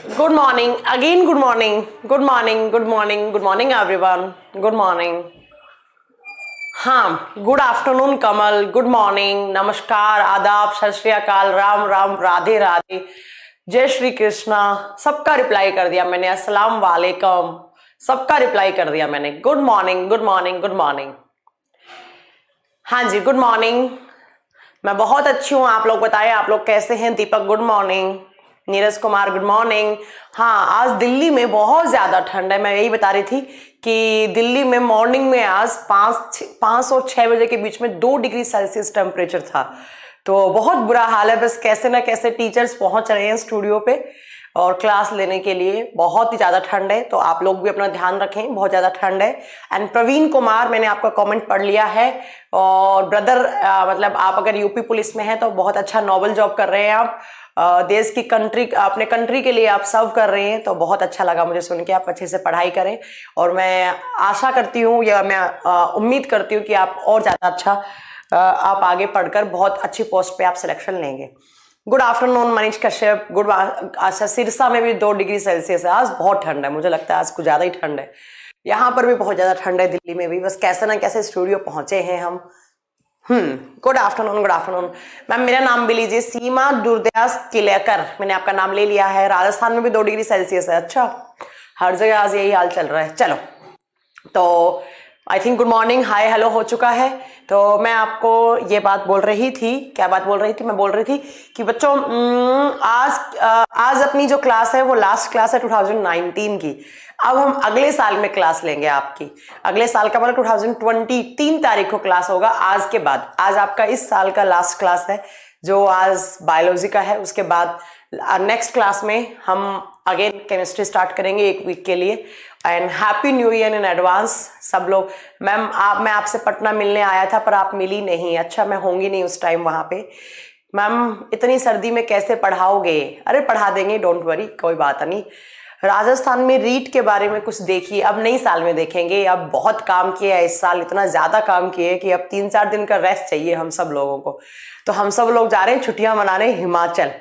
Good morning. Again, good morning. Good morning. Good morning. Good morning, everyone. Good morning. हाँ, good afternoon कमल, good morning, नमस्कार, आदाब, सत श्री अकाल, राम राम, राधे राधे, जय श्री कृष्णा। सबका रिप्लाई कर दिया मैंने। अस्सलाम वालेकुम, सबका रिप्लाई कर दिया मैंने। Good morning, good morning, good morning. हाँ जी, गुड मॉर्निंग। मैं बहुत अच्छी हूँ, आप लोग बताएं आप लोग कैसे हैं। Deepak good morning, Neeraj Kumar good morning. हाँ, आज दिल्ली में बहुत ज्यादा ठंड है। मैं यही बता रही थी कि दिल्ली में मॉर्निंग में आज 5 और 6 बजे के बीच में 2 डिग्री सेल्सियस टेम्परेचर था। तो बहुत बुरा हाल है। बस कैसे ना कैसे टीचर्स पहुंच रहे हैं स्टूडियो पे और क्लास लेने के लिए। बहुत ही ज्यादा ठंड है, तो आप लोग भी अपना ध्यान रखें, बहुत ज्यादा ठंड है। एंड प्रवीण कुमार, मैंने आपका कमेंट पढ़ लिया है। और ब्रदर मतलब आप अगर यूपी पुलिस में हैं तो बहुत अच्छा नोबल जॉब कर रहे हैं आप। देश की कंट्री, अपने कंट्री के लिए आप सर्व कर रहे हैं, तो बहुत अच्छा लगा मुझे सुन के। आप अच्छे से पढ़ाई करें और मैं आशा करती हूँ या मैं उम्मीद करती हूँ कि आप और ज्यादा अच्छा आप आगे पढ़कर बहुत अच्छी पोस्ट पे आप सिलेक्शन लेंगे। Good afternoon Manish Kashyap, good. अच्छा, सिरसा में भी 2 डिग्री सेल्सियस है। आज बहुत ठंड है, मुझे लगता है आज कुछ ज्यादा ही ठंड है। यहाँ पर भी बहुत ज्यादा ठंड है, दिल्ली में भी। बस कैसे ना कैसे स्टूडियो पहुंचे हैं हम। Good afternoon, good afternoon. Ma'am मेरा नाम भी लीजिए, सीमा दुर्दयास किलेकर, मैंने आपका नाम ले लिया है। राजस्थान में भी 2 डिग्री सेल्सियस है। अच्छा, हर जगह आज यही हाल चल रहा है। चलो, तो I think good morning, hi hello हो चुका है। तो मैं आपको ये बात बोल रही थी, क्या बात बोल रही थी? मैं बोल रही थी कि बच्चों आज अपनी जो क्लास है वो लास्ट क्लास है 2019 की। अब हम अगले साल में क्लास लेंगे आपकी। अगले साल का मतलब 2020 3 तारीख को क्लास होगा आज के बाद। आज आपका इस साल का लास्ट क्लास है जो आज बायोलॉजी का है। उसके बाद नेक्स्ट क्लास में हम अगेन केमिस्ट्री स्टार्ट करेंगे 1 वीक के लिए। And happy new year in advance सब लोग। मैम मैं आपसे पटना मिलने आया था पर आप मिली नहीं। अच्छा, मैं होंगी नहीं उस टाइम वहां पे। मैम इतनी सर्दी में कैसे पढ़ाओगे? अरे पढ़ा देंगे, डोंट वरी, कोई बात नहीं। राजस्थान में रीट के बारे में कुछ देखिए, अब नई साल में देखेंगे। अब बहुत काम किया है इस साल, इतना ज्यादा काम किया है कि अब 3-4 दिन का रेस्ट चाहिए हम सब लोगों को। तो हम सब लोग जा रहे हैं छुट्टियां मनाने हिमाचल।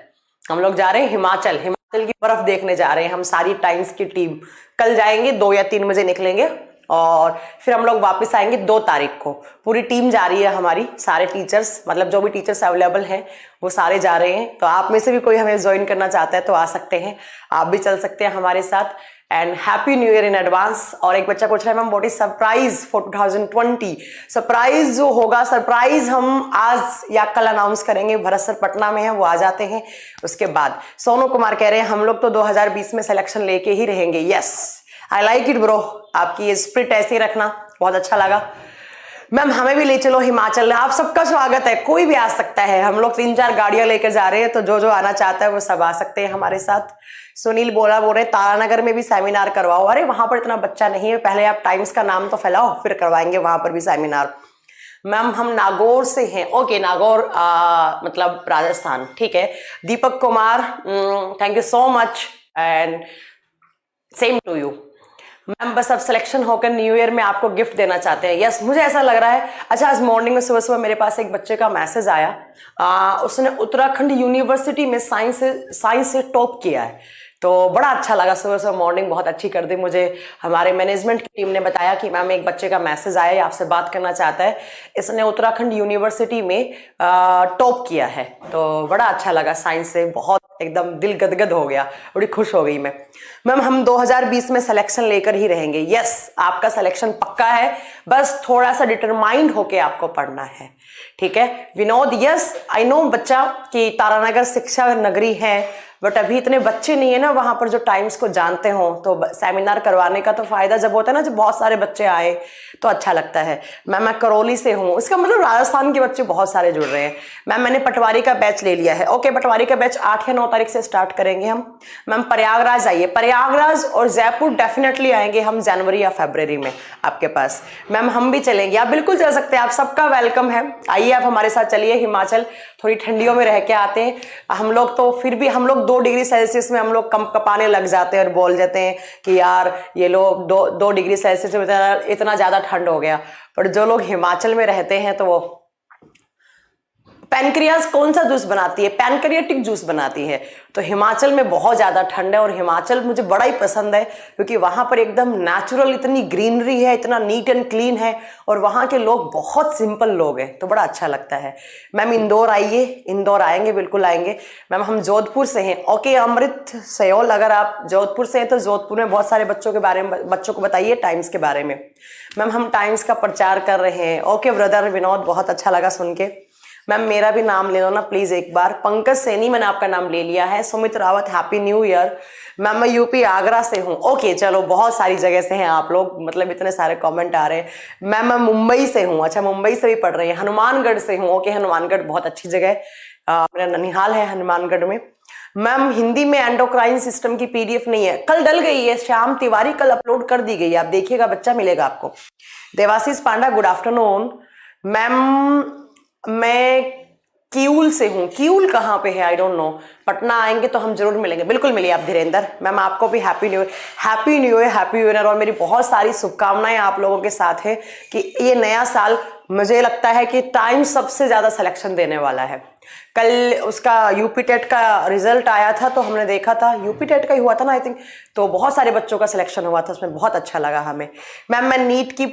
हम लोग जा रहे हैं हिमाचल, हिमाचल की बर्फ देखने जा रहे हैं हम सारी टाइम्स की टीम। कल जाएंगे, 2 या 3 बजे निकलेंगे और फिर हम लोग वापस आएंगे 2 तारीख को। पूरी टीम जा रही है हमारी, सारे टीचर्स, मतलब जो भी टीचर्स अवेलेबल हैं वो सारे जा रहे हैं। तो आप में से भी कोई हमें ज्वाइन करना चाहता है तो आ सकते हैं, आप भी चल सकते हैं हमारे साथ। And happy new year in advance. और एक बच्चा पूछ रहा है ma'am what is surprise for 2020? Surprise जो होगा, सरप्राइज हम आज या कल अनाउंस करेंगे। भरत सर पटना में है, वो आ जाते हैं। उसके बाद सोनू कुमार कह रहे हैं हम लोग तो 2020 में सिलेक्शन लेके ही रहेंगे। Yes, I like it bro, आपकी ये स्पिरिट ऐसे ही रखना, बहुत अच्छा लगा। मैम हमें भी ले चलो हिमाचल। आप सबका स्वागत है, कोई भी आ सकता है। हम लोग 3-4 गाड़ियां लेकर जा रहे हैं, तो जो जो आना चाहता है वो सब आ सकते हैं हमारे साथ। सुनील बोल रहे तारानगर में भी सेमिनार करवाओ। अरे वहां पर इतना बच्चा नहीं है, पहले आप टाइम्स का नाम तो फैलाओ, फिर करवाएंगे वहां पर भी सेमिनार। मैम हम नागौर से हैं। ओके, नागौर मतलब राजस्थान, ठीक है। Deepak Kumar, thank you so much and same to you. Ma'am बस अब सिलेक्शन होकर न्यू ईयर में आपको गिफ्ट देना चाहते हैं। यस, मुझे ऐसा लग रहा है। अच्छा, आज मॉर्निंग में सुबह सुबह मेरे पास एक बच्चे का मैसेज आया। उसने उत्तराखंड यूनिवर्सिटी में साइंस से टॉप किया है। तो बड़ा अच्छा लगा, सुबह सुबह मॉर्निंग बहुत अच्छी कर दी मुझे। हमारे मैनेजमेंट की टीम ने बताया कि मैम एक बच्चे का मैसेज आया है, आपसे बात करना चाहता है। इसने उत्तराखंड यूनिवर्सिटी में टॉप किया है। तो बड़ा अच्छा लगा, साइंस से बहुत एकदम दिल गदगद हो गया, बड़ी खुश हो गई मैं। मैम हम 2020 में सिलेक्शन लेकर ही रहेंगे। यस, आपका सिलेक्शन पक्का है, बस थोड़ा सा डिटरमाइंड होके आपको पढ़ना है, ठीक है। विनोद, यस आई नो बच्चा कि तारानगर शिक्षा नगरी है, बट अभी इतने बच्चे नहीं है ना वहां पर जो टाइम्स को जानते हो। तो सेमिनार करवाने का तो फायदा जब होता है ना, जब बहुत सारे बच्चे आए तो अच्छा लगता है। मैं करौली से हूँ, इसका मतलब राजस्थान के बच्चे बहुत सारे जुड़ रहे हैं। मैम मैंने पटवारी का बैच ले लिया है। ओके, पटवारी का बैच 8 या 9 तारीख से स्टार्ट करेंगे हम। मैम प्रयागराज आइए, प्रयागराज और जयपुर डेफिनेटली आएंगे हम जनवरी या फरवरी में आपके पास। मैम हम भी चलेंगे, आप बिल्कुल चल सकते हैं, आप सबका वेलकम है। आइए आप हमारे साथ चलिए हिमाचल, थोड़ी ठंडियों में रह के आते हैं हम लोग। तो फिर भी हम लोग 2 डिग्री सेल्सियस में हम लोग कम कपाने लग जाते हैं और बोल जाते हैं कि यार ये लोग 2 डिग्री सेल्सियस में इतना ज्यादा ठंड हो गया। पर जो लोग हिमाचल में रहते हैं तो वो पैनक्रियाज कौन सा जूस बनाती है? पैनक्रियाटिक जूस बनाती है। तो हिमाचल में बहुत ज्यादा ठंड है और हिमाचल मुझे बड़ा ही पसंद है क्योंकि वहां पर एकदम नेचुरल इतनी ग्रीनरी है, इतना नीट एंड क्लीन है और वहां के लोग बहुत सिंपल लोग हैं, तो बड़ा अच्छा लगता है। मैम इंदौर आइए, इंदौर आएंगे, बिल्कुल आएंगे। मैम हम जोधपुर से हैं। ओके अमृत सयोल, अगर आप जोधपुर से हैं तो जोधपुर में बहुत सारे बच्चों के बारे में, बच्चों को बताइए टाइम्स के बारे में। मैम हम टाइम्स का प्रचार कर रहे हैं। ओके ब्रदर विनोद, बहुत अच्छा लगा सुन के। मैम मेरा भी नाम ले लो ना प्लीज एक बार। पंकज सैनी, मैंने आपका नाम ले लिया है। Sumit Rawat, happy new year. Ma'am मैं यूपी आगरा से हूँ। ओके चलो, बहुत सारी जगह से हैं आप लोग, मतलब इतने सारे कमेंट आ रहे हैं। मैम मैं मुंबई से हूँ। अच्छा मुंबई से भी पढ़ रही है। हनुमानगढ़ से हूँ। ओके हनुमानगढ़ बहुत अच्छी जगह है, मेरा ननिहाल है हनुमानगढ़ में। मैम हिंदी में एंडोक्राइन सिस्टम की पीडीएफ नहीं है, कल डल गई है, श्याम तिवारी कल अपलोड कर दी गई है, आप देखिएगा बच्चा मिलेगा आपको। देवाशीष पांडा, गुड आफ्टरनून। मैम मैं किऊल से हूँ। किऊल कहाँ पे है? I don't know. पटना आएंगे तो हम जरूर मिलेंगे, बिल्कुल मिलिए आप धीरेन्द्र। मैम आपको भी happy new year, happy new year, happy new year. और मेरी बहुत सारी शुभकामनाएं आप लोगों के साथ है कि ये नया साल, मुझे लगता है कि टाइम सबसे ज्यादा सिलेक्शन देने वाला है। कल उसका यूपी टेट का रिजल्ट आया था तो हमने देखा था, यूपी टेट का ही हुआ था ना आई थिंक, तो बहुत सारे बच्चों का सिलेक्शन हुआ था, उसमें बहुत अच्छा लगा हमें। मैम मैं नीट की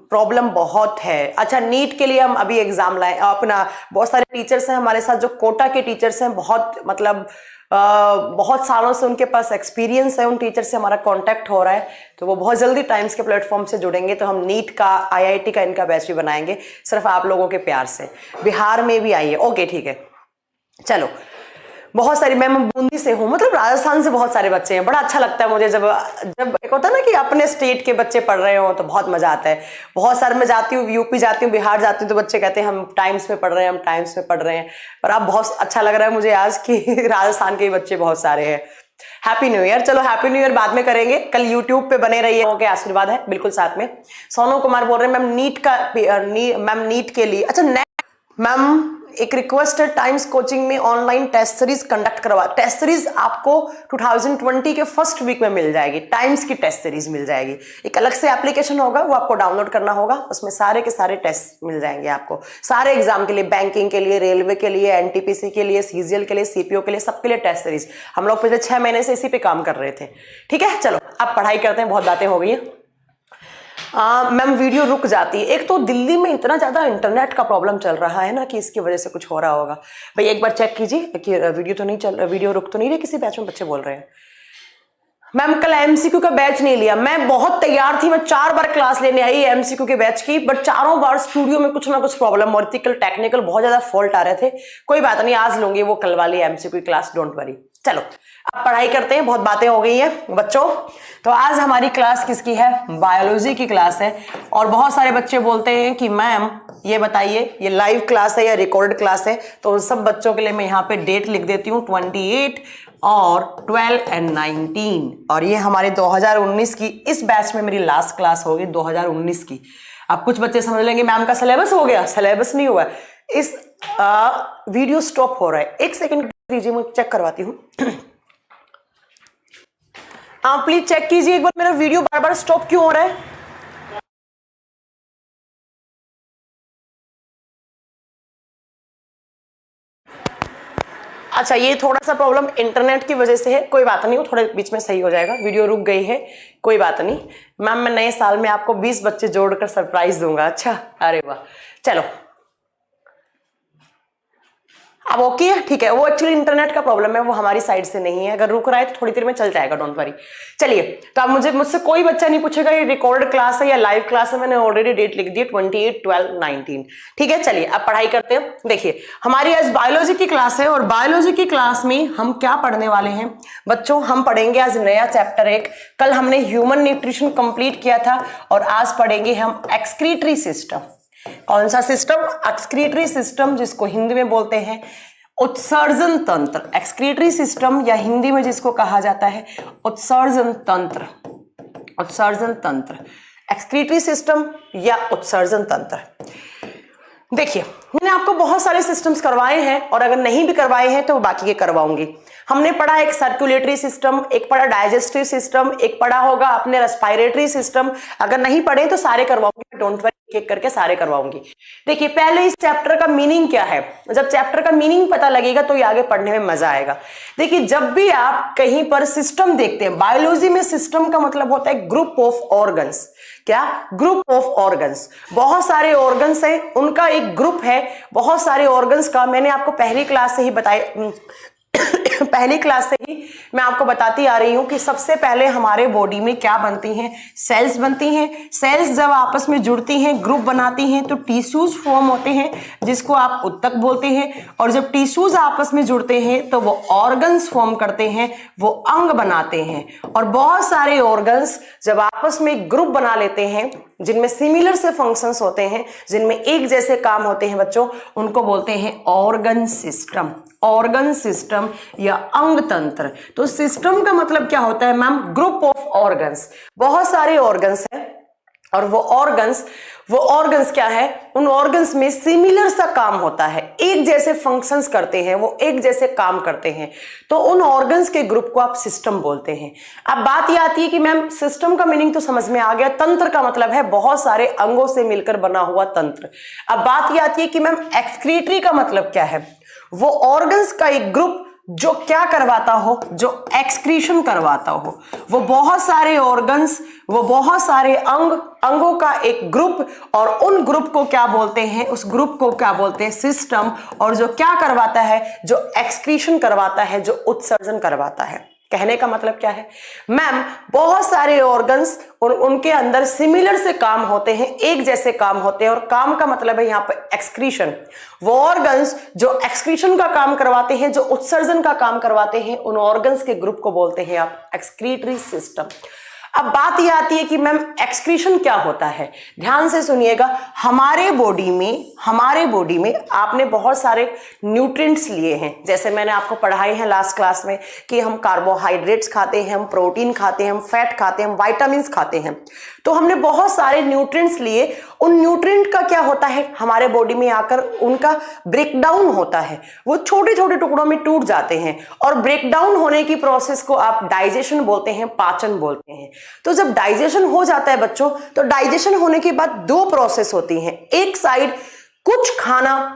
प्रॉब्लम बहुत है। अच्छा नीट के लिए हम अभी एग्जाम लाए अपना, बहुत सारे टीचर्स हैं हमारे साथ जो कोटा के टीचर्स हैं, बहुत मतलब बहुत सालों से उनके पास एक्सपीरियंस है, उन टीचर से हमारा कांटेक्ट हो रहा है, तो वो बहुत जल्दी टाइम्स के प्लेटफॉर्म से जुड़ेंगे, तो हम नीट का आईआईटी का इनका बैच भी बनाएंगे सिर्फ आप लोगों के प्यार से। बिहार में भी आइए। ओके ठीक है चलो। बहुत सारी, मैं बूंदी से हूँ, मतलब राजस्थान से बहुत सारे बच्चे हैं। बड़ा अच्छा लगता है मुझे जब जब एक होता है ना कि अपने स्टेट के बच्चे पढ़ रहे हो तो बहुत मजा आता है। बहुत सारे मैं जाती हूँ, यूपी जाती हूँ, बिहार जाती हूँ, तो बच्चे कहते हैं हम टाइम्स में पढ़ रहे हैं, हम टाइम्स में पढ़ रहे हैं। पर अब बहुत अच्छा लग रहा है मुझे आज कि राजस्थान के बच्चे बहुत सारे हैं। Happy new year. चलो हैप्पी न्यू ईयर बाद में करेंगे, कल यूट्यूब पे बने रहिए, ओके आशीर्वाद है बिल्कुल साथ में। सोनू कुमार बोल रहे हैं मैम नीट का, मैम नीट के लिए, अच्छा मैम एक रिक्वेस्ट है, टाइम्स कोचिंग में ऑनलाइन टेस्ट सीरीज कंडक्ट करवा। टेस्ट सीरीज आपको 2020 के फर्स्ट वीक में मिल जाएगी, टाइम्स की टेस्ट सीरीज मिल जाएगी। एक अलग से एप्लीकेशन होगा, वो आपको डाउनलोड करना होगा, उसमें सारे के सारे टेस्ट मिल जाएंगे आपको, सारे एग्जाम के लिए, बैंकिंग के लिए, रेलवे के लिए, एनटीपीसी के लिए, सीजीएल के लिए, सीपीओ के लिए, सबके लिए टेस्ट सीरीज। हम लोग पिछले 6 महीने से इसी पे काम कर रहे थे। ठीक है चलो अब पढ़ाई करते हैं, बहुत बातें हो गई हैं। मैम वीडियो रुक जाती है, एक तो दिल्ली में इतना ज्यादा इंटरनेट का प्रॉब्लम चल रहा है ना कि इसकी वजह से कुछ हो रहा होगा। भाई एक बार चेक कीजिए कि वीडियो तो नहीं चल, वीडियो रुक तो नहीं रही, किसी बैच में बच्चे बोल रहे हैं। मैम कल एमसीक्यू का बैच नहीं लिया, मैं बहुत तैयार थी, मैं 4 बार क्लास लेने आई एमसीक्यू के बैच की, बट चारों बार स्टूडियो में कुछ ना कुछ प्रॉब्लम और कल टेक्निकल बहुत ज्यादा फॉल्ट आ रहे थे। कोई बात नहीं, आज लूंगी वो कल वाली एमसीक्यू क्लास, डोंट वरी। चलो अब पढ़ाई करते हैं, बहुत बातें हो गई हैं बच्चों। तो आज हमारी क्लास किसकी है? बायोलॉजी की क्लास है। और बहुत सारे बच्चे बोलते हैं कि मैम ये बताइए ये लाइव क्लास है या रिकॉर्ड क्लास है, तो उन सब बच्चों के लिए मैं यहाँ पे डेट लिख देती हूँ, 28 और 12 एंड 19। और ये हमारे 2019 की, इस बैच में मेरी लास्ट क्लास होगी 2019 की। अब कुछ बच्चे समझ लेंगे मैम का सिलेबस हो गया, सिलेबस नहीं हुआ, इस वीडियो स्टॉप हो रहा है, एक सेकंड दीजिए मैं चेक करवाती हूँ। आप प्लीज चेक कीजिए एक बार, मेरा वीडियो बार बार स्टॉप क्यों हो रहा है? अच्छा ये थोड़ा सा प्रॉब्लम इंटरनेट की वजह से है, कोई बात नहीं, वो थोड़े बीच में सही हो जाएगा, वीडियो रुक गई है कोई बात नहीं। मैम मैं नए साल में आपको 20 बच्चे जोड़कर सरप्राइज दूंगा। अच्छा अरे वाह, चलो अब ओके है, ठीक है। वो एक्चुअली इंटरनेट का प्रॉब्लम है, वो हमारी साइड से नहीं है, अगर रुक रहा है तो थोड़ी देर में चल जाएगा, डोंट वरी। चलिए तो अब मुझसे कोई बच्चा नहीं पूछेगा ये रिकॉर्ड क्लास है या लाइव क्लास है, मैंने ऑलरेडी डेट लिख दी 28, 12, 19। ठीक है चलिए अब पढ़ाई करते हैं। देखिए हमारी आज बायोलॉजी की क्लास है और बायोलॉजी की क्लास में हम क्या पढ़ने वाले हैं बच्चों? हम पढ़ेंगे आज नया चैप्टर 1। कल हमने ह्यूमन न्यूट्रिशन कंप्लीट किया था और आज पढ़ेंगे हम एक्सक्रीटरी सिस्टम। कौन सा सिस्टम? एक्सक्रीटरी सिस्टम, जिसको हिंदी में बोलते हैं उत्सर्जन तंत्र। एक्सक्रीटरी सिस्टम या हिंदी में जिसको कहा जाता है उत्सर्जन तंत्र। उत्सर्जन तंत्र, एक्सक्रीटरी सिस्टम या उत्सर्जन तंत्र। देखिए मैंने आपको बहुत सारे सिस्टम्स करवाए हैं और अगर नहीं भी करवाए हैं तो बाकी के करवाऊंगी। हमने पढ़ा एक सर्कुलेटरी सिस्टम, एक पढ़ा डाइजेस्टिव सिस्टम, एक पढ़ा होगा अपने रेस्पिरेटरी सिस्टम। अगर नहीं पढ़े तो सारे करवाऊंगी, डोंट वरी, एक एक करके सारे करवाऊंगी। देखिए पहले इस चैप्टर का मीनिंग क्या है, जब चैप्टर का मीनिंग पता लगेगा तो ये आगे पढ़ने में मजा आएगा। देखिए जब भी आप कहीं पर सिस्टम देखते हैं, बायोलॉजी में सिस्टम का मतलब होता है ग्रुप ऑफ ऑर्गन्स। क्या? Group of organs. बहुत सारे ऑर्गन्स हैं, उनका एक ग्रुप है बहुत सारे ऑर्गन्स का। मैंने आपको पहली क्लास से ही बताया पहली क्लास से ही मैं आपको बताती आ रही हूं कि सबसे पहले हमारे बॉडी में क्या बनती हैं, सेल्स बनती हैं। सेल्स जब आपस में जुड़ती हैं, ग्रुप बनाती हैं तो टिश्यूज फॉर्म होते हैं जिसको आप ऊतक बोलते हैं। और जब टिश्यूज आपस में जुड़ते हैं तो वो ऑर्गन्स फॉर्म करते हैं, वो अंग बनाते हैं। और बहुत सारे ऑर्गन्स जब आपस में ग्रुप बना लेते हैं जिनमें सिमिलर से फंक्शंस होते हैं, जिनमें एक जैसे काम होते हैं बच्चों, उनको बोलते हैं ऑर्गन सिस्टम। ऑर्गन सिस्टम या अंग तंत्र। तो सिस्टम का मतलब क्या होता है मैम? Group of organs. बहुत सारे ऑर्गन्स हैं और वो ऑर्गन्स क्या है? उन ऑर्गन्स में सिमिलर सा काम होता है, एक जैसे फंक्शंस करते हैं, वो एक जैसे काम करते हैं, तो उन ऑर्गन्स के ग्रुप को आप सिस्टम बोलते हैं। अब बात ये आती है कि मैम सिस्टम का मीनिंग तो समझ में आ गया, तंत्र का मतलब है बहुत सारे अंगों से मिलकर बना हुआ तंत्र। अब बात ये आती है कि मैम एक्सक्रीटरी का मतलब क्या है? वो ऑर्गन्स का एक ग्रुप जो क्या करवाता हो, जो एक्सक्रीशन करवाता हो। वो बहुत सारे ऑर्गन्स, वो बहुत सारे अंगों का एक ग्रुप, और उन ग्रुप को क्या बोलते हैं? उस ग्रुप को क्या बोलते हैं? सिस्टम। और जो क्या करवाता है? जो एक्सक्रीशन करवाता है, जो उत्सर्जन करवाता है। कहने का मतलब क्या है मैम? बहुत सारे ऑर्गन्स और उनके अंदर सिमिलर से काम होते हैं, एक जैसे काम होते हैं, और काम का मतलब है यहाँ पर एक्सक्रीशन। वो ऑर्गन्स जो एक्सक्रीशन का काम करवाते हैं, जो उत्सर्जन का काम करवाते हैं, उन ऑर्गन्स के ग्रुप को बोलते हैं आप एक्सक्रीटरी सिस्टम। अब बात यह आती है कि मैम एक्सक्रीशन क्या होता है? ध्यान से सुनिएगा। हमारे बॉडी में आपने बहुत सारे न्यूट्रिएंट्स लिए हैं, जैसे मैंने आपको पढ़ाए हैं लास्ट क्लास में कि हम कार्बोहाइड्रेट्स खाते हैं, हम प्रोटीन खाते हैं, हम फैट खाते हैं, हम विटामिन्स खाते हैं। तो हमने बहुत सारे न्यूट्रिएंट्स लिए। उन न्यूट्रिएंट का क्या होता है? हमारे बॉडी में आकर उनका ब्रेकडाउन होता है, वो छोटे छोटे टुकड़ों में टूट जाते हैं, और ब्रेकडाउन होने की प्रोसेस को आप डाइजेशन बोलते हैं, पाचन बोलते हैं। तो जब डाइजेशन हो जाता है बच्चों, तो डाइजेशन होने के बाद दो प्रोसेस होती हैं। एक साइड कुछ खाना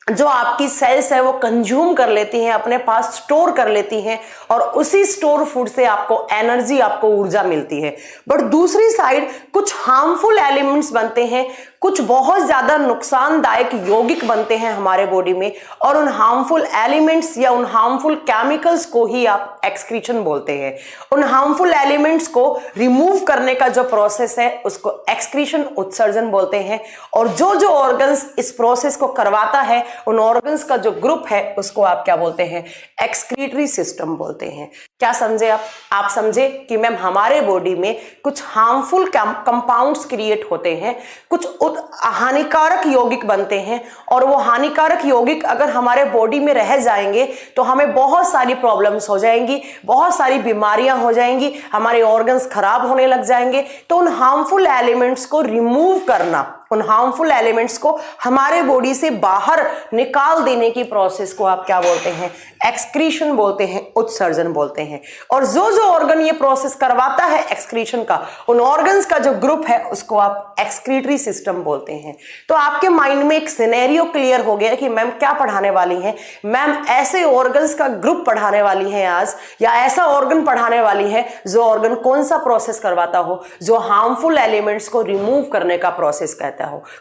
जो आपकी सेल्स है वो कंज्यूम कर लेती हैं, अपने पास स्टोर कर लेती हैं, और उसी स्टोर फूड से आपको एनर्जी, आपको ऊर्जा मिलती है। बट दूसरी साइड कुछ हार्मफुल एलिमेंट्स बनते हैं, कुछ बहुत ज्यादा नुकसानदायक यौगिक बनते हैं हमारे बॉडी में, और उन हार्मफुल एलिमेंट्स या उन हार्मफुल केमिकल्स को ही आप एक्सक्रीशन बोलते हैं। उन हार्मफुल एलिमेंट्स को रिमूव करने का जो प्रोसेस है उसको एक्सक्रीशन, उत्सर्जन बोलते हैं। और जो जो ऑर्गन्स इस प्रोसेस को करवाता है, उन ऑर्गन्स का जो ग्रुप है उसको आप क्या बोलते हैं? एक्सक्रीटरी सिस्टम बोलते हैं। क्या समझे आप समझे कि मैम हमारे बॉडी में कुछ हार्मफुल कंपाउंड्स क्रिएट होते हैं, कुछ हानिकारक यौगिक बनते हैं, और वो हानिकारक यौगिक अगर हमारे बॉडी में रह जाएंगे तो हमें बहुत सारी प्रॉब्लम्स हो जाएंगी, बहुत सारी बीमारियां हो जाएंगी, हमारे ऑर्गन्स खराब होने लग जाएंगे। तो उन हार्मफुल एलिमेंट्स को रिमूव करना, उन हार्मफुल एलिमेंट्स को हमारे बॉडी से बाहर निकाल देने की प्रोसेस को आप क्या बोलते हैं? एक्सक्रीशन बोलते हैं, उत्सर्जन बोलते हैं। और जो जो ऑर्गन ये प्रोसेस करवाता है एक्सक्रीशन का, उन ऑर्गन्स का जो ग्रुप है उसको आप एक्सक्रीटरी सिस्टम बोलते हैं। तो आपके माइंड में एक सिनेरियो क्लियर हो गया कि मैम क्या पढ़ाने वाली हैं। मैम ऐसे ऑर्गन्स का ग्रुप पढ़ाने वाली हैं आज, या ऐसा ऑर्गन पढ़ाने वाली है जो ऑर्गन कौन सा प्रोसेस करवाता हो? जो हार्मफुल एलिमेंट्स को रिमूव करने का प्रोसेस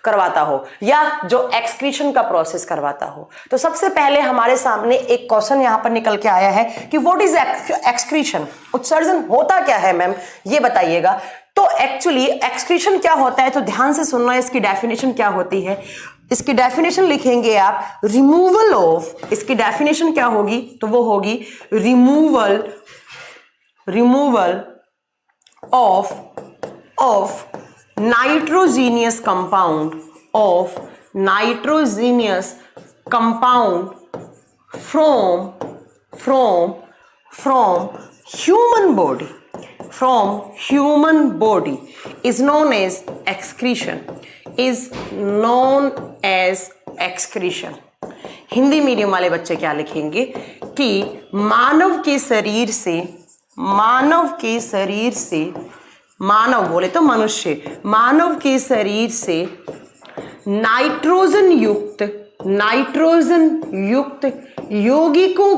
करवाता हो, या जो एक्सक्रीशन का प्रोसेस करवाता हो। तो सबसे पहले हमारे सामने एक क्वेश्चन यहां पर निकल के आया है कि व्हाट इज एक्सक्रीशन? उत्सर्जन होता क्या है मैम, ये बताइएगा। तो एक्चुअली एक्सक्रीशन क्या होता है, तो ध्यान से सुनना, इसकी डेफिनेशन क्या होती है। इसकी डेफिनेशन लिखेंगे आप रिमूवल ऑफ, इसकी डेफिनेशन क्या होगी, तो वो होगी removal of nitrogenous compound from human body is known as excretion, is known as excretion. Hindi medium वाले बच्चे क्या लिखेंगे कि मानव के शरीर से, मानव बोले तो मनुष्य, मानव के शरीर से नाइट्रोजन युक्त यौगिकों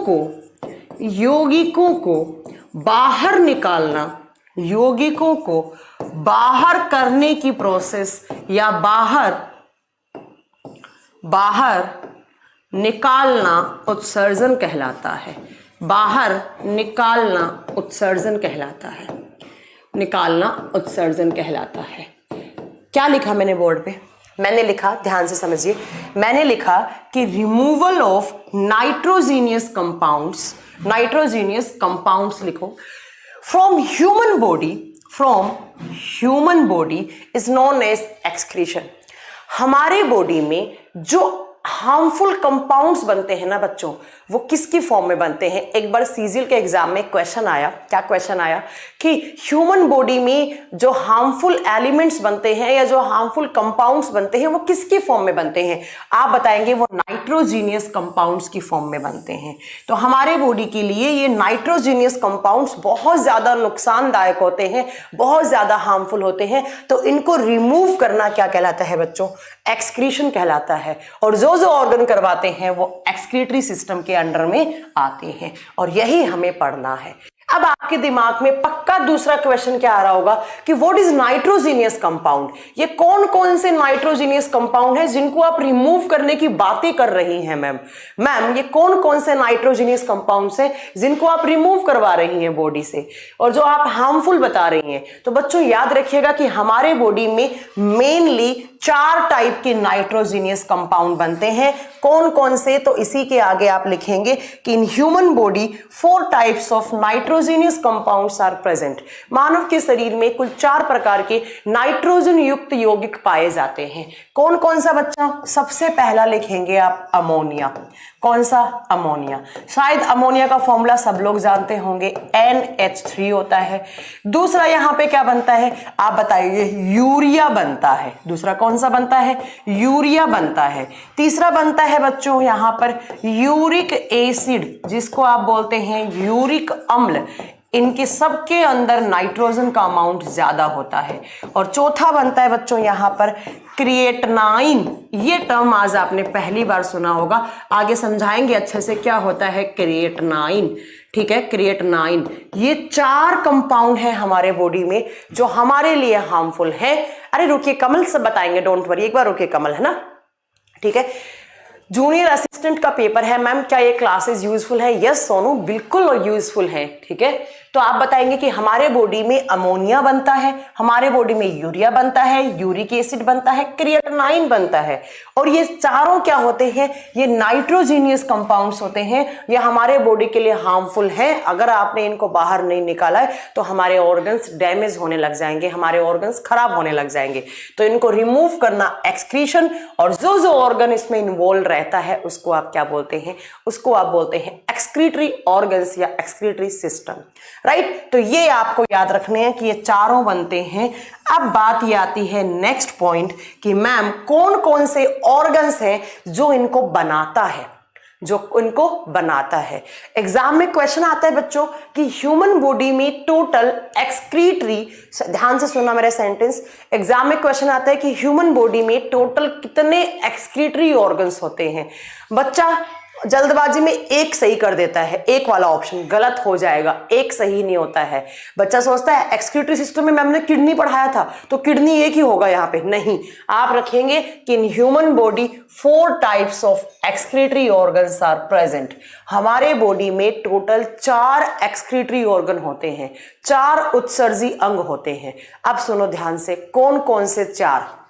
को बाहर निकालना, यौगिकों को बाहर करने की प्रोसेस या बाहर निकालना उत्सर्जन कहलाता है। बाहर निकालना उत्सर्जन कहलाता है। निकालना उत्सर्जन कहलाता है। क्या लिखा मैंने बोर्ड पे? मैंने लिखा, ध्यान से समझिए, मैंने लिखा कि रिमूवल ऑफ नाइट्रोजीनियस कंपाउंड्स लिखो from human body is known as excretion. हमारे बॉडी में जो हार्मफुल कंपाउंड्स बनते हैं ना बच्चों, वो किसकी फॉर्म में बनते हैं? एक बार सीजीएल के एग्जाम में क्वेश्चन आया, क्या क्वेश्चन आया कि ह्यूमन बॉडी में जो हार्मफुल एलिमेंट्स बनते हैं या जो हार्मफुल कंपाउंड्स बनते हैं वो किसकी फॉर्म में बनते हैं? आप बताएंगे वो नाइट्रोजीनियस कंपाउंड्स की फॉर्म में बनते हैं। तो हमारे बॉडी के लिए ये नाइट्रोजीनियस कंपाउंड्स बहुत ज्यादा नुकसानदायक होते हैं, बहुत ज्यादा हार्मफुल होते हैं। तो इनको रिमूव करना क्या कहलाता है बच्चों? एक्सक्रीशन कहलाता है। और जो ऑर्गन करवाते हैं वो एक्सक्रीटरी सिस्टम के अंडर में आते हैं, और यही हमें पढ़ना है। अब आपके दिमाग में पक्का दूसरा क्वेश्चन क्या आ रहा होगा कि व्हाट इज नाइट्रोजीनियस कंपाउंड? ये कौन कौन से नाइट्रोजीनियस कंपाउंड है जिनको आप रिमूव करने की बातें कर रही हैं मैम? ये कौन कौन से नाइट्रोजीनियस कंपाउंड्स हैं जिनको आप रिमूव करवा रही हैं बॉडी से और जो आप हार्मफुल बता रही हैं? तो बच्चों याद रखिएगा कि हमारे बॉडी में मेनली 4 टाइप के नाइट्रोजीनियस कंपाउंड बनते हैं। कौन कौन से? तो इसी के आगे आप लिखेंगे कि in human body 4 types of nitrogenous compounds are present. मानव के शरीर में कुल 4 प्रकार के नाइट्रोजन युक्त यौगिक पाए जाते हैं। कौन कौन सा बच्चा? सबसे पहला लिखेंगे आप अमोनिया। कौन सा? अमोनिया। शायद अमोनिया का फॉर्मूला सब लोग जानते होंगे, NH3 होता है। दूसरा यहां पे क्या बनता है आप बताइए? यूरिया बनता है। दूसरा कौन सा बनता है? यूरिया बनता है। तीसरा बनता है बच्चों यहां पर यूरिक एसिड, जिसको आप बोलते हैं यूरिक अम्ल। इनके सबके अंदर नाइट्रोजन का अमाउंट ज्यादा होता है। और चौथा बनता है बच्चों यहां पर क्रिएटिनाइन। ये टर्म आज आपने पहली बार सुना होगा, आगे समझाएंगे अच्छे से क्या होता है क्रिएटिनाइन। ठीक है, क्रिएटिनाइन। ये 4 कंपाउंड है हमारे बॉडी में जो हमारे लिए हार्मफुल है। अरे रुकिए, कमल सब बताएंगे, डोंट वरी, एक बार रुकिए कमल, है ना? ठीक है, जूनियर असिस्टेंट का पेपर है मैम, क्या ये क्लासेस यूजफुल है? यस सोनू, बिल्कुल यूजफुल है। ठीक है, तो आप बताएंगे कि हमारे बॉडी में अमोनिया बनता है, हमारे बॉडी में यूरिया बनता है, यूरिक एसिड बनता है, क्रिएटिनाइन बनता है। और ये चारों क्या होते हैं? ये नाइट्रोजीनियस कंपाउंड्स होते हैं। ये हमारे बॉडी के लिए हार्मफुल हैं। अगर आपने इनको बाहर नहीं निकाला है तो हमारे ऑर्गन्स डैमेज होने लग जाएंगे, हमारे ऑर्गन्स खराब होने लग जाएंगे। तो इनको रिमूव करना एक्सक्रीशन। और जो ऑर्गन इसमें इन्वॉल्व रहता है उसको आप क्या बोलते हैं? उसको आप बोलते हैं एक्सक्रीटरी ऑर्गन्स या एक्सक्रीटरी सिस्टम। राइट, तो ये आपको याद रखने हैं कि ये चारों बनते हैं। अब बात ये आती है नेक्स्ट पॉइंट कि मैम कौन कौन से ऑर्गन्स हैं जो इनको बनाता है, एग्जाम में क्वेश्चन आता है बच्चों कि ह्यूमन बॉडी में टोटल एक्सक्रीटरी, ध्यान से सुनना मेरा सेंटेंस, एग्जाम में क्वेश्चन आता है कि ह्यूमन बॉडी में टोटल कितने एक्सक्रीटरी ऑर्गन्स होते हैं। बच्चा जल्दबाजी में एक सही कर देता है, एक वाला ऑप्शन गलत हो जाएगा, एक सही नहीं होता है। बच्चा सोचता है एक्सक्रीटरी सिस्टम में मैम ने किडनी पढ़ाया था तो किडनी एक ही होगा, यहाँ पे नहीं। आप रखेंगे कि in human body 4 types of excretory organs are present. हमारे बॉडी में टोटल 4 एक्सक्रीटरी ऑर्गन होते हैं, 4 उत्सर्जी अंग होते हैं। अब सुनो ध्यान से, कौन कौन से 4?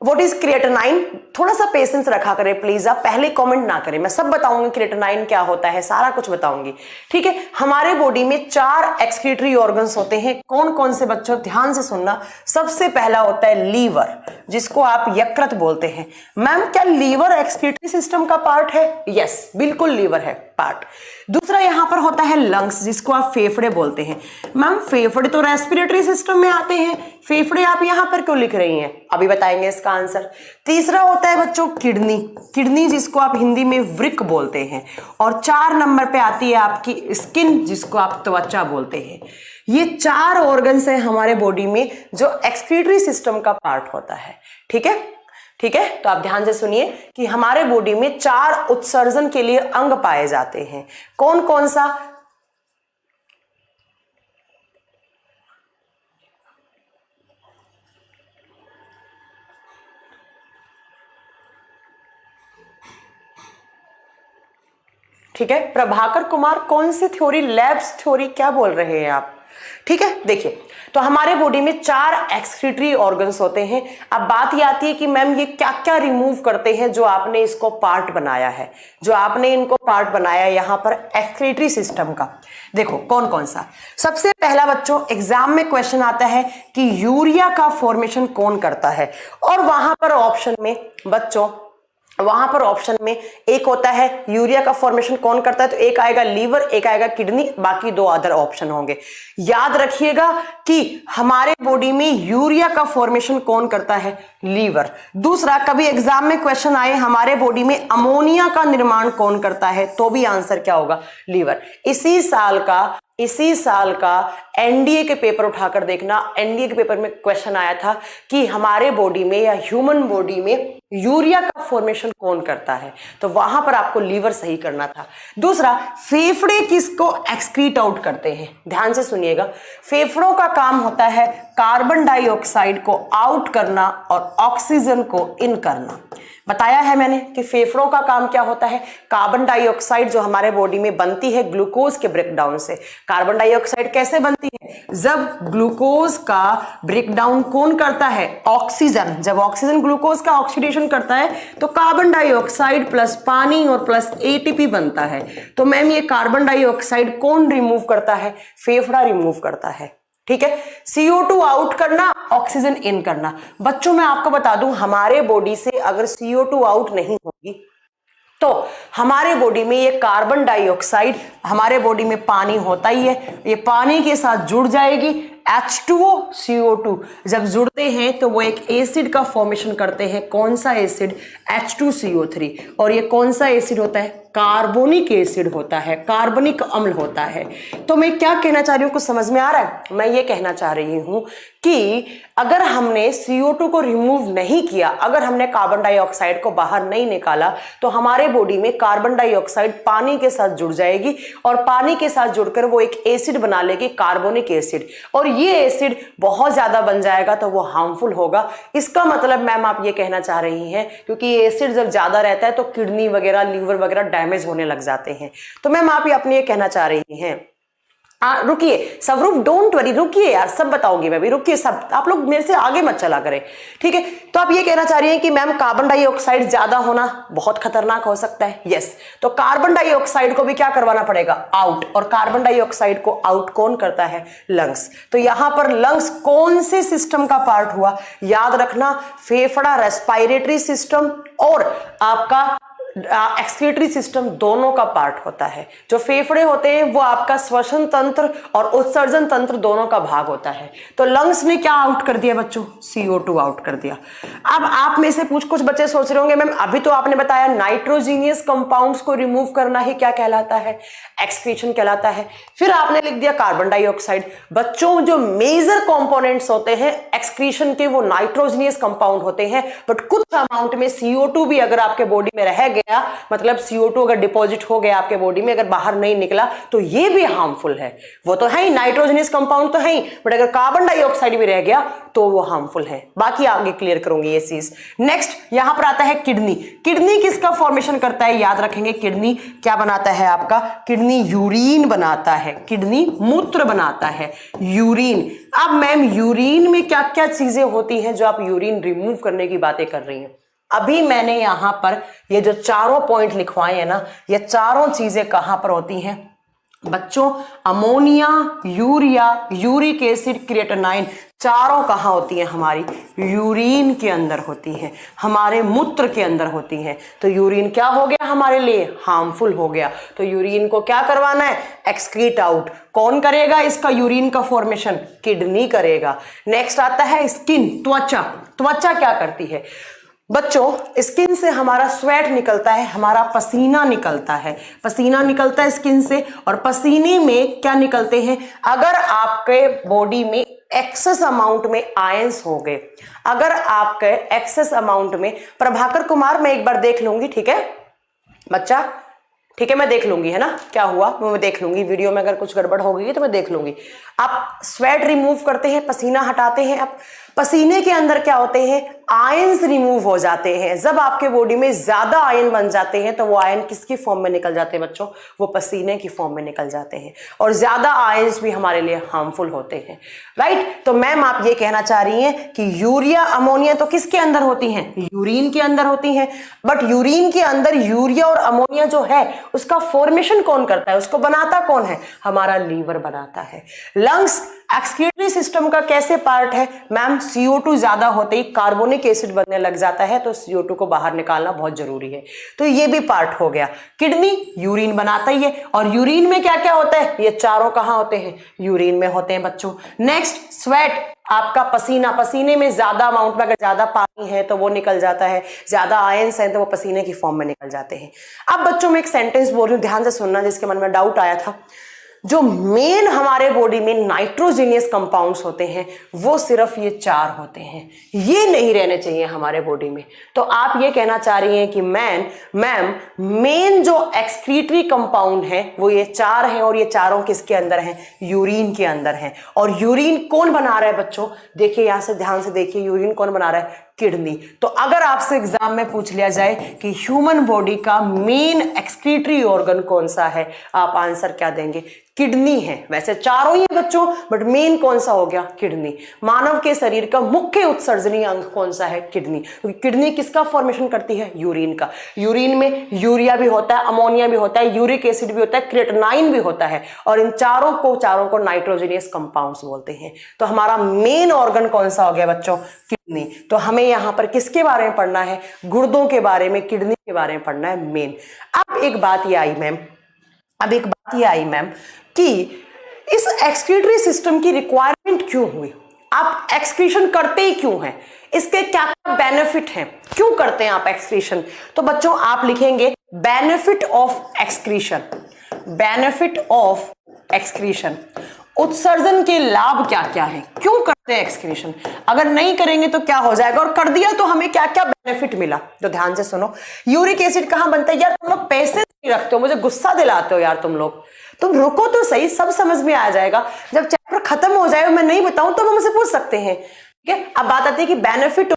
What is creatinine? थोड़ा सा पेशेंस रखा करें प्लीज, आप पहले कमेंट ना करें, मैं सब बताऊंगी क्रिएटिनाइन क्या होता है, सारा कुछ बताऊंगी। ठीक है, हमारे बॉडी में 4 एक्सक्रीटरी ऑर्गन्स होते हैं। कौन कौन से बच्चों? ध्यान से सुनना। सबसे पहला होता है लीवर, जिसको आप यकृत बोलते हैं। मैम क्या लीवर एक्सक्रीटरी सिस्टम का पार्ट है? यस, बिल्कुल लीवर है पार्ट। दूसरा यहां पर होता है लंग्स, जिसको आप फेफड़े बोलते हैं। मैम फेफड़े तो रेस्पिरेटरी सिस्टम में आते हैं, फेफड़े आप यहां पर क्यों लिख रही हैं? अभी बताएंगे इसका इसका आंसर। तीसरा होता है बच्चों किडनी, किडनी जिसको आप हिंदी में वृक्क बोलते हैं। और 4 नंबर पे आती है आपकी स्किन, जिसको आप त्वचा बोलते हैं। ये 4 ऑर्गन्स है हमारे बॉडी में जो एक्सक्रीटरी सिस्टम का पार्ट होता है। ठीक है, ठीक है, तो आप ध्यान से सुनिए कि हमारे बॉडी में 4 उत्सर्जन के लिए अंग पाए जाते हैं। कौन कौन सा? ठीक है, प्रभाकर कुमार कौन सी थ्योरी? लैब्स थ्योरी, क्या बोल रहे हैं आप? ठीक है, देखिए तो हमारे बॉडी में 4 एक्सक्रीटरी ऑर्गन्स होते हैं। अब बात ये आती है कि मैम ये क्या क्या रिमूव करते हैं जो आपने इसको पार्ट बनाया है, जो आपने इनको पार्ट बनाया यहां पर एक्सक्रीटरी सिस्टम का। देखो कौन कौन सा। सबसे पहला बच्चों एग्जाम में क्वेश्चन आता है कि यूरिया का फॉर्मेशन कौन करता है, और वहां पर ऑप्शन में बच्चों, वहां पर ऑप्शन में एक होता है यूरिया का फॉर्मेशन कौन करता है, तो एक आएगा लीवर, एक आएगा किडनी, बाकी 2 अदर ऑप्शन होंगे। याद रखिएगा कि हमारे बॉडी में यूरिया का फॉर्मेशन कौन करता है? लीवर। दूसरा, कभी एग्जाम में क्वेश्चन आए हमारे बॉडी में अमोनिया का निर्माण कौन करता है, तो भी आंसर क्या होगा? लीवर। इसी साल का एनडीए के पेपर उठाकर देखना, एनडीए के पेपर में क्वेश्चन आया था कि हमारे बॉडी में या ह्यूमन बॉडी में यूरिया का फॉर्मेशन कौन करता है, तो वहां पर आपको लीवर सही करना था। दूसरा, फेफड़े किसको एक्सक्रीट आउट करते हैं? ध्यान से सुनिएगा, फेफड़ों का काम होता है कार्बन डाइऑक्साइड को आउट करना और ऑक्सीजन को इन करना। बताया है मैंने कि फेफड़ों का काम क्या होता है? कार्बन डाइऑक्साइड जो हमारे बॉडी में बनती है ग्लूकोज के ब्रेकडाउन से। कार्बन डाइऑक्साइड कैसे बनती है? जब ग्लूकोज का ब्रेकडाउन कौन करता है? ऑक्सीजन। जब ऑक्सीजन ग्लूकोज का ऑक्सीडेशन करता है तो कार्बन डाइऑक्साइड प्लस पानी और प्लस एटीपी बनता है। तो मैम ये कार्बन डाइऑक्साइड कौन रिमूव करता है? फेफड़ा रिमूव करता है। ठीक है, CO2 आउट करना, ऑक्सीजन इन करना। बच्चों मैं आपको बता दूं, हमारे बॉडी से अगर CO2 आउट नहीं होगी तो हमारे बॉडी में ये कार्बन डाइऑक्साइड, हमारे बॉडी में पानी होता ही है, ये पानी के साथ जुड़ जाएगी, H2O CO2 जब जुड़ते हैं तो वो एक एसिड का फॉर्मेशन करते हैं। कौन सा एसिड? H2CO3। और ये कौन सा एसिड होता है? कार्बोनिक एसिड होता है, कार्बनिक अम्ल होता है। तो मैं क्या कहना चाह रही हूं, कुछ समझ में आ रहा है? मैं ये कहना चाह रही हूं कि अगर हमने CO2 को रिमूव नहीं किया, अगर हमने कार्बन डाइऑक्साइड को बाहर नहीं निकाला, तो हमारे बॉडी में कार्बन डाइऑक्साइड पानी के साथ जुड़ जाएगी और पानी के साथ जुड़कर वो एक एसिड बना लेगी, कार्बोनिक एसिड। और ये एसिड बहुत ज्यादा बन जाएगा तो वो हार्मफुल होगा। इसका मतलब मैम आप ये कहना चाह रही हैं क्योंकि ये एसिड जब ज्यादा रहता है तो किडनी वगैरह, लीवर वगैरह डैमेज होने लग जाते हैं। तो मैम आप ये अपने ये कहना चाह रही हैं। रुकिए स्वरूप, डोंट वरी, रुकिए यार, सब बताओगे मैं भी, रुकिए सब, आप लोग मेरे से आगे मत चला करें। ठीक है, तो आप ये कहना चाह रही हैं कि मैम कार्बन डाइऑक्साइड ज्यादा होना बहुत खतरनाक हो सकता है। यस, तो कार्बन डाइऑक्साइड को भी क्या करवाना पड़ेगा? आउट। और कार्बन डाइऑक्साइड को आउट कौन करता है? लंग्स। तो यहां पर लंग्स कौन से सिस्टम का पार्ट हुआ? याद रखना, फेफड़ा रेस्पिरेटरी सिस्टम और आपका एक्सक्रीटरी सिस्टम दोनों का पार्ट होता है। जो फेफड़े होते हैं वो आपका श्वसन तंत्र और उत्सर्जन तंत्र दोनों का भाग होता है। तो लंग्स ने क्या आउट कर दिया बच्चों? CO2 आउट कर दिया। अब आप में से कुछ बच्चे सोच रहे होंगे मैम अभी तो आपने बताया नाइट्रोजीनियस कंपाउंड्स को रिमूव करना ही क्या कहलाता है? एक्सक्रीशन कहलाता है। फिर आपने लिख दिया कार्बन डाइऑक्साइड। बच्चों जो मेजर कंपोनेंट्स होते हैं एक्सक्रीशन के वो नाइट्रोजीनियस कंपाउंड होते हैं, बट कुछ अमाउंट में CO2 भी अगर आपके बॉडी में रह गया, मतलब CO2 अगर डिपॉजिट हो गया आपके बॉडी में, अगर बाहर नहीं निकला तो ये भी हार्मफुल है। वो तो है ही, नाइट्रोजनियस कंपाउंड तो है ही, बट अगर कार्बन डाइऑक्साइड भी रह गया तो वो हार्मफुल है। बाकी आगे क्लियर करूंगी ये चीज। नेक्स्ट यहां पर आता है किडनी। किडनी किसका फॉर्मेशन करता है? याद रखेंगे, किडनी क्या बनाता है आपका? किडनी यूरिन बनाता है, किडनी मूत्र बनाता है, यूरिन। अब मैम यूरिन में क्या क्या चीजें होती हैं जो आप यूरिन रिमूव करने की बातें कर रही हैं? अभी मैंने यहां पर ये जो चारों पॉइंट लिखवाए हैं ना, ये चारों चीजें कहां पर होती हैं? बच्चों ammonia, urea, uric acid, creatinine चारों कहाँ होती हैं? हमारी यूरिन के अंदर होती हैं, हमारे मूत्र के अंदर होती हैं। तो यूरिन क्या हो गया हमारे लिए? हार्मफुल हो गया। तो यूरिन को क्या करवाना है? Excrete out. कौन करेगा इसका यूरिन का फॉर्मेशन? किडनी करेगा। नेक्स्ट आता है स्किन, त्वचा। त्वचा क्या करती है बच्चों? स्किन से हमारा स्वेट निकलता है, हमारा पसीना निकलता है, पसीना निकलता है स्किन से। और पसीने में क्या निकलते हैं? अगर आपके बॉडी में एक्सेस अमाउंट में आयंस हो गए, अगर आपके एक्सेस अमाउंट में, प्रभाकर कुमार मैं एक बार देख लूंगी, ठीक है बच्चा, ठीक है मैं देख लूंगी, है ना क्या हुआ, मैं देख लूंगी वीडियो में, अगर कुछ गड़बड़ हो गई तो मैं देख लूंगी। आप स्वेट रिमूव करते हैं, पसीना हटाते हैं, आप पसीने के अंदर क्या होते हैं? आयंस रिमूव हो जाते हैं। जब आपके बॉडी में ज्यादा आयन बन जाते हैं तो वो आयन किसकी फॉर्म में निकल जाते हैं बच्चों? वो पसीने की फॉर्म में निकल जाते हैं। और ज्यादा आयंस भी हमारे लिए हार्मफुल होते हैं, राइट। तो मैम आप ये कहना चाह रही हैं कि यूरिया, अमोनिया तो किसके अंदर होती हैं? यूरिन के अंदर होती हैं। बट यूरिन के अंदर यूरिया और अमोनिया जो है उसका फॉर्मेशन कौन करता है? उसको बनाता कौन है? हमारा लीवर बनाता है। लंग्स एक्सक्रीटरी सिस्टम का कैसे पार्ट है? मैम CO2 ज्यादा होते ही कार्बोनिक एसिड बनने लग जाता है, तो CO2 को बाहर निकालना बहुत जरूरी है, तो ये भी पार्ट हो गया। किडनी यूरिन बनाता ही है। और यूरिन में क्या क्या होता है? ये चारों कहां होते हैं? यूरिन में होते हैं बच्चों। नेक्स्ट स्वेट, आपका पसीना, पसीने में ज्यादा अमाउंट में अगर ज्यादा पानी है तो वो निकल जाता है, ज्यादा आयंस है तो वो पसीने की फॉर्म में निकल जाते हैं। अब बच्चों में एक सेंटेंस बोल रही हूं, ध्यान से सुनना, जिसके मन में डाउट आया था। जो मेन हमारे बॉडी में नाइट्रोजीनियस कंपाउंड्स होते हैं वो सिर्फ ये 4 होते हैं, ये नहीं रहने चाहिए हमारे बॉडी में। तो आप ये कहना चाह रही हैं कि मैम मेन जो एक्सक्रीटरी कंपाउंड है वो ये 4 हैं, और ये चारों किसके अंदर हैं? यूरिन के अंदर हैं। और यूरिन कौन बना रहा है बच्चों? देखिए यहां से ध्यान से देखिए, यूरिन कौन बना रहा है? किडनी। तो अगर आपसे एग्जाम में पूछ लिया जाए कि ह्यूमन बॉडी का मेन एक्सक्रीटरी ऑर्गन कौन सा है, आप आंसर क्या देंगे? किडनी है। वैसे चारों ही है बच्चों, बट मेन कौन सा हो गया? किडनी। मानव के शरीर का मुख्य उत्सर्जनी अंग कौन सा है? किडनी। क्योंकि किडनी किसका फॉर्मेशन करती है? यूरिन का। यूरिन में यूरिया भी होता है, अमोनिया भी होता है, यूरिक एसिड भी होता है, क्रिएटिनाइन भी होता है, और इन चारों को नाइट्रोजनियस कंपाउंड्स बोलते हैं। तो हमारा मेन ऑर्गन कौन सा हो गया बच्चों? किडनी। तो हमें यहां पर किसके बारे में पढ़ना है? गुर्दों के बारे में, किडनी के बारे में पढ़ना है मेन। अब एक बात ये आई मैम कि इस एक्सक्रीटरी सिस्टम की रिक्वायरमेंट क्यों हुई? आप एक्सक्रीशन करते ही क्यों हैं? इसके क्या क्या बेनिफिट हैं? क्यों करते हैं आप एक्सक्रीशन? तो बच्चों आप लिखेंगे benefit of excretion. Benefit of excretion, उत्सर्जन के लाभ क्या क्या है, क्यों करते हैं एक्सक्रीशन? अगर नहीं करेंगे तो क्या हो जाएगा, और कर दिया तो हमें क्या क्या बेनिफिट मिला? तो ध्यान से सुनो। यूरिक एसिड कहां बनता है? यार तुम लोग पैसे नहीं रखते हो, मुझे गुस्सा दिलाते हो यार तुम लोग। तुम रुको तो सही, सब समझ में आ जाएगा। जब चैप्टर खत्म हो जाए, मैं नहीं बताऊं तो मुझसे पूछ सकते हैं, ठीक है। अब बात आती है कि बेनिफिट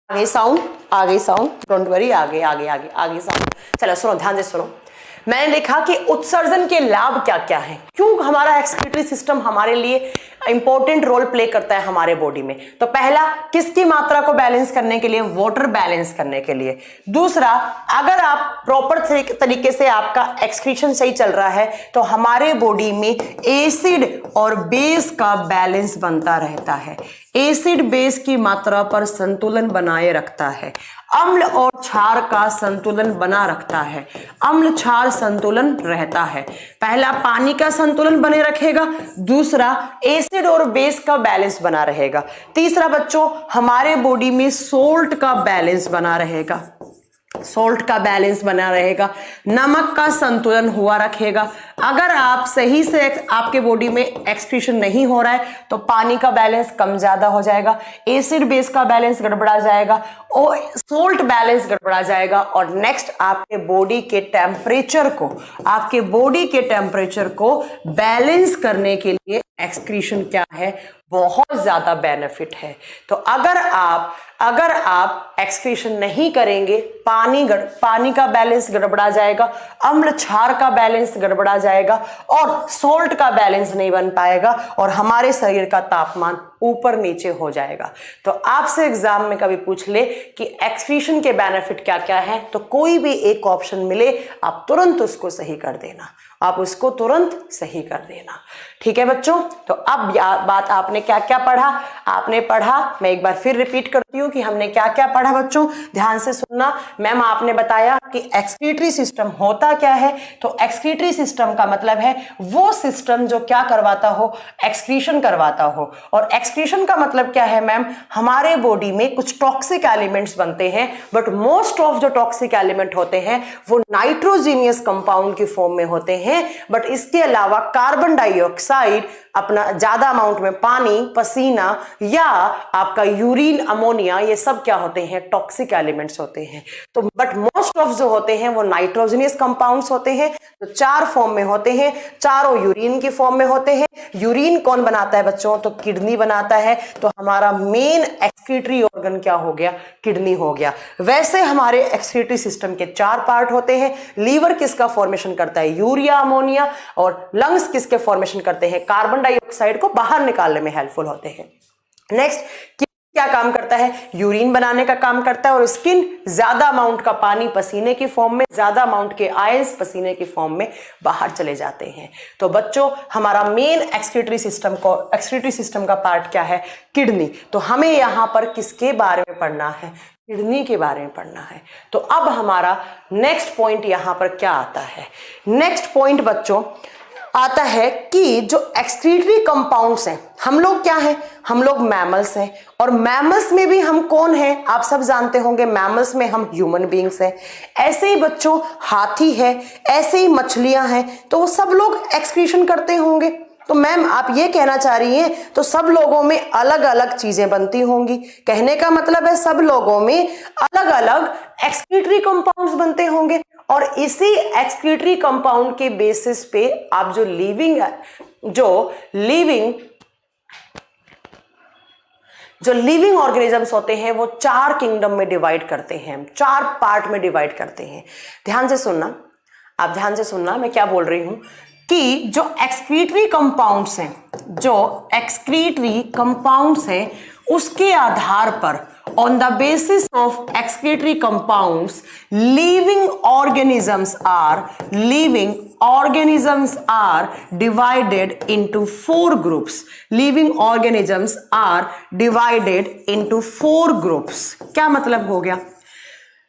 आगे साउंड, डोंट वरी, आगे साउंड। चलो सुनो, ध्यान से सुनो। मैंने लिखा कि उत्सर्जन के लाभ क्या क्या हैं, क्यों हमारा एक्सक्रीटरी सिस्टम हमारे लिए इंपॉर्टेंट रोल प्ले करता है हमारे बॉडी में। तो पहला, किसकी मात्रा को बैलेंस करने के लिए? वाटर बैलेंस करने के लिए। दूसरा, अगर आप प्रॉपर तरीके से आपका एक्सक्रीशन सही चल रहा है तो हमारे बॉडी में एसिड और बेस का बैलेंस बनता रहता है, एसिड बेस की मात्रा पर संतुलन बनाए रखता है। अम्ल और क्षार का संतुलन बना रखता है। अम्ल क्षार संतुलन रहता है। पहला पानी का संतुलन बने रखेगा, दूसरा एसिड और बेस का बैलेंस बना रहेगा, तीसरा बच्चों हमारे बॉडी में सोल्ट का बैलेंस बना रहेगा, सोल्ट का बैलेंस बना रहेगा, नमक का संतुलन हुआ रखेगा। अगर आप सही से आपके बॉडी में एक्सक्रीशन नहीं हो रहा है तो पानी का बैलेंस कम ज्यादा हो जाएगा, एसिड बेस का बैलेंस गड़बड़ा जाएगा और सोल्ट बैलेंस गड़बड़ा जाएगा। और नेक्स्ट आपके बॉडी के टेम्परेचर को बैलेंस करने के लिए एक्सक्रीशन क्या है, बहुत ज्यादा बेनिफिट है। तो अगर आप एक्सक्रीशन नहीं करेंगे, पानी का बैलेंस गड़बड़ा जाएगा, अम्ल क्षार का बैलेंस गड़बड़ा जाएगा और सोल्ट का बैलेंस नहीं बन पाएगा और हमारे शरीर का तापमान ऊपर नीचे हो जाएगा। तो आपसे एग्जाम में कभी पूछ ले कि एक्सक्रीशन के बेनिफिट क्या क्या है, तो कोई भी एक ऑप्शन मिले आप तुरंत उसको सही कर देना, ठीक है बच्चों। तो अब बात आपने क्या क्या पढ़ा, आपने पढ़ा, मैं एक बार फिर रिपीट करती हूँ कि हमने क्या क्या पढ़ा बच्चों, ध्यान से सुनना। मैम आपने बताया कि एक्सक्रीटरी सिस्टम होता क्या है। तो एक्सक्रीटरी सिस्टम का मतलब है वो सिस्टम जो क्या करवाता हो, एक्सक्रीशन करवाता हो। और एक्सक्रीशन का मतलब क्या है मैम, हमारे बॉडी में कुछ टॉक्सिक एलिमेंट्स बनते हैं, बट मोस्ट ऑफ जो टॉक्सिक एलिमेंट होते हैं वो नाइट्रोजीनियस कंपाउंड की फॉर्म में होते हैं। बट इसके अलावा कार्बन डाइऑक्साइड, अपना ज्यादा अमाउंट में पानी, पसीना या आपका यूरिन, अमोनिया, ये सब क्या होते हैं, टॉक्सिक एलिमेंट्स होते हैं। तो बट मोस्ट ऑफ जो होते हैं वो नाइट्रोजनियस कंपाउंड्स होते हैं। तो 4 फॉर्म में होते हैं, चारों यूरिन की फॉर्म में होते हैं। यूरिन कौन बनाता है बच्चों, तो किडनी बनाता है। तो हमारा मेन एक्सक्रीटरी ऑर्गन क्या हो गया, किडनी हो गया। वैसे हमारे एक्सक्रीटरी सिस्टम के 4 पार्ट होते हैं। लीवर किसका फॉर्मेशन करता है, यूरिया, अमोनिया। और लंग्स किसके फॉर्मेशन करते हैं, कार्बन डाइऑक्साइड को बाहर निकालने में हेल्पफुल होते हैं। नेक्स्ट क्या काम करता है, यूरिन बनाने का काम करता है। और स्किन ज्यादा अमाउंट का पानी पसीने की फॉर्म में, ज्यादा अमाउंट के आयंस पसीने की फॉर्म में बाहर चले जाते हैं। तो बच्चों हमारा मेन एक्सक्रीटरी सिस्टम का पार्ट क्या है, किडनी। तो हमें यहां पर किसके बारे में पढ़ना है, किडनी के बारे में पढ़ना है। तो अब हमारा नेक्स्ट पॉइंट यहां पर क्या आता है, नेक्स्ट पॉइंट बच्चों आता है कि जो एक्सक्रीटरी कंपाउंड्स हैं, हम लोग क्या हैं, हम लोग मैमल्स हैं। और मैमल्स में भी हम कौन हैं, आप सब जानते होंगे, मैमल्स में हम ह्यूमन बीइंग्स हैं। ऐसे ही बच्चों हाथी है, ऐसे ही मछलियां हैं, तो वो सब लोग एक्सक्रीशन करते होंगे। तो मैम आप ये कहना चाह रही हैं तो सब लोगों में अलग अलग चीजें बनती होंगी, कहने का मतलब है सब लोगों में अलग अलग एक्सक्रीटरी कंपाउंड्स बनते होंगे। और इसी एक्सक्रीटरी कंपाउंड के बेसिस पे आप जो लिविंग ऑर्गेनिजम्स होते हैं वो 4 किंगडम में डिवाइड करते हैं, 4 पार्ट में डिवाइड करते हैं। ध्यान से सुनना, आप ध्यान से सुनना मैं क्या बोल रही हूं कि जो एक्सक्रीटरी कंपाउंड्स हैं उसके आधार पर, on the basis of excretory compounds, living organisms are divided into 4 groups. Living organisms are divided into 4 groups. क्या मतलब हो गया,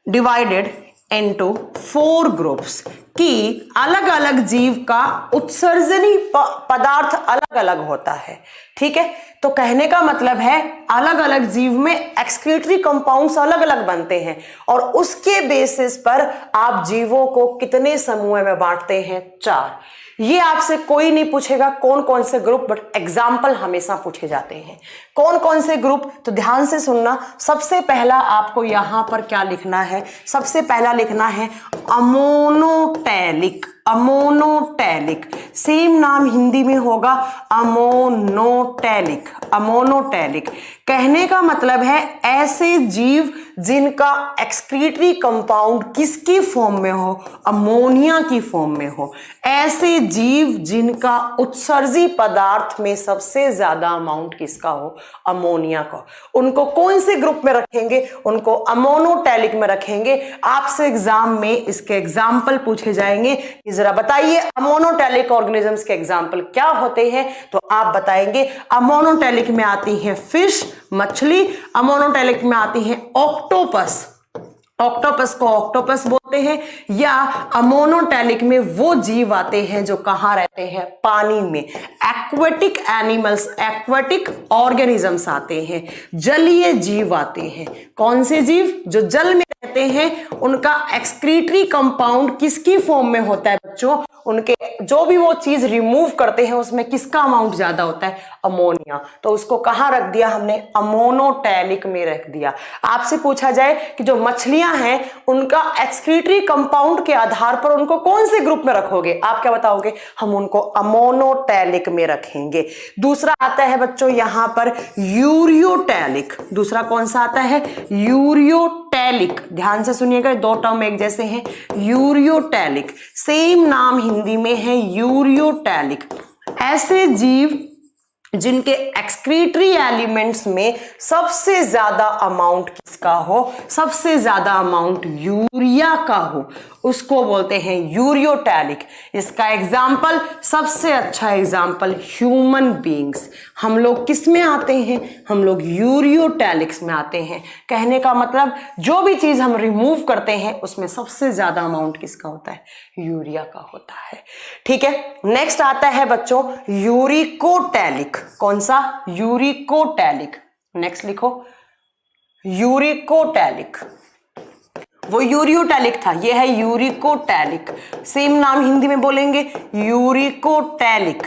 डिवाइडेड into 4 ग्रुप्स, कि अलग अलग जीव का उत्सर्जनी पदार्थ अलग अलग होता है। ठीक है, तो कहने का मतलब है अलग अलग जीव में एक्सक्रीटरी कंपाउंड्स अलग अलग बनते हैं और उसके बेसिस पर आप जीवों को कितने समूह में बांटते हैं, 4। ये आपसे कोई नहीं पूछेगा कौन कौन से ग्रुप, बट एग्जाम्पल हमेशा पूछे जाते हैं। कौन कौन से ग्रुप, तो ध्यान से सुनना। सबसे पहला आपको यहां पर क्या लिखना है, सबसे पहला लिखना है अमोनोटैलिक। अमोनोटैलिक सेम नाम हिंदी में होगा अमोनोटैलिक। अमोनोटैलिक कहने का मतलब है ऐसे जीव जिनका एक्सक्रीटरी कंपाउंड किसकी फॉर्म में हो, अमोनिया की फॉर्म में हो। ऐसे जीव जिनका उत्सर्जी पदार्थ में सबसे ज्यादा अमाउंट किसका हो, अमोनिया को। उनको कौन से ग्रुप में रखेंगे, उनको अमोनोटैलिक में रखेंगे। आपसे एग्जाम में इसके एग्जाम्पल पूछे जाएंगे कि जरा बताइए अमोनोटैलिक ऑर्गेनिजम्स के एग्जाम्पल क्या होते हैं, तो आप बताएंगे अमोनोटैलिक में आती है फिश, मछली। अमोनोटैलिक में आती है ऑक्टोपस, ऑक्टोपस को ऑक्टोपस बोलते हैं, या अमोनोटैलिक में वो जीव आते हैं जो कहाँ रहते हैं, पानी में। एक्वेटिक एनिमल्स, एक्वेटिक ऑर्गेनिजम्स आते हैं, जलीय जीव आते हैं। कौन से जीव? जो जल में रहते हैं। उनका एक्सक्रीटरी कंपाउंड किसकी फॉर्म में होता है बच्चों? उनके जो भी वो चीज रिमूव करते हैं उसमें किसका अमाउंट ज्यादा होता है? अमोनिया। तो उसको कहां रख दिया हमने? अमोनोटैलिक में रख दिया। आपसे पूछा जाए कि जो मछलियां हैं उनका एक्सक्रीटरी कंपाउंड के आधार पर उनको कौन से ग्रुप में रखोगे? आप क्या बताओगे? हम उनको अमोनोटैलिक में रखेंगे। दूसरा आता है बच्चों यहां पर यूरियोटैलिक। दूसरा कौन सा आता है? यूरियोटैलिक। ध्यान से सुनिएगा, दो टर्म एक जैसे हैं। यूरियोटैलिक, सेम नाम हिंदी में है यूरियोटैलिक। ऐसे जीव जिनके एक्सक्रीटरी एलिमेंट्स में सबसे ज्यादा अमाउंट किसका हो? सबसे ज्यादा अमाउंट यूरिया का हो, उसको बोलते हैं यूरियोटैलिक। इसका एग्जाम्पल, सबसे अच्छा एग्जाम्पल ह्यूमन बीइंग्स। हम लोग किस में आते हैं? हम लोग यूरियोटैलिक्स में आते हैं। कहने का मतलब जो भी चीज हम रिमूव करते हैं उसमें सबसे ज्यादा अमाउंट किसका होता है? यूरिया का होता है। ठीक है, नेक्स्ट आता है बच्चों यूरिकोटैलिक। कौन सा? यूरिकोटैलिक। नेक्स्ट लिखो, यूरिकोटैलिक। वो यूरियोटैलिक था, ये है यूरिकोटैलिक। सेम नाम हिंदी में बोलेंगे यूरिकोटैलिक।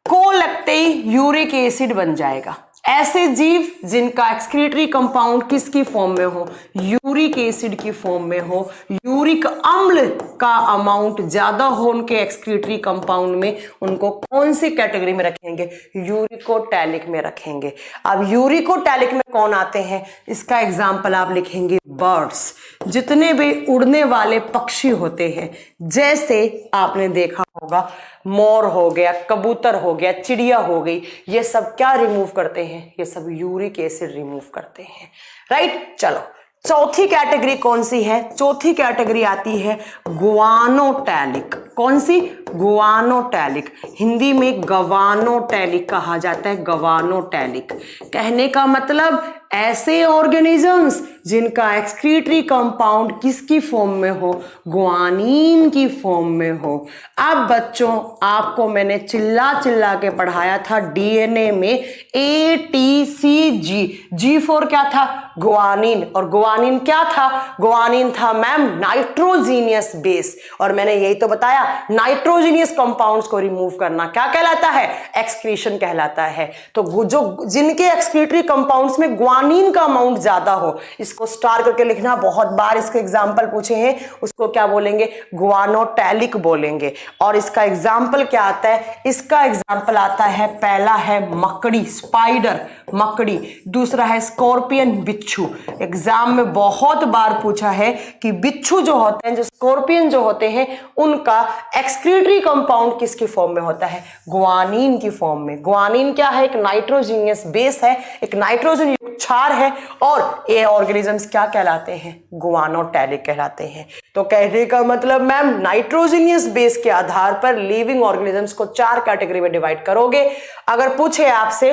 को लगते ही यूरिक एसिड बन जाएगा। ऐसे जीव जिनका एक्सक्रीटरी कंपाउंड किसकी फॉर्म में हो? यूरिक एसिड की फॉर्म में हो, यूरिक अम्ल का अमाउंट ज्यादा हो उनके एक्सक्रीटरी कंपाउंड में, उनको कौन सी कैटेगरी में रखेंगे? यूरिकोटैलिक में रखेंगे। अब यूरिकोटैलिक में कौन आते हैं? इसका एग्जाम्पल आप लिखेंगे बर्ड्स। जितने भी उड़ने वाले पक्षी होते हैं, जैसे आपने देखा होगा मोर हो गया, कबूतर हो गया, चिड़िया हो गई, ये सब क्या रिमूव करते हैं? ये सब यूरिक एसिड रिमूव करते हैं। राइट, चलो चौथी कैटेगरी कौन सी है? चौथी कैटेगरी आती है गुआनोटैलिक। कौन सी? गुआनोटैलिक। हिंदी में गवानोटैलिक कहा जाता है, गवानोटैलिक। कहने का मतलब ऐसे ऑर्गेनिजम्स जिनका एक्सक्रीटरी कंपाउंड किसकी फॉर्म में हो? ग्वानिन की फॉर्म में हो। अब बच्चों आपको मैंने चिल्ला चिल्ला के पढ़ाया था डीएनए में ATCG। G फॉर क्या था? ग्वानिन। और ग्वानिन क्या था? ग्वानिन था मैम नाइट्रोजीनियस बेस। और मैंने यही तो बताया, नाइट्रोजीनियस कंपाउंड्स को रिमूव करना क्या कहलाता है? एक्सक्रीशन कहलाता है। तो जो जिनके एक्सक्रीटरी कंपाउंड्स में ग्वानिन का अमाउंट ज्यादा हो, इसको स्टार करके लिखना, बहुत बार इसके एग्जाम्पल पूछे हैं, उसको क्या बोलेंगे? गुआनोटैलिक बोलेंगे। और इसका एग्जाम्पल क्या आता है? इसका एग्जाम्पल आता है, पहला है मकड़ी, स्पाइडर, मकड़ी। दूसरा है स्कॉर्पियन, बिच्छू। एग्जाम में बहुत बार पूछा है कि बिच्छू जो होते हैं, जो स्कॉर्पियन जो होते हैं, उनका एक्सक्रीटरी कंपाउंड किसकी फॉर्म में होता है? ग्वानिन की फॉर्म में। ग्वानिन क्या है? एक नाइट्रोजीनियस बेस है, एक नाइट्रोजन युक्त क्षार है, और ये ऑर्गेनिजम्स क्या कहलाते हैं? गुआनोटैलिक कहलाते हैं। तो कहने का मतलब मैम नाइट्रोजीनियस बेस के आधार पर लिविंग ऑर्गेनिजम्स को 4 कैटेगरी में डिवाइड करोगे। अगर पूछे आपसे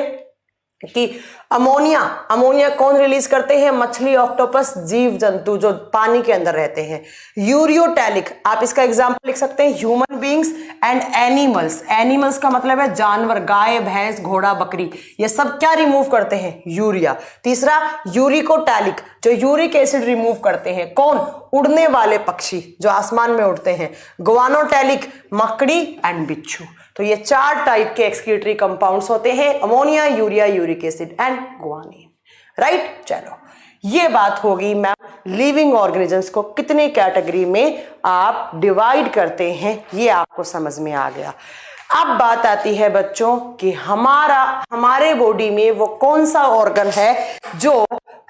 कि अमोनिया कौन रिलीज करते हैं? मछली, ऑक्टोपस, जीव जंतु जो पानी के अंदर रहते हैं। यूरियोटैलिक, आप इसका एग्जांपल लिख सकते हैं human beings and animals. Animals का मतलब है जानवर, गाय, भैंस, घोड़ा, बकरी, ये सब क्या रिमूव करते हैं? यूरिया। तीसरा यूरिकोटैलिक, जो यूरिक एसिड रिमूव करते हैं। कौन? उड़ने वाले पक्षी जो आसमान में उड़ते हैं। गुआनोटैलिक, मकड़ी एंड बिच्छू। तो ये 4 टाइप के एक्सक्रीटरी कंपाउंड्स होते हैं, ammonia, urea, uric acid and guanine. Right, चलो ये बात होगी मैम लिविंग ऑर्गेनिजम्स को कितने कैटेगरी में आप डिवाइड करते हैं, ये आपको समझ में आ गया। अब बात आती है बच्चों कि हमारे बॉडी में वो कौन सा ऑर्गन है जो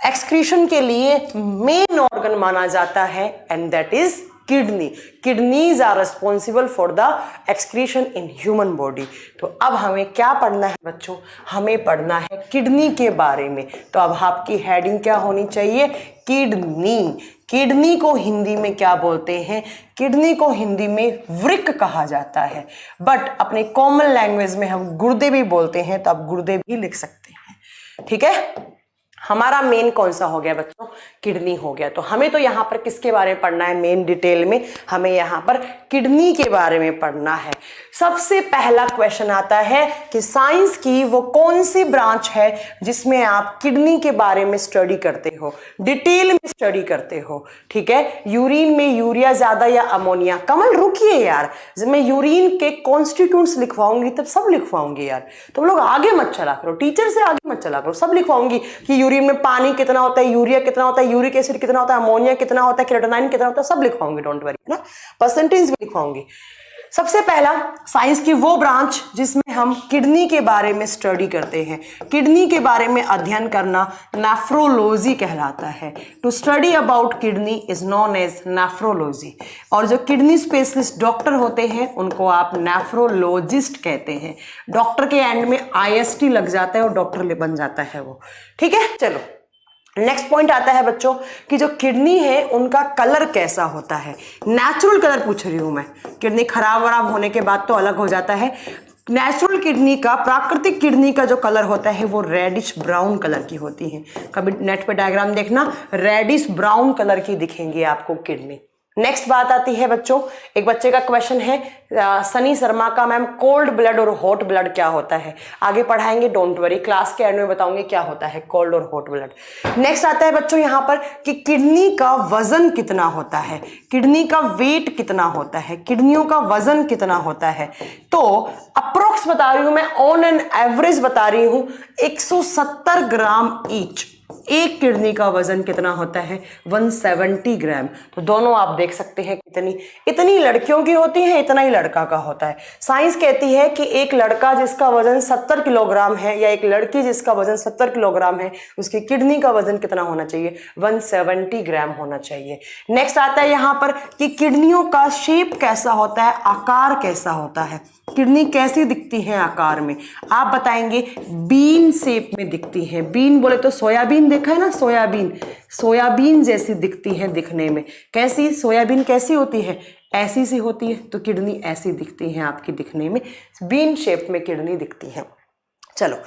एक्सक्रीशन के लिए मेन ऑर्गन माना जाता है, and that is kidney. Kidneys are responsible for the excretion in human body. तो अब हमें क्या पढ़ना है बच्चों? हमें पढ़ना है किडनी के बारे में। तो अब आपकी हेडिंग क्या होनी चाहिए? किडनी। किडनी को हिंदी में क्या बोलते हैं? किडनी को हिंदी में वृक्क कहा जाता है, बट अपने कॉमन लैंग्वेज में हम गुर्दे भी बोलते हैं, तो आप गुर्दे भी लिख सकते हैं। ठीक है, हमारा मेन कौन सा हो गया बच्चों, किडनी हो गया। तो हमें तो यहाँ पर किसके बारे में पढ़ना है, मेन डिटेल में हमें यहाँ पर किडनी के बारे में पढ़ना है। सबसे पहला क्वेश्चन आता है कि साइंस की वो कौन सी ब्रांच है जिसमें आप किडनी के बारे में स्टडी करते हो, डिटेल में स्टडी करते हो। ठीक है, यूरिन में यूरिया ज्यादा या अमोनिया। कमल रुकिए यार, जब मैं यूरिन के कॉन्स्टिट्यूएंट्स लिखवाऊंगी तब सब लिखवाऊंगी यार, तुम लोग आगे मत चला करो, टीचर से आगे मत चला करो, सब लिखवाऊंगी कि यूरिन में पानी कितना होता है, यूरिया कितना होता है, यूरिक एसिड कितना होता है, अमोनिया कितना होता है, क्रेटिनाइन कितना होता है, सब लिखवाऊंगी, डोंट वरी, है ना, परसेंटेज भी लिखवाऊंगी। सबसे पहला साइंस की वो ब्रांच जिसमें हम किडनी के बारे में स्टडी करते हैं, किडनी के बारे में अध्ययन करना नेफ्रोलॉजी कहलाता है। To study about kidney is known as nephrology. और जो किडनी स्पेशलिस्ट डॉक्टर होते हैं उनको आप नेफ्रोलॉजिस्ट कहते हैं। डॉक्टर के एंड में IST लग जाता है और डॉक्टर बन जाता है वो। ठीक है, चलो नेक्स्ट पॉइंट आता है बच्चों कि जो किडनी है उनका कलर कैसा होता है। नेचुरल कलर पूछ रही हूं मैं, किडनी खराब वराब होने के बाद तो अलग हो जाता है। नेचुरल किडनी का, प्राकृतिक किडनी का जो कलर होता है वो रेडिश ब्राउन कलर की होती है। कभी नेट पे डायग्राम देखना, रेडिश ब्राउन कलर की दिखेंगी आपको किडनी। नेक्स्ट बात आती है बच्चों, एक बच्चे का क्वेश्चन है सनी शर्मा का, मैम कोल्ड ब्लड और हॉट ब्लड क्या होता है। आगे पढ़ाएंगे, डोंट वरी, क्लास के एंड में बताऊंगे क्या होता है कोल्ड और हॉट ब्लड। नेक्स्ट आता है बच्चों यहाँ पर कि किडनी का वजन कितना होता है, किडनी का वेट कितना होता है, किडनियों का वजन कितना होता है। तो अप्रोक्स बता रही हूं मैं, ऑन एन एवरेज बता रही हूं, 170 ग्राम ईच। एक किडनी का वजन कितना होता है, 170 ग्राम। तो दोनों आप देख सकते हैं कितनी, इतनी लड़कियों की होती है, इतना ही लड़का का होता है। साइंस कहती है कि एक लड़का जिसका वजन 70 किलोग्राम है या एक लड़की जिसका वजन 70 किलोग्राम है, उसकी किडनी का वजन कितना होना चाहिए, 170 ग्राम होना चाहिए। नेक्स्ट आता है यहाँ पर कि किडनियों का शेप कैसा होता है, आकार कैसा होता है, किडनी कैसी दिखती है आकार में। आप बताएंगे बीन शेप में दिखती है। बीन बोले तो सोयाबीन देखा है ना, सोयाबीन, सोयाबीन जैसी दिखती है दिखने में। कैसी, सोयाबीन कैसी होती है, ऐसी सी होती है। तो किडनी ऐसी दिखती है आपकी दिखने में, बीन शेप में किडनी दिखती है। चलो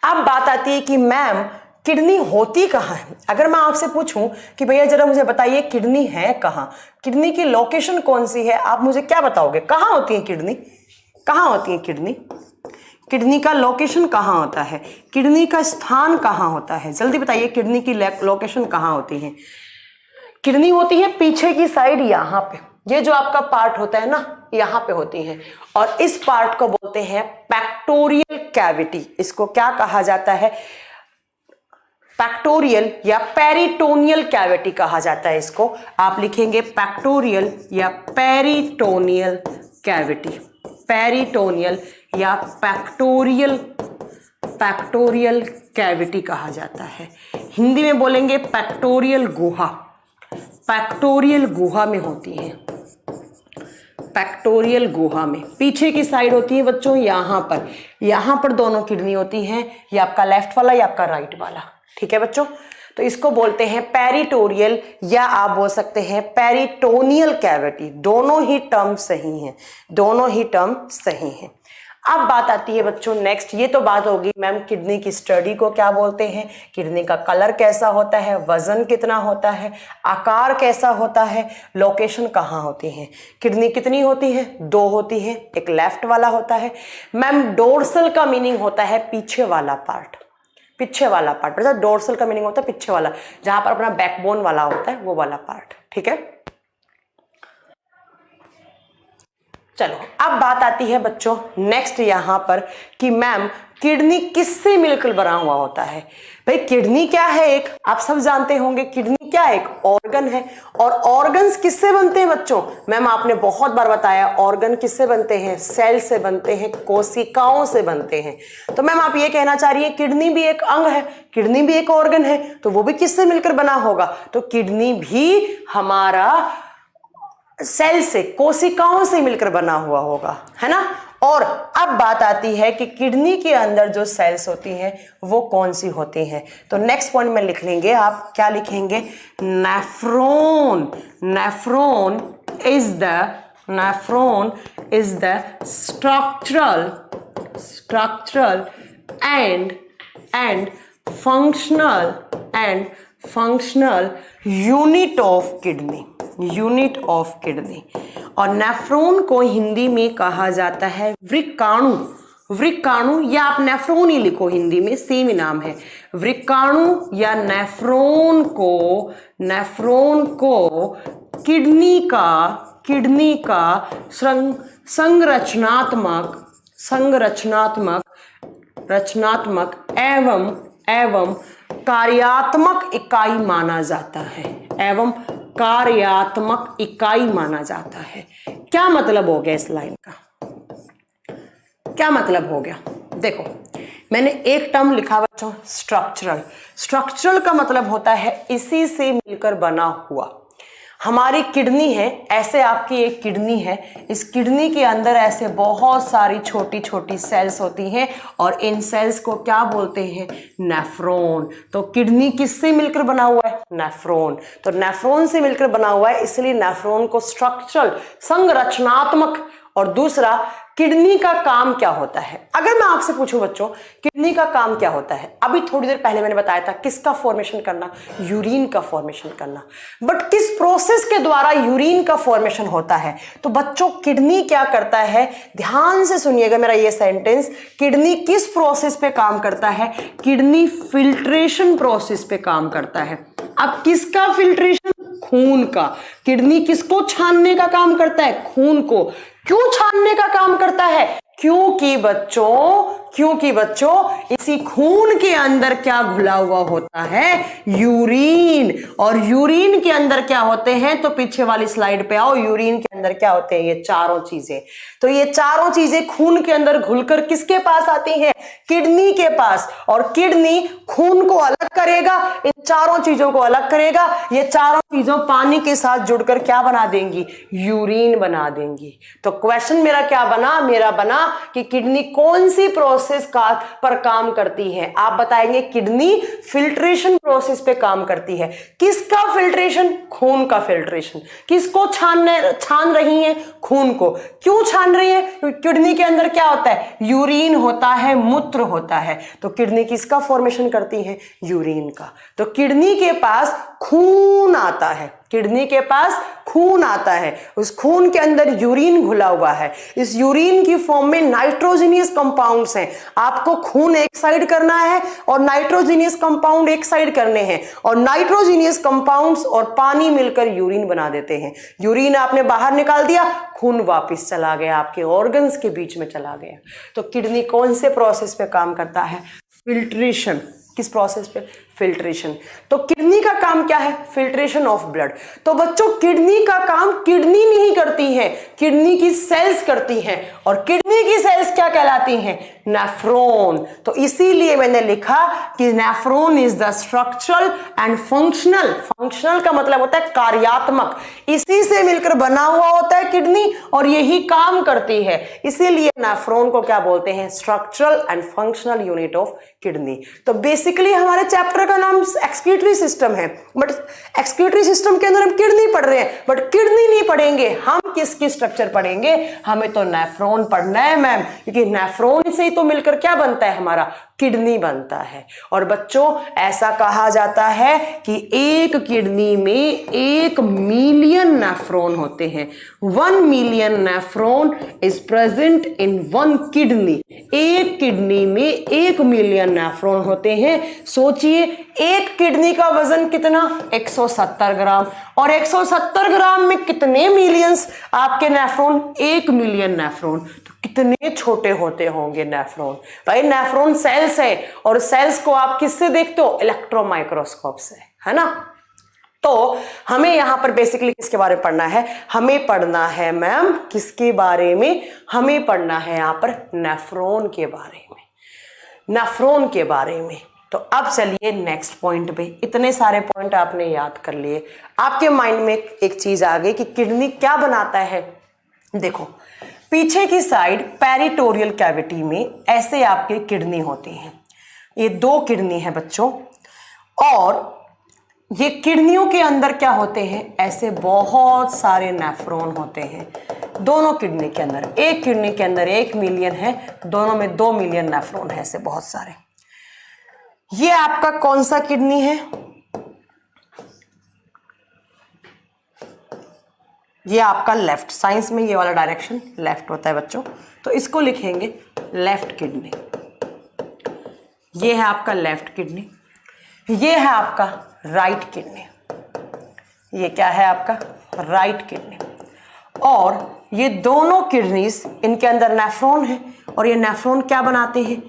अब बात आती है कि मैम किडनी होती कहाँ है। अगर मैं आपसे पूछूं कि भैया जरा मुझे बताइए किडनी है कहाँ, किडनी की लोकेशन कौन सी है, आप मुझे क्या बताओगे, कहाँ होती है किडनी, कहाँ होती है किडनी, किडनी का लोकेशन कहाँ होता है, किडनी का स्थान कहाँ होता है, जल्दी बताइए किडनी की लोकेशन कहाँ होती है। किडनी होती है पीछे की साइड, यहाँ पे, ये जो आपका पार्ट होता है ना, यहाँ पे होती है। और इस पार्ट को बोलते हैं पेक्टोरियल कैविटी। इसको क्या कहा जाता है, पेक्टोरियल या पेरिटोनियल कैविटी कहा जाता है इसको। आप लिखेंगे पेक्टोरियल या पेरिटोनियल कैविटी, पेरिटोनियल या पैक्टोरियल, पैक्टोरियल कैविटी कहा जाता है। हिंदी में बोलेंगे पैक्टोरियल गुहा, पैक्टोरियल गुहा में होती है, पैक्टोरियल गुहा में पीछे की साइड होती है बच्चों, यहाँ पर दोनों किडनी होती हैं, ये आपका लेफ्ट वाला या आपका राइट वाला। ठीक है बच्चों, तो इसको बोलते हैं पेरिटोरियल या आप बोल सकते हैं पेरिटोनियल कैविटी। दोनों ही टर्म सही हैं, दोनों ही टर्म सही हैं। अब बात आती है बच्चों नेक्स्ट, ये तो बात होगी मैम किडनी की स्टडी को क्या बोलते हैं, किडनी का कलर कैसा होता है, वजन कितना होता है, आकार कैसा होता है, लोकेशन कहाँ होती है। किडनी कितनी होती है, 2 होती है, एक लेफ्ट वाला होता है। मैम डोर्सल का मीनिंग होता है पीछे वाला पार्ट, पीछे वाला पार्ट, मतलब डोर्सल का मीनिंग होता है पीछे वाला, जहां पर अपना बैकबोन वाला होता है वो वाला पार्ट। ठीक है, चलो अब बात आती है बच्चों नेक्स्ट यहां पर कि मैम किडनी किससे मिलकर बना हुआ होता है। भाई किडनी क्या है, एक आप सब जानते होंगे, किडनी क्या है, एक ऑर्गन है। और ऑर्गन्स किससे बनते हैं बच्चों, मैम आपने बहुत बार बताया, ऑर्गन किससे बनते हैं, सेल से बनते हैं, कोशिकाओं से बनते हैं। तो मैम आप ये कहना चाह रही है किडनी भी एक अंग है, किडनी भी एक ऑर्गन है, तो वो भी किससे मिलकर बना होगा, तो किडनी भी हमारा सेल से, कोशिकाओं से मिलकर बना हुआ होगा, है ना। और अब बात आती है कि किडनी के अंदर जो सेल्स होती हैं वो कौन सी होती हैं। तो नेक्स्ट पॉइंट में लिख लेंगे, आप क्या लिखेंगे, nephron. Nephron is the structural and functional and functional unit of kidney, unit of kidney. और नेफ्रॉन को हिंदी में कहा जाता है वृक्काणु, वृक्काणु या आप नेफ्रॉन ही लिखो, हिंदी में सेम ही नाम है, वृक्काणु या नेफ्रॉन को किडनी का रचनात्मक एवं कार्यात्मक इकाई माना जाता है, एवं कार्यात्मक इकाई माना जाता है। क्या मतलब हो गया इस लाइन का, क्या मतलब हो गया? देखो मैंने एक टर्म लिखा बच्चों, स्ट्रक्चरल। स्ट्रक्चरल का मतलब होता है इसी से मिलकर बना हुआ। हमारी किडनी है, ऐसे आपकी एक किडनी है, इस किडनी के अंदर ऐसे बहुत सारी छोटी छोटी सेल्स होती हैं और इन सेल्स को क्या बोलते हैं? नेफ्रॉन। तो किडनी किससे मिलकर बना हुआ है? नेफ्रॉन। तो नेफ्रॉन से मिलकर बना हुआ है, इसलिए नेफ्रॉन को स्ट्रक्चरल, संरचनात्मक। और दूसरा, किडनी का काम क्या होता है? अगर मैं आपसे पूछूं बच्चों किडनी का काम क्या होता है, अभी थोड़ी देर पहले मैंने बताया था किसका फॉर्मेशन करना, यूरिन का फॉर्मेशन करना। बट किस प्रोसेस के द्वारा यूरिन का फॉर्मेशन होता है? तो बच्चों किडनी क्या करता है, ध्यान से सुनिएगा मेरा ये सेंटेंस, किडनी किस प्रोसेस पे काम करता है? किडनी फिल्ट्रेशन प्रोसेस पे काम करता है। अब किसका फिल्ट्रेशन? खून का। किडनी किसको छानने का काम करता है? खून को। क्यों छानने का काम करता है? क्योंकि बच्चों इसी खून के अंदर क्या घुला हुआ होता है? यूरिन। और यूरिन के अंदर क्या होते हैं? तो पीछे वाली स्लाइड पे आओ, यूरिन के अंदर क्या होते हैं? ये चारों चीजें। तो ये चारों चीजें खून के अंदर घुलकर किसके पास आती हैं? किडनी के पास। और किडनी खून को अलग करेगा, इन चारों चीजों को अलग करेगा, ये चारों चीजों पानी के साथ जुड़कर क्या बना देंगी? यूरिन बना देंगी। तो क्वेश्चन मेरा क्या बना? मेरा बना कि किडनी कौन सी प्रोसेस पर काम करती है? आप बताएंगे किडनी फिल्ट्रेशन प्रोसेस पे काम करती है। किसका फिल्ट्रेशन? खून का फिल्ट्रेशन। किसको छान रही है? खून को। क्यों छान रही है? क्योंकि किडनी के अंदर क्या होता है? यूरिन होता है, मूत्र होता है। तो किडनी किसका फॉर्मेशन करती है? यूरिन का। तो किडनी के पास खून आता है, किडनी के पास खून आता है, उस खून के अंदर यूरिन घुला हुआ है। इस यूरिन की फॉर्म में नाइट्रोजनियस कंपाउंड्स हैं। आपको खून एक साइड करना है और नाइट्रोजनियस कंपाउंड एक साइड करने हैं, और नाइट्रोजनियस कंपाउंड्स और पानी मिलकर यूरिन बना देते हैं। यूरिन आपने बाहर निकाल दिया, खून वापस चला गया, आपके ऑर्गन्स के बीच में चला गया। तो किडनी कौन से प्रोसेस पे काम करता है? फिल्ट्रेशन। किस प्रोसेस पे? फिल्ट्रेशन। तो किडनी का काम क्या है? Filtration of blood. तो बच्चों किडनी का काम किडनी नहीं करती है, किडनी की सेल्स करती हैं। और किडनी की सेल्स क्या कहलाती हैं? नेफ्रॉन। तो इसीलिए मैंने लिखा कि nephron is the structural and functional. Functional का मतलब होता है कार्यात्मक, इसी से मिलकर बना हुआ होता है किडनी और यही काम करती है। इसीलिए नेफ्रॉन को क्या बोलते हैं? Structural and functional unit of kidney. तो बेसिकली हमारे चैप्टर का नाम एक्सक्रीटरी सिस्टम है, बट एक्सक्रीटरी सिस्टम के अंदर हम किडनी पढ़ रहे हैं, बट किडनी नहीं पढ़ेंगे। हम किसकी स्ट्रक्चर पढ़ेंगे? हमें तो नेफ्रॉन पढ़ना है मैम, क्योंकि नेफ्रॉन से ही तो मिलकर क्या बनता है? हमारा किडनी बनता है। और बच्चों ऐसा कहा जाता है कि एक किडनी में 1 मिलियन नेफ्रॉन होते हैं। 1 million nephron is present in 1 kidney. एक किडनी में 1 मिलियन नेफ्रॉन होते हैं। सोचिए एक किडनी का वजन कितना? 170 ग्राम। और 170 ग्राम में कितने मिलियंस आपके नेफ्रॉन? 1 million nephron. तो कितने छोटे होते होंगे नेफ्रॉन? भाई नेफ्रॉन सेल्स है, और सेल्स को आप किससे देखते हो? इलेक्ट्रॉन माइक्रोस्कोप से, है ना। तो हमें यहां पर बेसिकली किसके बारे में पढ़ना है? हमें पढ़ना है मैम किसके बारे में? हमें पढ़ना है यहां पर नेफ्रॉन के बारे में, नेफ्रॉन के बारे में। तो अब चलिए नेक्स्ट पॉइंट पे। इतने सारे पॉइंट आपने याद कर लिए, आपके माइंड में एक चीज आ गई कि किडनी क्या बनाता है। देखो पीछे की साइड पेरिटोरियल कैविटी में ऐसे आपके किडनी होती हैं। ये 2 किडनी है बच्चों, और ये किडनियों के अंदर क्या होते हैं? ऐसे बहुत सारे नेफ्रॉन होते हैं दोनों किडनी के अंदर। एक किडनी के अंदर 1 मिलियन है, दोनों में 2 मिलियन नेफ्रॉन है, ऐसे बहुत सारे। ये आपका कौन सा किडनी है? ये आपका लेफ्ट, साइंस में ये वाला डायरेक्शन लेफ्ट होता है बच्चों, तो इसको लिखेंगे लेफ्ट किडनी। ये है आपका लेफ्ट किडनी, ये है आपका राइट किडनी, ये क्या है आपका राइट किडनी। और ये दोनों किडनीज, इनके अंदर नेफ्रॉन है और ये नेफ्रॉन क्या बनाते हैं?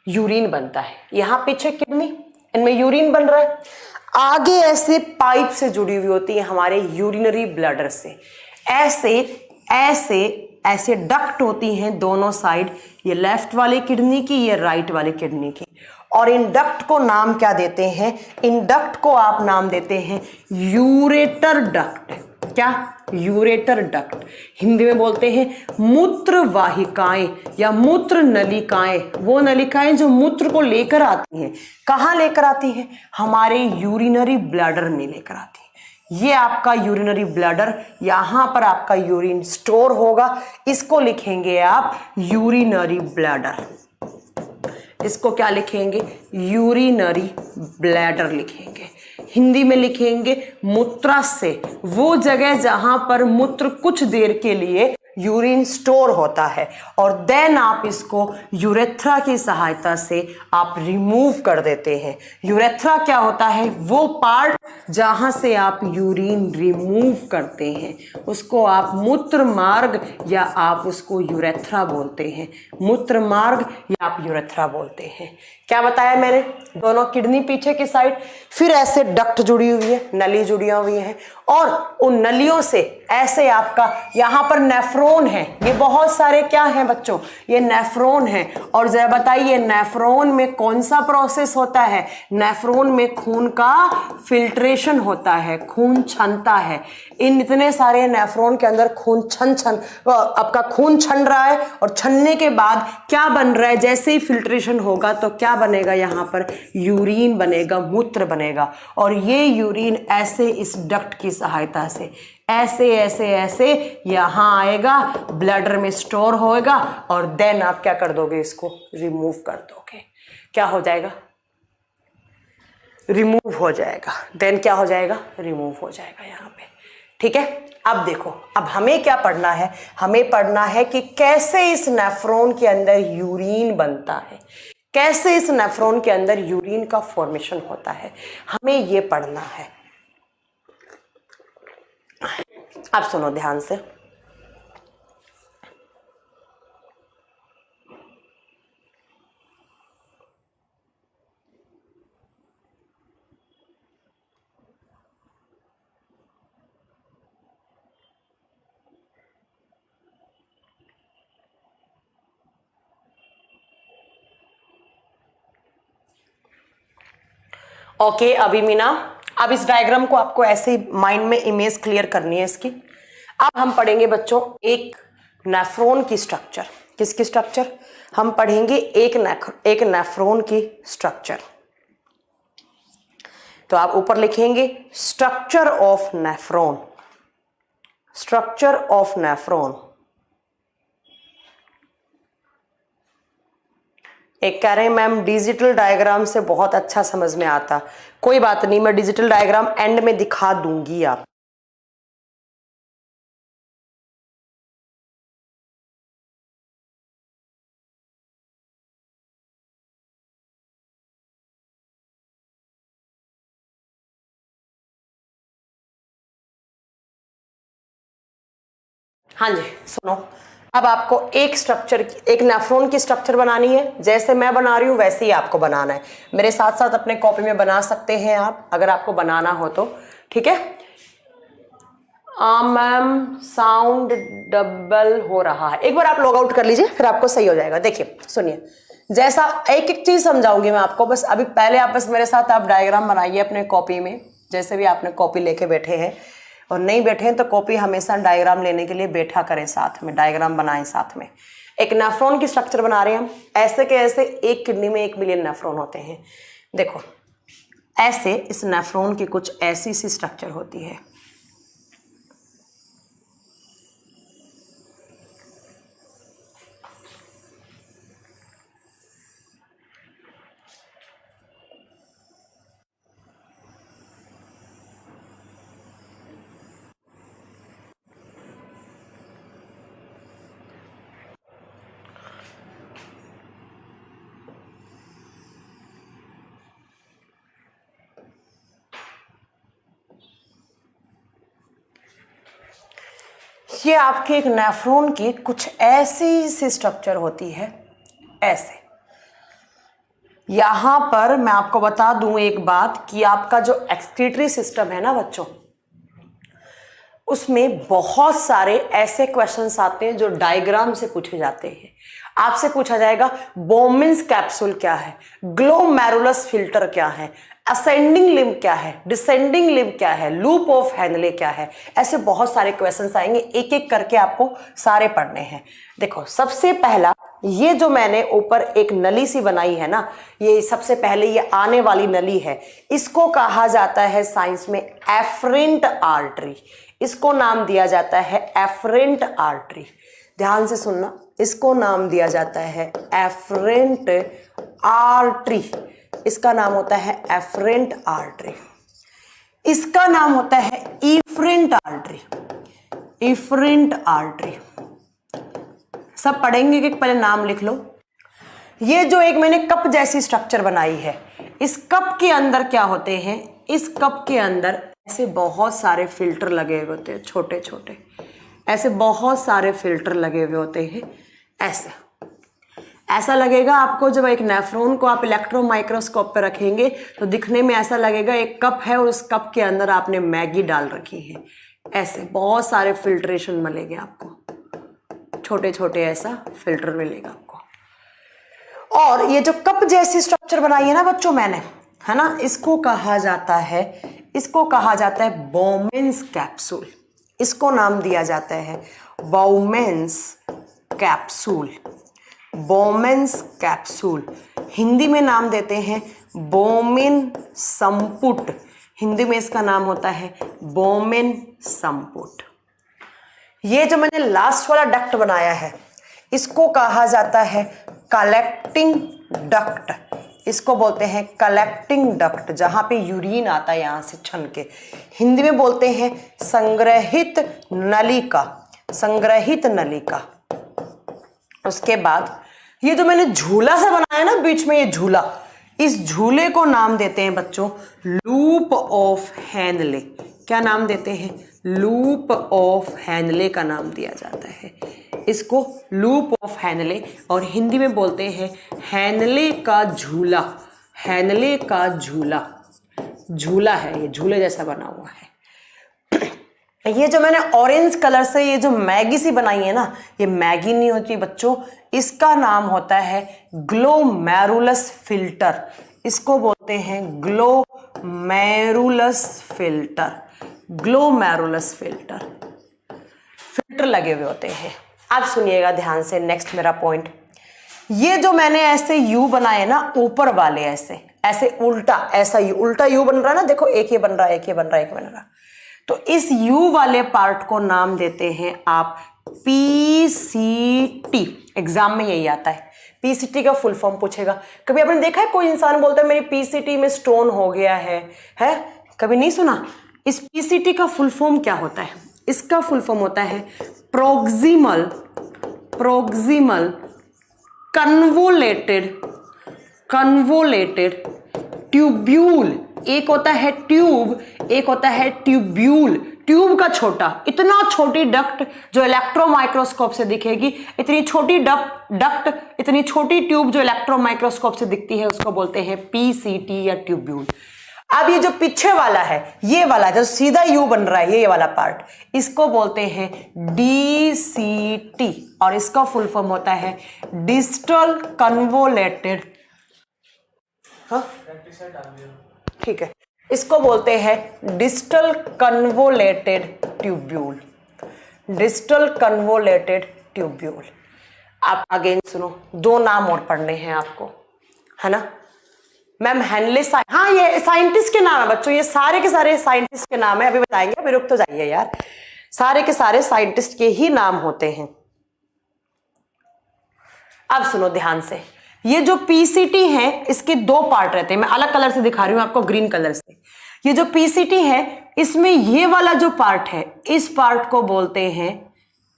यूरिन बनता है। यहां पीछे किडनी, इनमें यूरिन बन रहा है। आगे ऐसे पाइप से जुड़ी हुई होती है हमारे यूरिनरी ब्लैडर से, ऐसे ऐसे ऐसे डक्ट होती हैं दोनों साइड, ये लेफ्ट वाले किडनी की, ये राइट वाले किडनी की। और इन डक्ट को नाम क्या देते हैं? इन डक्ट को आप नाम देते हैं यूरेटर डक्ट। क्या? Ureter duct. हिंदी में बोलते हैं मूत्र वाहिकाएं या मूत्र नलिकाएं, वो नलिकाएं जो मूत्र को लेकर आती हैं। कहाँ लेकर आती हैं? हमारे यूरिनरी ब्लैडर में लेकर आती हैं। ये आपका यूरिनरी ब्लैडर, यहां पर आपका यूरिन स्टोर होगा, इसको लिखेंगे आप यूरिनरी ब्लैडर। इसको क्या लिखेंगे? यूरिनरी ब्लैडर लिखेंगे। हिंदी में लिखेंगे मूत्राशय, वो जगह जहां पर मूत्र कुछ देर के लिए यूरिन स्टोर होता है, और देन आप इसको यूरेथ्रा की सहायता से आप रिमूव कर देते हैं। यूरेथ्रा क्या होता है? वो पार्ट जहां से आप यूरिन रिमूव करते हैं, उसको आप मूत्र मार्ग या आप उसको यूरेथ्रा बोलते हैं। मूत्र मार्ग या आप यूरेथ्रा बोलते हैं। क्या बताया मैंने? दोनों किडनी पीछे की साइड, फिर ऐसे डक्ट जुड़ी हुई है, नली जुड़ी हुई है, और उन नलियों से ऐसे आपका यहां पर नेफ्रॉन है। ये बहुत सारे क्या हैं बच्चों? ये नेफ्रॉन है। और जरा बताइए नेफ्रॉन में कौन सा प्रोसेस होता है? नेफ्रॉन में खून का फिल्ट्रेशन होता है, खून छनता है। इन इतने सारे नेफ्रॉन के अंदर खून आपका खून छन रहा है, और छनने के बाद क्या बन रहा है? जैसे ही फिल्ट्रेशन होगा तो क्या बनेगा? यहाँ पर यूरिन बनेगा, मूत्र बनेगा, और ये यूरिन ऐसे इस डक्ट की सहायता से ऐसे ऐसे ऐसे यहां आएगा, ब्लैडर में स्टोर होएगा, और देन आप क्या कर दोगे? इसको रिमूव कर दोगे। क्या हो जाएगा? रिमूव हो जाएगा। देन क्या हो जाएगा? रिमूव हो जाएगा यहाँ पे। ठीक है, अब देखो, अब हमें क्या पढ़ना है? हमें पढ़ना है कि कैसे इस नेफ्रॉन के अंदर यूरिन बनता है, कैसे इस नेफ्रॉन के अंदर यूरिन का फॉर्मेशन होता है, हमें ये पढ़ना है। अब सुनो ध्यान से। ओके अभी मीना, अब इस डायग्राम को आपको ऐसे ही माइंड में इमेज क्लियर करनी है इसकी। अब हम पढ़ेंगे बच्चों एक नेफ्रॉन की स्ट्रक्चर। किसकी स्ट्रक्चर? हम पढ़ेंगे एक नेफ्रॉन की स्ट्रक्चर। तो आप ऊपर लिखेंगे structure of nephron, structure of nephron. एक कह रहे हैं मैम डिजिटल डायग्राम से बहुत अच्छा समझ में आता। कोई बात नहीं, मैं डिजिटल डायग्राम एंड में दिखा दूंगी आप। हाँ जी सुनो, अब आपको एक स्ट्रक्चर, एक नेफ्रॉन की स्ट्रक्चर बनानी है। जैसे मैं बना रही हूं वैसे ही आपको बनाना है। मेरे साथ साथ अपने कॉपी में बना सकते हैं आप, अगर आपको बनाना हो तो। ठीक है। मैम साउंड डबल हो रहा है, एक बार आप लॉग आउट कर लीजिए, फिर आपको सही हो जाएगा। देखिए सुनिए, जैसा एक एक चीज समझाऊंगी मैं आपको, बस अभी पहले आप बस मेरे साथ आप डायग्राम बनाइए अपने कॉपी में। जैसे भी आपने कॉपी लेके बैठे हैं, और नहीं बैठे हैं तो कॉपी हमेशा डायग्राम लेने के लिए बैठा करें, साथ में डायग्राम बनाएं साथ में। एक नेफ्रॉन की स्ट्रक्चर बना रहे हैं हम। ऐसे के ऐसे एक किडनी में 1 मिलियन नेफ्रॉन होते हैं। देखो ऐसे इस नेफ्रॉन की कुछ ऐसी सी स्ट्रक्चर होती है। कि आपके एक नेफ्रॉन की कुछ ऐसी सी स्ट्रक्चर होती है, ऐसे। यहां पर मैं आपको बता दूं एक बात कि आपका जो एक्सक्रीटरी सिस्टम है ना बच्चों, उसमें बहुत सारे ऐसे क्वेश्चंस आते हैं जो डायग्राम से पूछे जाते हैं। आपसे पूछा जाएगा बोमेन्स कैप्सूल क्या है, ग्लोमेरुलस फिल्टर क्या है, असेंडिंग लिम्ब क्या है, डिसेंडिंग लिम्ब क्या है, लूप ऑफ हेनले क्या है। ऐसे बहुत सारे क्वेश्चंस आएंगे, एक एक करके आपको सारे पढ़ने हैं। देखो सबसे पहला, ये जो मैंने ऊपर एक नली सी बनाई है ना, ये सबसे पहले ये आने वाली नली है, इसको कहा जाता है साइंस में एफरेंट आर्टरी। इसको नाम दिया जाता है एफरेंट आर्टरी। ध्यान से सुनना, इसको नाम दिया जाता है एफरेंट आर्टरी। इसका नाम होता है एफरेंट आर्टरी। इसका नाम होता है इफरेंट आर्टरी। इफरेंट आर्टरी सब पढ़ेंगे कि पहले नाम लिख लो। ये जो एक मैंने कप जैसी स्ट्रक्चर बनाई है, इस कप के अंदर क्या होते हैं, इस कप के अंदर ऐसे बहुत सारे फिल्टर लगे हुए होते हैं, छोटे छोटे ऐसे बहुत सारे फिल्टर लगे हुए होते हैं। ऐसे ऐसा लगेगा आपको जब एक नेफ्रॉन को आप इलेक्ट्रॉन माइक्रोस्कोप पे रखेंगे तो दिखने में ऐसा लगेगा एक कप है और उस कप के अंदर आपने मैगी डाल रखी है। ऐसे बहुत सारे फिल्ट्रेशन मिलेंगे आपको, छोटे छोटे ऐसा फिल्टर मिलेगा आपको। और ये जो कप जैसी स्ट्रक्चर बनाई है ना बच्चों मैंने, है ना, इसको कहा जाता है बोमेन्स कैप्सूल। इसको नाम दिया जाता है Bowman's capsule. Bowman's capsule Hindi में नाम देते हैं बोमेन संपुट। हिंदी में इसका नाम होता है बोमेन संपुट। ये जो मैंने लास्ट वाला डक्ट बनाया है, इसको कहा जाता है कलेक्टिंग डक्ट। इसको बोलते हैं कलेक्टिंग डक्ट, जहां पे यूरिन आता है यहां से छन के। हिंदी में बोलते हैं संग्रहित नलिका, संग्रहित नलिका। उसके बाद ये जो मैंने झूला सा बनाया ना बीच में, ये झूला, इस झूले को नाम देते हैं बच्चों लूप ऑफ हेनले। क्या नाम देते हैं? लूप ऑफ हेनले का नाम दिया जाता है इसको, लूप ऑफ हेनले। और हिंदी में बोलते हैं हेनले का झूला। हेनले का झूला, झूला है ये, झूले जैसा बना हुआ है। ये जो मैंने ऑरेंज कलर से ये जो मैगी सी बनाई है ना, ये मैगी नहीं होती बच्चों, इसका नाम होता है ग्लोमेरुलस फिल्टर। इसको बोलते हैं glomerulus filter. Glomerulus filter, filter लगे हुए होते हैं। अब सुनिएगा ध्यान से, नेक्स्ट मेरा पॉइंट, ये जो मैंने ऐसे यू बनाए ना ऊपर वाले, ऐसे ऐसे उल्टा, ऐसा यू, उल्टा यू बन रहा है ना, देखो एक ये बन रहा है, एक ये बन रहा है, एक बन रहा है। तो इस यू वाले पार्ट को नाम देते हैं आप पीसीटी। एग्जाम में यही आता है, पीसीटी का फुल फॉर्म पूछेगा। कभी आपने देखा है कोई इंसान बोलता है मेरी पीसीटी में स्टोन हो गया है? कभी नहीं सुना? इस पीसीटी का फुल फॉर्म क्या होता है? इसका फुल फॉर्म होता है प्रोक्सिमल कन्वोलेटेड ट्यूब्यूल। एक होता है ट्यूब, एक होता है ट्यूब्यूल। ट्यूब का छोटा, इतना छोटी डक्ट जो इलेक्ट्रॉन माइक्रोस्कोप से दिखेगी, इतनी छोटी डक्ट, इतनी छोटी ट्यूब जो इलेक्ट्रॉन माइक्रोस्कोप से दिखती है, उसको बोलते हैं पीसीटी या ट्यूब्यूल। अब ये जो पीछे वाला है, ये वाला जो सीधा यू बन रहा है, ये वाला पार्ट, इसको बोलते हैं डीसीटी और इसका फुल फॉर्म होता है डिस्टल कन्वोलेटेड। ठीक है, इसको बोलते हैं distal convoluted tubule. Distal convoluted tubule. आप अगेन सुनो, दो नाम और पढ़ने हैं आपको, है ना मैम? हेनले, हाँ ये साइंटिस्ट के नाम है बच्चों, ये सारे के सारे साइंटिस्ट के नाम है। अभी बताएंगे, अभी रुक तो जाइए यार, सारे के सारे साइंटिस्ट के ही नाम होते हैं। अब सुनो ध्यान से, ये जो पीसीटी है इसके दो पार्ट रहते हैं। मैं अलग कलर से दिखा रही हूं आपको, ग्रीन कलर से। ये जो पीसीटी है, इसमें ये वाला जो पार्ट है, इस पार्ट को बोलते हैं,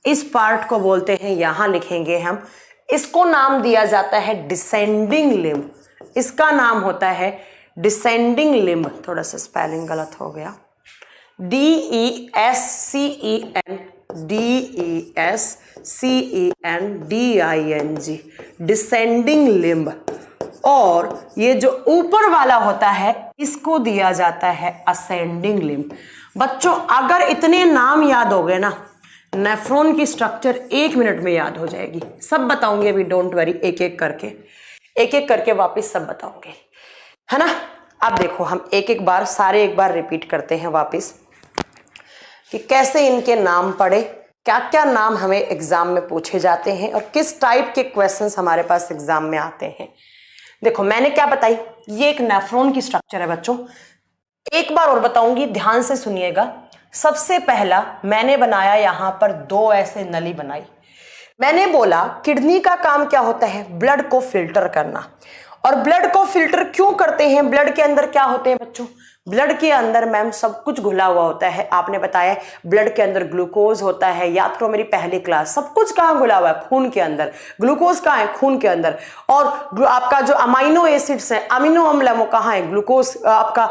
इस पार्ट को बोलते हैं, यहां लिखेंगे हम, इसको नाम दिया जाता है डिसेंडिंग लिम्ब। इसका नाम होता है डिसेंडिंग लिम्ब। थोड़ा सा स्पेलिंग गलत हो गया, DESCEN, DESCENDING, डिसेंडिंग लिम्ब। और ये जो ऊपर वाला होता है इसको दिया जाता है असेंडिंग लिम्ब। बच्चों अगर इतने नाम याद हो गए ना, नेफ्रॉन की स्ट्रक्चर 1 मिनट में याद हो जाएगी। सब बताऊंगी अभी, डोंट वरी, एक एक करके वापस सब बताऊंगे, है ना। अब देखो हम एक एक बार रिपीट करते हैं वापस कि कैसे इनके नाम पढ़े, क्या क्या नाम हमें एग्जाम में पूछे जाते हैं और किस टाइप के क्वेश्चंस हमारे पास एग्जाम में आते हैं। देखो मैंने क्या बताई, ये एक नेफ्रॉन की स्ट्रक्चर है बच्चों। एक बार और बताऊंगी, ध्यान से सुनिएगा। सबसे पहला मैंने बनाया यहां पर 2 ऐसे नली बनाई। मैंने बोला किडनी का काम क्या होता है, ब्लड को फिल्टर करना। और ब्लड को फिल्टर क्यों करते हैं, ब्लड के अंदर क्या होते हैं बच्चों, ब्लड के अंदर मैम सब कुछ घुला हुआ होता है। आपने बताया ब्लड के अंदर ग्लूकोज होता है, याद करो मेरी पहली क्लास। सब कुछ कहाँ घुला हुआ है, खून के अंदर। ग्लूकोज कहाँ है, खून के अंदर। और आपका जो अमाइनो एसिड्स है, अमीनो अम्ल है, वो कहाँ है, ग्लूकोज आपका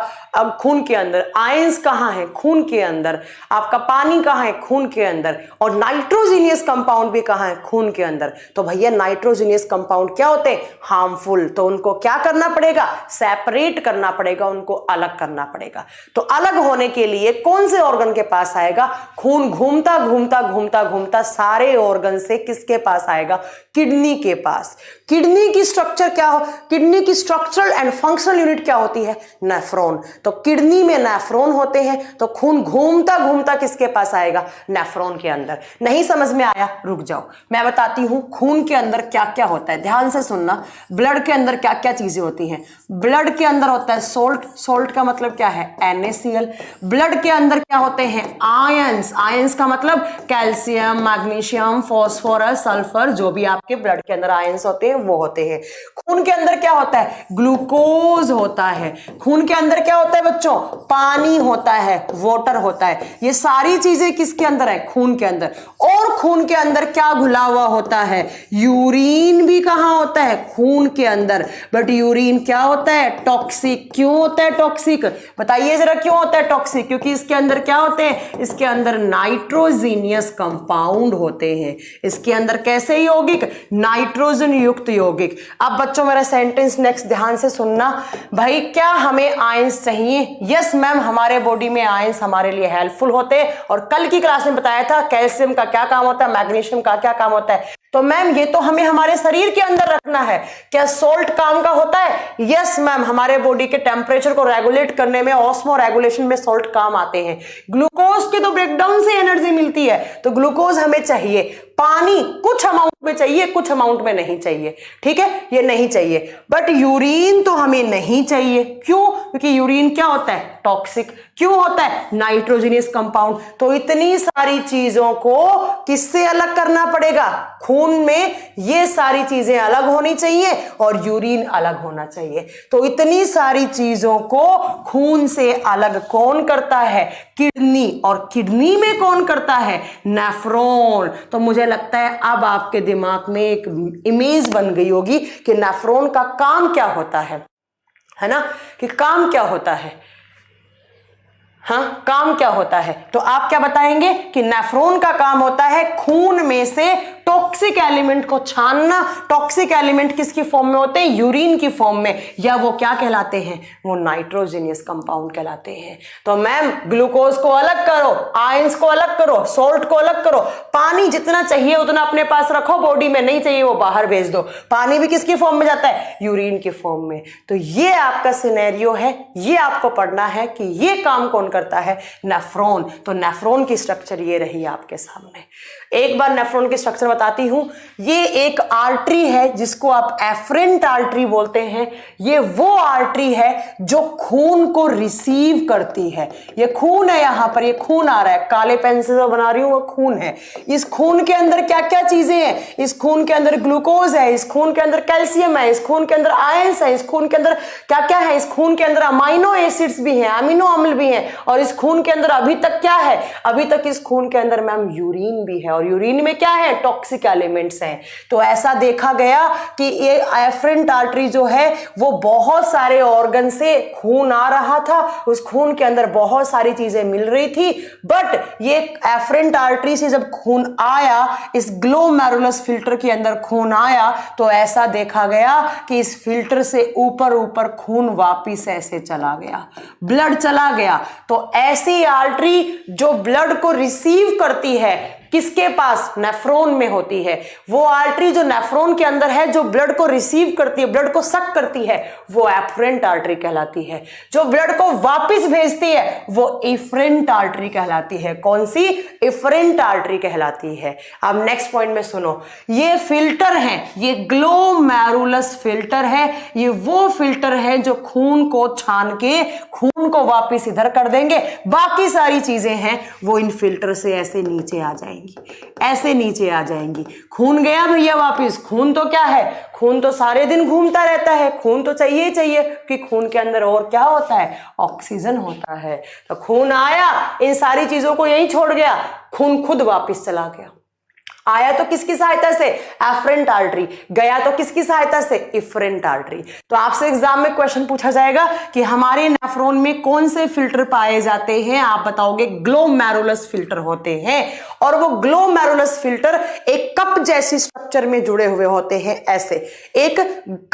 खून के अंदर। आयंस कहाँ है, खून के अंदर। आपका पानी कहाँ है, खून के अंदर। और नाइट्रोजीनियस कंपाउंड भी कहाँ है, खून के अंदर। तो भैया नाइट्रोजीनियस कंपाउंड क्या होते हैं, हार्मफुल। तो उनको क्या करना पड़ेगा, सेपरेट करना पड़ेगा, उनको अलग करना पड़ेगा। तो अलग होने के लिए कौन से ऑर्गन के पास आएगा, खून घूमता घूमता घूमता घूमता सारे ऑर्गन से किसके पास आएगा, किडनी के पास। किडनी की स्ट्रक्चर क्या हो, किडनी की स्ट्रक्चरल एंड फंक्शनल यूनिट क्या होती है, नेफ्रॉन। तो किडनी में नेफ्रॉन होते हैं, तो खून घूमता घूमता किसके पास आएगा, नेफ्रॉन के अंदर। नहीं समझ में आया, रुक जाओ मैं बताती हूं खून के अंदर क्या क्या होता है, ध्यान से सुनना। ब्लड के अंदर क्या क्या चीजें होती हैं, ब्लड के अंदर होता है सोल्ट, सोल्ट का मतलब क्या है, NaCl। ब्लड के अंदर क्या होते हैं, आयंस, आयंस का मतलब कैल्शियम, मैग्नीशियम, फास्फोरस, सल्फर, जो भी आपके ब्लड के अंदर आयंस होते हैं वो होते हैं। खून के अंदर क्या होता है, ग्लूकोज होता है। खून के अंदर क्या होता है बच्चों, पानी होता है, वाटर होता है। ये सारी चीजें किसके अंदर है, खून के अंदर। और खून के अंदर क्या घुला हुआ होता है, यूरिन भी कहां होता है, खून के अंदर। बट यूरिन क्या होता है, टॉक्सिक। क्यों होता है टॉक्सिक, बताइए जरा क्यों होता है टॉक्सिक, क्योंकि इसके अंदर क्या होते हैं, इसके अंदर नाइट्रोजीनियस कंपाउंड होते हैं। इसके अंदर कैसे यौगिक, नाइट्रोजन युक्त यौगिक। अब बच्चों मेरा सेंटेंस नेक्स्ट ध्यान से सुनना। भाई क्या हमें आयंस चाहिए, यस मैम, हमारे बॉडी में आयंस हमारे लिए हेल्पफुल होते हैं। और कल की क्लास में बताया था कैल्शियम का क्या काम होता है, मैग्नीशियम का क्या काम होता है। तो मैम ये तो हमें हमारे शरीर के अंदर रखना है। क्या सोल्ट काम का होता है, यस मैम, हमारे बॉडी के टेम्परेचर को रेगुलेट करने में, ऑस्मो रेगुलेशन में सोल्ट काम आते हैं। ग्लूकोज के तो ब्रेकडाउन से एनर्जी मिलती है, तो ग्लूकोज हमें चाहिए। पानी कुछ अमाउंट में चाहिए, कुछ अमाउंट में नहीं चाहिए, ठीक है, ये नहीं चाहिए। बट यूरिन तो हमें नहीं चाहिए, क्यों, क्योंकि यूरिन क्या होता है, टॉक्सिक। क्यों होता है, नाइट्रोजीनियस कंपाउंड। तो इतनी सारी चीजों को किससे अलग करना पड़ेगा, खून में ये सारी चीजें अलग होनी चाहिए और यूरिन अलग होना चाहिए। तो इतनी सारी चीजों को खून से अलग कौन करता है, किडनी। और किडनी में कौन करता है, नेफ्रॉन। तो मुझे लगता है अब आपके दिमाग में एक इमेज बन गई होगी कि नेफ्रॉन का काम क्या होता है ना, कि काम क्या होता है, हाँ काम क्या होता है। तो आप क्या बताएंगे कि नेफ्रॉन का काम होता है खून में से टॉक्सिक एलिमेंट को छानना। टॉक्सिक एलिमेंट किसकी फॉर्म में होते हैं, यूरिन की फॉर्म में, या वो क्या कहलाते हैं, वो नाइट्रोजीनियस कंपाउंड कहलाते हैं। तो मैम ग्लूकोज को अलग करो, आयंस को अलग करो, सोल्ट को अलग करो, पानी जितना चाहिए उतना अपने पास रखो, बॉडी में नहीं चाहिए वो बाहर भेज दो। पानी भी किसकी फॉर्म में जाता है, यूरिन की फॉर्म में। तो ये आपका सिनेरियो है, ये आपको पढ़ना है कि ये काम कौन करता है, नेफ्रॉन। तो नेफ्रॉन की स्ट्रक्चर ये रही आपके सामने। एक बार नेफ्रॉन की स्ट्रक्चर बताती हूं। ये एक आर्टरी है जिसको आप एफरेंट आर्टरी बोलते हैं। ये वो आर्टरी है जो खून को रिसीव करती है। ये खून है, यहां पर ये खून आ रहा है, काले पेन से जो बना रही हूं वो खून है। इस खून के अंदर क्या क्या चीजें हैं, इस खून के अंदर ग्लूकोज है, इस खून के अंदर कैल्शियम है, इस खून के अंदर आयंस है, इस खून के अंदर क्या क्या है, इस खून के अंदर अमाइनो एसिड्स भी हैं, अमीनो अम्ल भी हैं। और इस खून के अंदर अभी तक क्या है, अभी तक इस खून के अंदर मैम यूरिन भी है। और यूरिन में क्या है, टॉक्सिक टॉक्सिक एलिमेंट्स हैं। तो ऐसा देखा गया कि ये एफरेंट आर्टरी जो है वो बहुत सारे ऑर्गन से खून आ रहा था, उस खून के अंदर बहुत सारी चीजें मिल रही थी, बट ये एफरेंट आर्टरी से जब खून आया, इस ग्लोमेरुलस फिल्टर के अंदर खून आया, तो ऐसा देखा गया कि इस फिल्टर से ऊपर ऊपर खून वापिस ऐसे चला गया, ब्लड चला गया। तो ऐसी आर्टरी जो ब्लड को रिसीव करती है, किसके पास? नेफ्रॉन में होती है। वो आर्टरी जो नेफ्रॉन के अंदर है, जो ब्लड को रिसीव करती है, ब्लड को सक करती है, वो एफरेंट आर्टरी कहलाती है। जो ब्लड को वापस भेजती है वो इफरेंट आर्टरी कहलाती है। कौन सी? इफरेंट आर्टरी कहलाती है। अब नेक्स्ट पॉइंट में सुनो, ये फिल्टर है, ये ग्लोमेरुलस फिल्टर है, ये वो फिल्टर है जो खून को छान के खून को वापस इधर कर देंगे। बाकी सारी चीजें हैं वो इन फिल्टर से ऐसे नीचे आ जाएंगी, ऐसे नीचे आ जाएंगी। खून गया भैया वापस। खून तो क्या है? खून तो सारे दिन घूमता रहता है, खून तो चाहिए ही चाहिए कि खून के अंदर और क्या होता है? ऑक्सीजन होता है। तो खून आया, इन सारी चीजों को यहीं छोड़ गया, खून खुद वापस चला गया। आया तो किसकी सहायता से? Afferent artery. गया तो किसकी सहायता से? Efferent artery. तो आपसे एग्जाम में क्वेश्चन पूछा जाएगा कि हमारे नेफ्रॉन में कौन से फिल्टर पाए जाते हैं? आप बताओगे ग्लोमेरुलस फिल्टर होते हैं। और वो ग्लोमेरुलस फिल्टर एक कप जैसी स्ट्रक्चर में जुड़े हुए होते हैं, ऐसे एक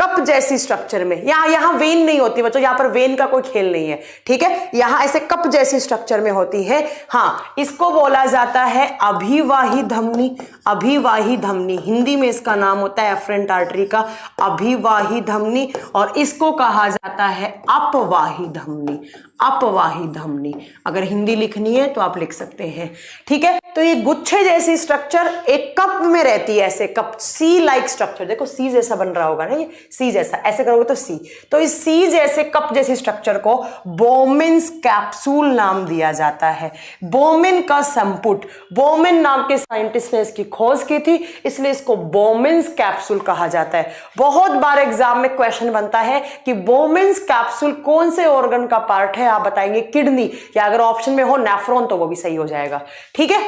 कप जैसी स्ट्रक्चर में। यहां वेन नहीं होती बच्चों, यहां पर वेन का कोई खेल नहीं है, ठीक है। यहां ऐसे कप जैसी स्ट्रक्चर में होती है। हाँ, इसको बोला जाता है अभिवाही धमनी। अभिवाही धमनी, हिंदी में इसका नाम होता है एफरेंट आर्टरी का अभिवाही धमनी, और इसको कहा जाता है अपवाही धमनी। अपवाही धमनी, अगर हिंदी लिखनी है तो आप लिख सकते हैं, ठीक है। तो ये गुच्छे जैसी स्ट्रक्चर एक कप में रहती है, ऐसे कप, सी लाइक स्ट्रक्चर। देखो सी जैसा बन रहा होगा ना, ये सी जैसा, ऐसे करोगे तो सी। तो इस सी जैसे कप जैसी स्ट्रक्चर को बोमेन्स कैप्सूल नाम दिया जाता है। बोमेन का संपुट, बोमेन नाम के साइंटिस्ट ने इसकी खोज की थी, इसलिए इसको बोमेन्स कैप्सूल कहा जाता है। बहुत बार एग्जाम में क्वेश्चन बनता है कि बोमेन्स कैप्सूल कौन से ऑर्गन का पार्ट है? आप बताएंगे किडनी, या अगर ऑप्शन में हो नेफ्रॉन तो वो भी सही हो जाएगा, ठीक है।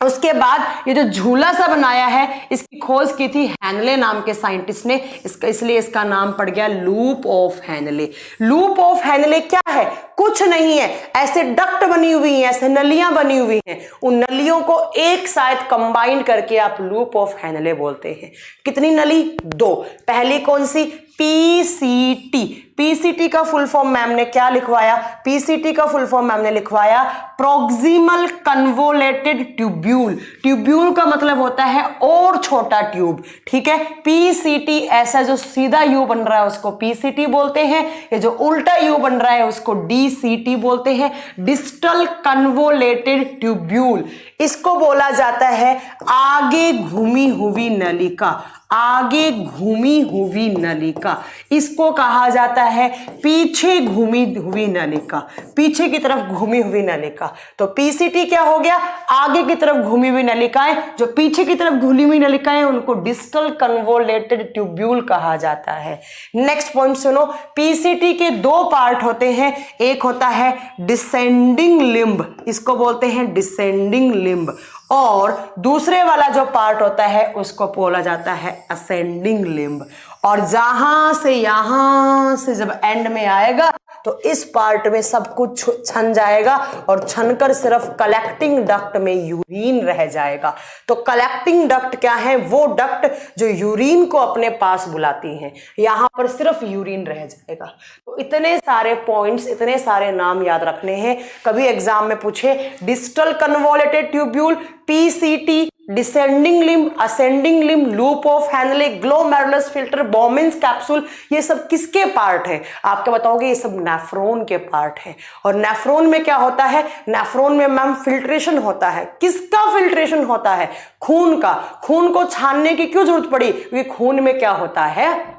उसके बाद ये जो झूला सा बनाया है, इसकी खोज की थी हैनले नाम के साइंटिस्ट ने, इसलिए इसका नाम पड़ गया loop of Henle. Loop of Henle क्या है? कुछ नहीं है, ऐसे डक्ट बनी हुई हैं, ऐसे नलियां बनी हुई हैं, उन नलियों को एक साथ कंबाइन करके आप लूप ऑफ हैनले बोलते हैं। कितनी नली? 2। पहली कौन सी? पीसीटी। पीसीटी का फुल फॉर्म मैम ने क्या लिखवाया? पीसीटी का फुल फॉर्म मैम ने लिखवाया प्रोक्सिमल कन्वोलेटेड ट्यूब्यूल। ट्यूब्यूल का मतलब होता है और छोटा ट्यूब, ठीक है। पीसीटी, ऐसा जो सीधा यू बन रहा है उसको पीसीटी बोलते हैं, ये जो उल्टा यू बन रहा है उसको डीसीटी बोलते हैं, डिस्टल कन्वोलेटेड ट्यूब्यूल। इसको बोला जाता है आगे घूमी हुई नलिका। आगे घूमी हुई नलिका, इसको कहा जाता है पीछे घूमी हुई नलिका। पीछे की तरफ घूमी हुई नलिका। तो पीसीटी क्या हो गया? आगे की तरफ घूमी हुई नलिकाएं। जो पीछे की तरफ घूमी हुई नलिकाएं उनको डिस्टल कन्वोलेटेड ट्यूब्यूल कहा जाता है। नेक्स्ट पॉइंट सुनो, पीसीटी के 2 पार्ट होते हैं। एक होता है डिसेंडिंग लिम्ब, इसको बोलते हैं डिसेंडिंग लिम्ब, और दूसरे वाला जो पार्ट होता है उसको बोला जाता है असेंडिंग लिम्ब। और जहां से यहां से जब एंड में आएगा तो इस पार्ट में सब कुछ छन जाएगा और छनकर सिर्फ कलेक्टिंग डक्ट में यूरिन रह जाएगा। तो कलेक्टिंग डक्ट क्या है? वो डक्ट जो यूरिन को अपने पास बुलाती हैं, यहां पर सिर्फ यूरिन रह जाएगा। तो इतने सारे पॉइंट्स, इतने सारे नाम याद रखने हैं। कभी एग्जाम में पूछे distal convoluted tubule, PCT, descending limb, ascending limb, loop of Henle, glomerulus filter, Bowman's capsule, ये सब किसके पार्ट है? आपके बताओगे ये सब नेफ्रॉन के पार्ट है। और नेफ्रॉन में क्या होता है? नेफ्रॉन में मैम फिल्ट्रेशन होता है। किसका फिल्ट्रेशन होता है? खून का। खून को छानने की क्यों जरूरत पड़ी? क्योंकि खून में क्या होता है?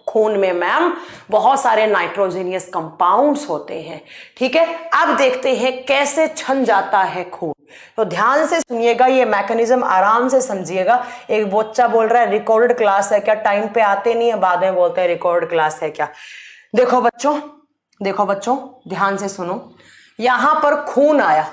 खून में मैम बहुत सारे नाइट्रोजेनियस कंपाउंड्स होते हैं, ठीक है। अब देखते हैं कैसे छन जाता है खून। तो ध्यान से सुनिएगा, ये मैकेनिज्म आराम से समझिएगा। एक बच्चा बोल रहा है रिकॉर्डेड क्लास है क्या? टाइम पे आते नहीं है, बाद में बोलते हैं रिकॉर्डेड क्लास है क्या। देखो बच्चों ध्यान से सुनो, यहां पर खून आया।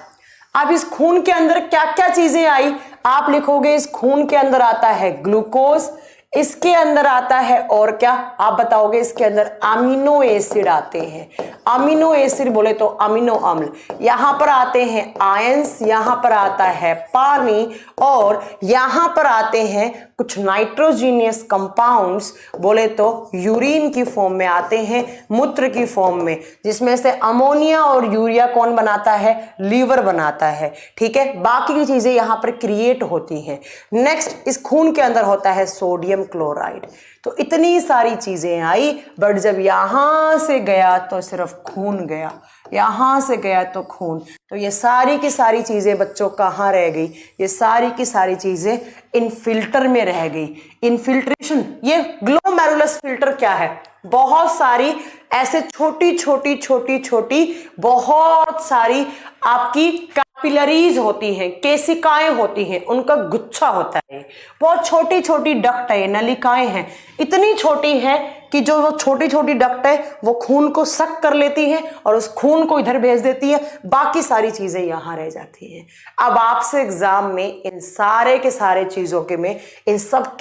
अब इस खून के अंदर क्या क्या चीजें आई? आप लिखोगे इस खून के अंदर आता है ग्लूकोज, इसके अंदर आता है और क्या आप बताओगे, इसके अंदर अमीनो एसिड आते हैं। अमीनो एसिड बोले तो अमीनो अम्ल, यहां पर आते हैं आयंस, यहां पर आता है पानी, और यहां पर आते हैं कुछ नाइट्रोजीनियस कंपाउंड्स, बोले तो यूरिन की फॉर्म में आते हैं, मूत्र की फॉर्म में, जिसमें से अमोनिया और यूरिया कौन बनाता है, लीवर बनाता है। ठीक है, बाकी की चीजें यहां पर क्रिएट होती हैं। नेक्स्ट, इस खून के अंदर होता है सोडियम क्लोराइड। तो इतनी सारी चीजें आई, बट जब यहां से गया तो सिर्फ खून गया, यहां से गया तो खून। तो ये सारी की सारी चीजें बच्चों कहाँ रह गई, ये सारी की सारी चीजें इन फिल्टर में रह गई। इनफिल्ट्रेशन, ये ग्लोमेरुलस फिल्टर क्या है, बहुत सारी ऐसे छोटी छोटी छोटी छोटी बहुत सारी आपकी कैपिलरीज होती हैं, केशिकाएं होती हैं, उनका गुच्छा होता है। बहुत छोटी छोटी डक्ट है, नलिकाएं हैं, इतनी छोटी है कि जो वो छोटी छोटी डक्ट है वो खून को सक कर लेती है और उस खून को इधर भेज देती है, बाकी सारी चीजें यहां रह जाती हैं। अब आपसे एग्जाम में इन सारे के सारे चीजों के में इन सब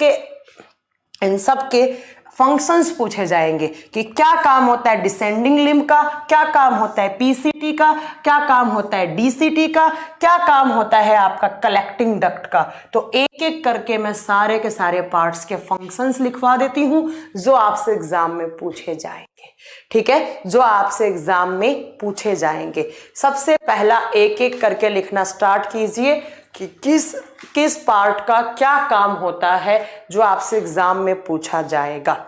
के फंक्शंस पूछे जाएंगे कि क्या काम होता है डिसेंडिंग लिम्ब का, क्या काम होता है पीसीटी का, क्या काम होता है डीसीटी का, क्या काम होता है आपका कलेक्टिंग डक्ट का। तो एक एक करके मैं सारे के सारे पार्ट्स के फंक्शंस लिखवा देती हूं जो आपसे एग्जाम में पूछे जाएंगे। ठीक है, जो आपसे एग्जाम में पूछे जाएंगे। सबसे पहला एक एक करके लिखना स्टार्ट कीजिए कि किस पार्ट का क्या काम होता है जो आपसे एग्जाम में पूछा जाएगा।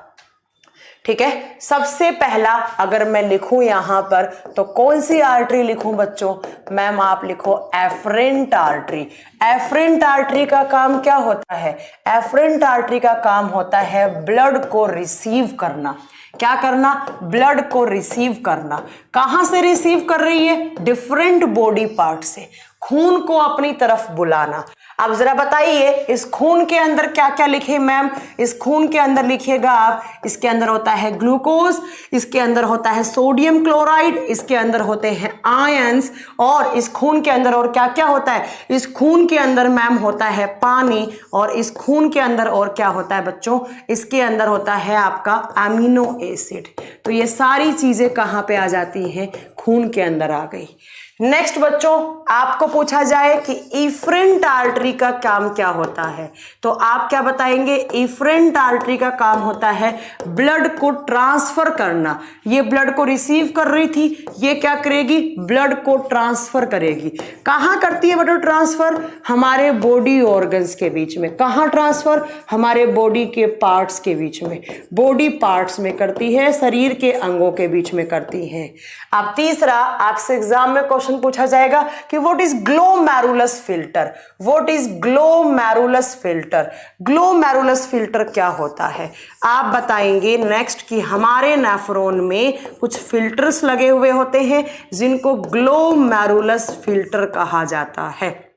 ठीक है, सबसे पहला अगर मैं लिखूं यहां पर तो कौन सी आर्टरी लिखूं बच्चों, मैम आप लिखो एफरेंट आर्टरी। एफरेंट आर्टरी का काम क्या होता है, एफरेंट आर्टरी का काम होता है ब्लड को रिसीव करना। क्या करना, ब्लड को रिसीव करना। कहां से रिसीव कर रही है, डिफरेंट बॉडी पार्ट से, खून को अपनी तरफ बुलाना। अब जरा बताइए इस खून के अंदर क्या क्या लिखे मैम, इस खून के अंदर लिखिएगा आप, इसके अंदर होता है ग्लूकोज, इसके अंदर होता है सोडियम क्लोराइड, इसके अंदर होते हैं आयंस, और इस खून के अंदर और क्या क्या होता है, इस खून के अंदर मैम होता है पानी, और इस खून के अंदर और क्या होता है बच्चों, इसके अंदर होता है आपका अमीनो एसिड। तो ये सारी चीजें कहां पे आ जाती हैं, खून के अंदर आ गई। नेक्स्ट बच्चों, आपको पूछा जाए कि इफरेंट आर्टरी का काम क्या होता है, तो आप क्या बताएंगे, इफरेंट आर्टरी का काम होता है ब्लड को ट्रांसफर करना। ये ब्लड को रिसीव कर रही थी, ये क्या करेगी, ब्लड को ट्रांसफर करेगी। कहां करती है ब्लड ट्रांसफर, हमारे बॉडी ऑर्गन्स के बीच में। कहां ट्रांसफर, हमारे बॉडी के पार्ट्स के बीच में, बॉडी पार्ट्स में करती है, शरीर के अंगों के बीच में करती है। अब तीसरा आपसे एग्जाम में क्वेश्चन पूछा जाएगा कि what is glomerulus filter, what is glomerulus filter. Glomerulus filter क्या होता है, आप बताएंगे नेक्स्ट कि हमारे नेफ्रॉन में कुछ फिल्टर्स लगे हुए होते हैं जिनको ग्लोमेरुलस फिल्टर कहा जाता है,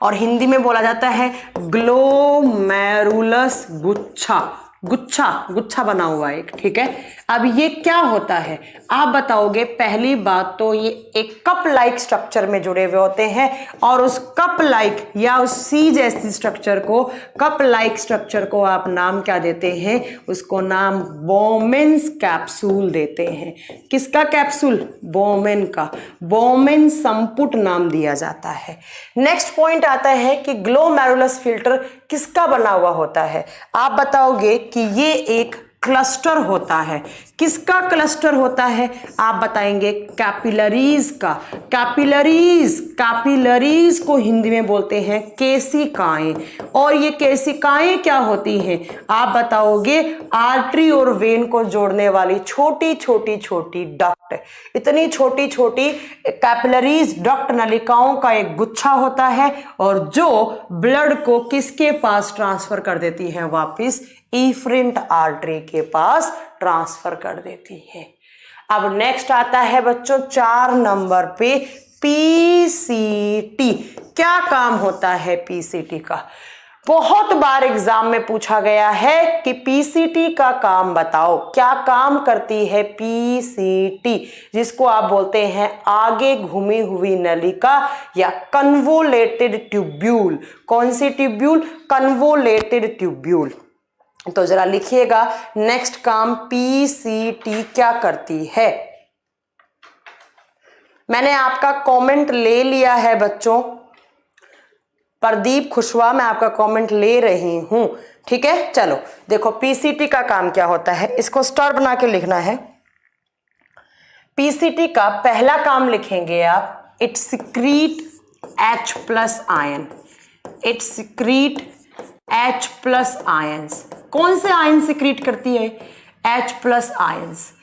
और हिंदी में बोला जाता है ग्लोमेरुलस गुच्छा। गुच्छा बना हुआ एक। ठीक है, अब ये क्या होता है आप बताओगे। पहली बात तो ये एक कप लाइक स्ट्रक्चर में जुड़े हुए होते हैं, और उस कप लाइक या उस सी जैसी स्ट्रक्चर को, कप लाइक स्ट्रक्चर को आप नाम क्या देते हैं, उसको नाम बोमेन्स कैप्सूल देते हैं। किसका कैप्सूल, बोमेन का, बोमेन संपुट नाम दिया जाता है। नेक्स्ट पॉइंट आता है कि ग्लोमेरुलस फिल्टर किसका बना हुआ होता है, आप बताओगे कि ये एक क्लस्टर होता है। किसका क्लस्टर होता है, आप बताएंगे कैपिलरीज का। कैपिलरीज को हिंदी में बोलते हैं केशिकाएं, और ये केशिकाएं क्या होती हैं, आप बताओगे आर्टरी और वेन को जोड़ने वाली छोटी छोटी छोटी डक्ट। इतनी छोटी छोटी कैपिलरीज डक्ट नलिकाओं का एक गुच्छा होता है, और जो ब्लड को किसके पास ट्रांसफर कर देती है, वापिस इफरेंट आर्टरी के पास ट्रांसफर कर देती है। अब नेक्स्ट आता है बच्चों 4 नंबर पे पीसीटी। क्या काम होता है पीसीटी का, बहुत बार एग्जाम में पूछा गया है कि पीसीटी का काम बताओ, क्या काम करती है पीसीटी, जिसको आप बोलते हैं आगे घूमी हुई नलिका या कन्वोलेटेड ट्यूब्यूल। कौन सी ट्यूब्यूल? Convoluted tubule. तो जरा लिखिएगा नेक्स्ट काम पीसीटी क्या करती है। मैंने आपका कमेंट ले लिया है बच्चों, प्रदीप खुशवा, मैं आपका कमेंट ले रही हूं, ठीक है। चलो देखो पीसीटी का काम क्या होता है, इसको स्टार बना के लिखना है। पीसीटी का पहला काम लिखेंगे आप, it secrete H plus ion. It secrete H plus ions. कौन से आयन सिक्रीट करती है? H plus ions.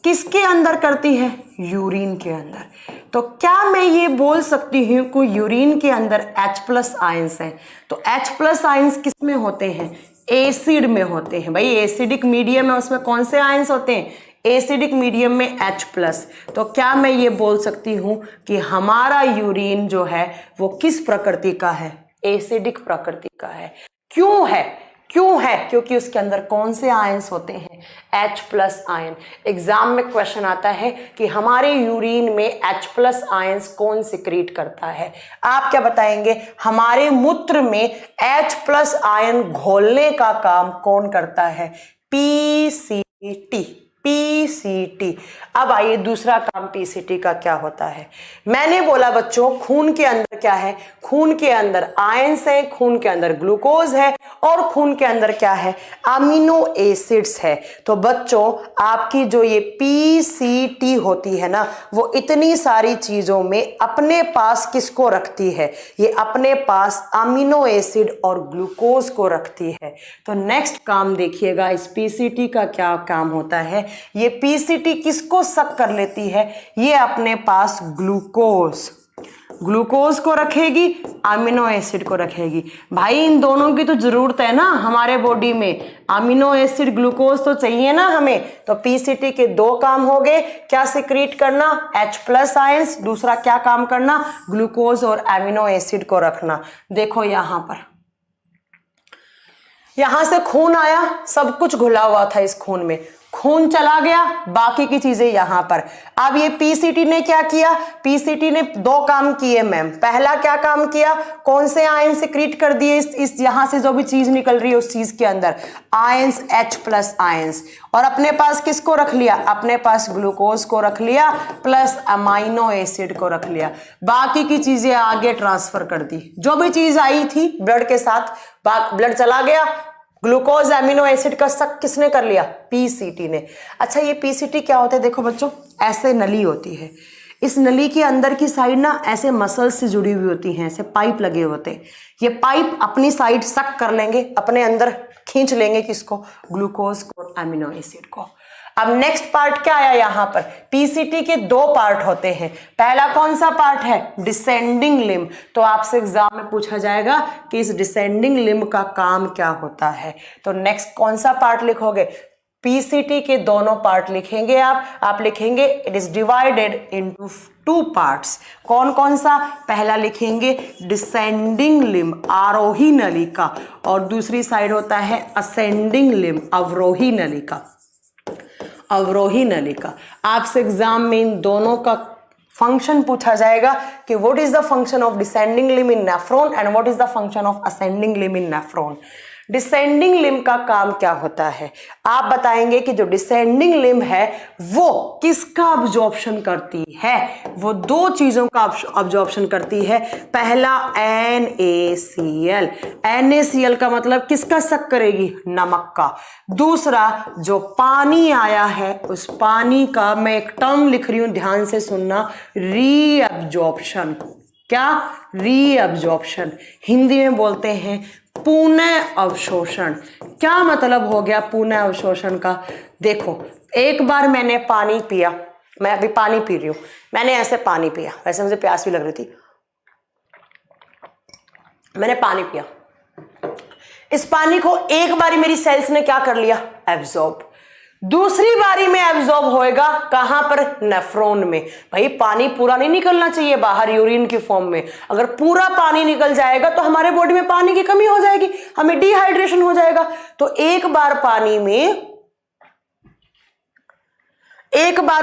किसके अंदर करती है? यूरिन के अंदर। तो क्या मैं ये बोल सकती हूँ कि यूरिन के अंदर H प्लस आयंस है? तो H प्लस आयंस किस में होते हैं? एसिड में होते हैं। भाई एसिडिक मीडियम है, उसमें कौन से आयंस होते हैं? एसिडिक मीडियम में H प्लस। तो क्या मैं ये बोल सकती हूँ कि हमारा यूरिन जो है वो किस प्रकृति का है? एसिडिक प्रकृति का है। क्यों है? क्यों है? क्योंकि उसके अंदर कौन से आयंस होते हैं? H plus ion. एग्जाम में क्वेश्चन आता है कि हमारे यूरिन में H प्लस आयंस कौन सिक्रीट करता है? आप क्या बताएंगे? हमारे मूत्र में H प्लस आयन घोलने का काम कौन करता है? पीसीटी। पीसीटी। अब आइए दूसरा काम पीसीटी का क्या होता है। मैंने बोला बच्चों खून के अंदर क्या है? खून के अंदर आयंस है, खून के अंदर ग्लूकोज है और खून के अंदर क्या है? अमीनो एसिड्स है। तो बच्चों आपकी जो ये पीसीटी होती है ना, वो इतनी सारी चीजों में अपने पास किसको रखती है? ये अपने पास अमीनो एसिड और ग्लूकोज को रखती है। तो नेक्स्ट काम देखिएगा, इस पीसीटी का क्या काम होता है। ये पीसीटी किसको सक कर लेती है? ये अपने पास ग्लूकोज को रखेगी, अमीनो एसिड को रखेगी। भाई इन दोनों की तो जरूरत है ना हमारे बॉडी में, अमीनो एसिड ग्लूकोज तो चाहिए ना हमें। तो पीसीटी के दो काम हो गए, क्या सिक्रीट करना? H प्लस आयंस, दूसरा क्या काम करना? ग्लूकोज और अमीनो एसिड को रखना। देखो यहां पर, यहां से खून आया, सब कुछ घुला हुआ था इस खून में, खून चला गया, बाकी की चीजें यहां पर। अब ये पीसीटी ने क्या किया? पीसीटी ने दो काम किए मैम। पहला क्या काम किया? कौन से आयन सिक्रीट कर दिए? इस यहां से जो भी चीज निकल रही है उस चीज के अंदर आयंस, H प्लस आयंस। और अपने पास किसको रख लिया? अपने पास ग्लूकोज को रख लिया प्लस अमाइनो एसिड को रख लिया। बाकी की चीजें आगे ट्रांसफर कर दी। जो भी चीज आई थी ब्लड के साथ, ब्लड चला गया, ग्लूकोज अमीनो एसिड का सक किसने कर लिया? पीसीटी ने। अच्छा ये पीसीटी क्या होता है? देखो बच्चों ऐसे नली होती है, इस नली के अंदर की साइड ना ऐसे मसल्स से जुड़ी हुई होती हैं, ऐसे पाइप लगे होते हैं। ये पाइप अपनी साइड सक कर लेंगे, अपने अंदर खींच लेंगे किसको? ग्लूकोज को, अमीनो एसिड को। अब नेक्स्ट पार्ट क्या आया यहां पर? पीसीटी के दो पार्ट होते हैं। पहला कौन सा पार्ट है? Descending limb. तो आपसे एग्जाम में पूछा जाएगा कि इस डिसेंडिंग लिम्ब का काम क्या होता है। तो नेक्स्ट कौन सा पार्ट लिखोगे? पीसीटी के दोनों पार्ट लिखेंगे आप लिखेंगे it is divided into two parts. कौन कौन सा? पहला लिखेंगे डिसेंडिंग लिम्ब, आरोही नलिका, और दूसरी साइड होता है असेंडिंग लिम्ब, अवरोही नलिका। अवरोही नलिका। आपसे एग्जाम में इन दोनों का फंक्शन पूछा जाएगा कि what is the function of descending limb in nephron and what is the function of ascending limb in nephron. Descending limb का काम क्या होता है? आप बताएंगे कि जो डिसेंडिंग लिम्ब है वो किसका अब्जॉर्प्शन करती है? वो दो चीजों का अब्जॉर्प्शन करती है। पहला NaCl, NaCl का मतलब किसका सक करेगी? नमक का। दूसरा जो पानी आया है उस पानी का, मैं एक टर्म लिख रही हूं ध्यान से सुनना, रीअब्जॉर्प्शन। क्या? रीअब्जॉर्प्शन। हिंदी में बोलते हैं पुनः अवशोषण। क्या मतलब हो गया पुनः अवशोषण का? देखो एक बार मैंने पानी पिया, मैं अभी पानी पी रही हूं, मैंने ऐसे पानी पिया, वैसे मुझे प्यास भी लग रही थी, मैंने पानी पिया, इस पानी को एक बार मेरी सेल्स ने क्या कर लिया? एब्जॉर्ब। दूसरी बारी में एब्जॉर्ब होएगा कहां पर, नेफ्रॉन में। भाई पानी पूरा नहीं निकलना चाहिए बाहर यूरिन की फॉर्म में, अगर पूरा पानी निकल जाएगा तो हमारे बॉडी में पानी की कमी हो जाएगी, हमें डिहाइड्रेशन हो जाएगा। तो एक बार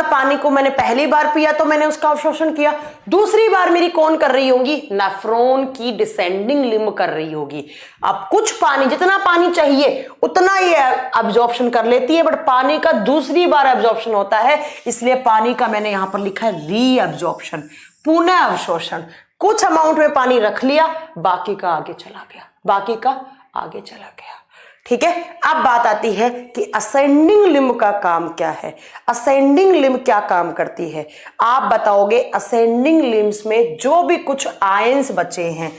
पानी को मैंने पहली बार पिया तो मैंने उसका अवशोषण किया, दूसरी बार मेरी कौन कर रही होगी, नेफ्रॉन की डिसेंडिंग लिम्ब कर रही होगी। अब कुछ पानी, जितना पानी चाहिए उतना ये अब्जॉर्प्शन कर लेती है, बट पानी का दूसरी बार अब्जॉर्प्शन होता है, इसलिए पानी का मैंने यहां पर लिखा है रीअब्जॉर्प्शन, पुनः अवशोषण। कुछ अमाउंट में पानी रख लिया, बाकी का आगे चला गया। ठीक है, अब बात आती है कि असेंडिंग लिम्ब का काम क्या है। असेंडिंग लिम्ब क्या काम करती है, आप बताओगे। असेंडिंग लिम्ब्स में जो भी कुछ आयंस बचे हैं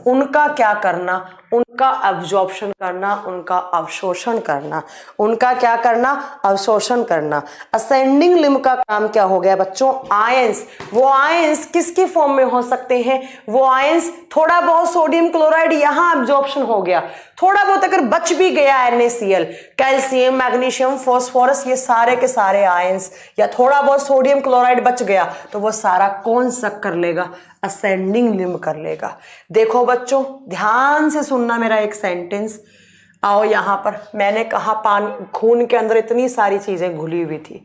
उनका क्या करना, उनका अब्जॉर्प्शन करना, उनका अवशोषण करना। उनका क्या करना, अवशोषण करना। असेंडिंग लिम्ब का काम क्या हो गया बच्चों, आयंस। वो आयंस किसकी फॉर्म में हो सकते हैं, वो आयंस थोड़ा बहुत सोडियम क्लोराइड यहां अब्जॉर्प्शन हो गया, थोड़ा बहुत अगर बच भी गया NaCl, कैल्शियम, मैग्नीशियम, फास्फोरस, ये सारे के सारे आयंस, या थोड़ा बहुत सोडियम क्लोराइड बच गया तो वो सारा कौन सक कर लेगा, असेंडिंग लिम्ब कर लेगा। देखो बच्चों ध्यान से सुनना मेरा एक सेंटेंस। आओ यहां पर, मैंने कहा पानी, खून के अंदर इतनी सारी चीजें घुली हुई थी,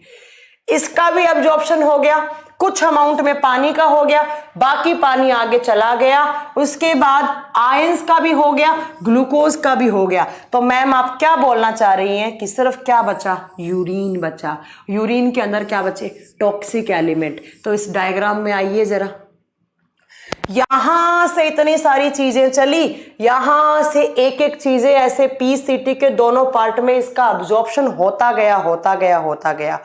इसका भी अब्जॉर्प्शन हो गया, कुछ अमाउंट में पानी का हो गया, बाकी पानी आगे चला गया, उसके बाद आयंस का भी हो गया, ग्लूकोज का भी हो गया। तो मैम आप क्या बोलना चाह रही हैं कि सिर्फ क्या बचा, यूरिन बचा। यूरिन के अंदर क्या बचे, टॉक्सिक एलिमेंट। तो इस डायग्राम में आइए जरा, यहां से इतनी सारी चीजें चली, यहां से एक एक चीजें ऐसे PCT के दोनों पार्ट में इसका अब्जॉर्प्शन होता गया।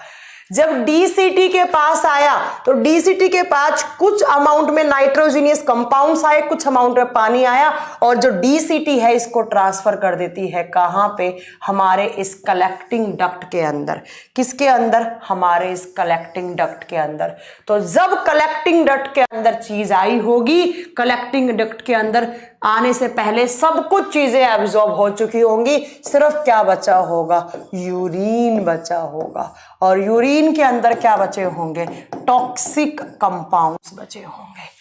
जब DCT के पास आया तो DCT के पास कुछ अमाउंट में नाइट्रोजीनियस कंपाउंड्स आए, कुछ अमाउंट में पानी आया, और जो DCT है इसको ट्रांसफर कर देती है कहां पे, हमारे इस कलेक्टिंग डक्ट के अंदर। किसके अंदर, हमारे इस कलेक्टिंग डक्ट के अंदर। तो जब कलेक्टिंग डक्ट के अंदर चीज आई होगी, कलेक्टिंग डक्ट के अंदर आने से पहले सब कुछ चीजें एब्जॉर्ब हो चुकी होंगी, सिर्फ क्या बचा होगा, यूरिन बचा होगा। और यूरिन के अंदर क्या बचे होंगे, टॉक्सिक कंपाउंड्स बचे होंगे।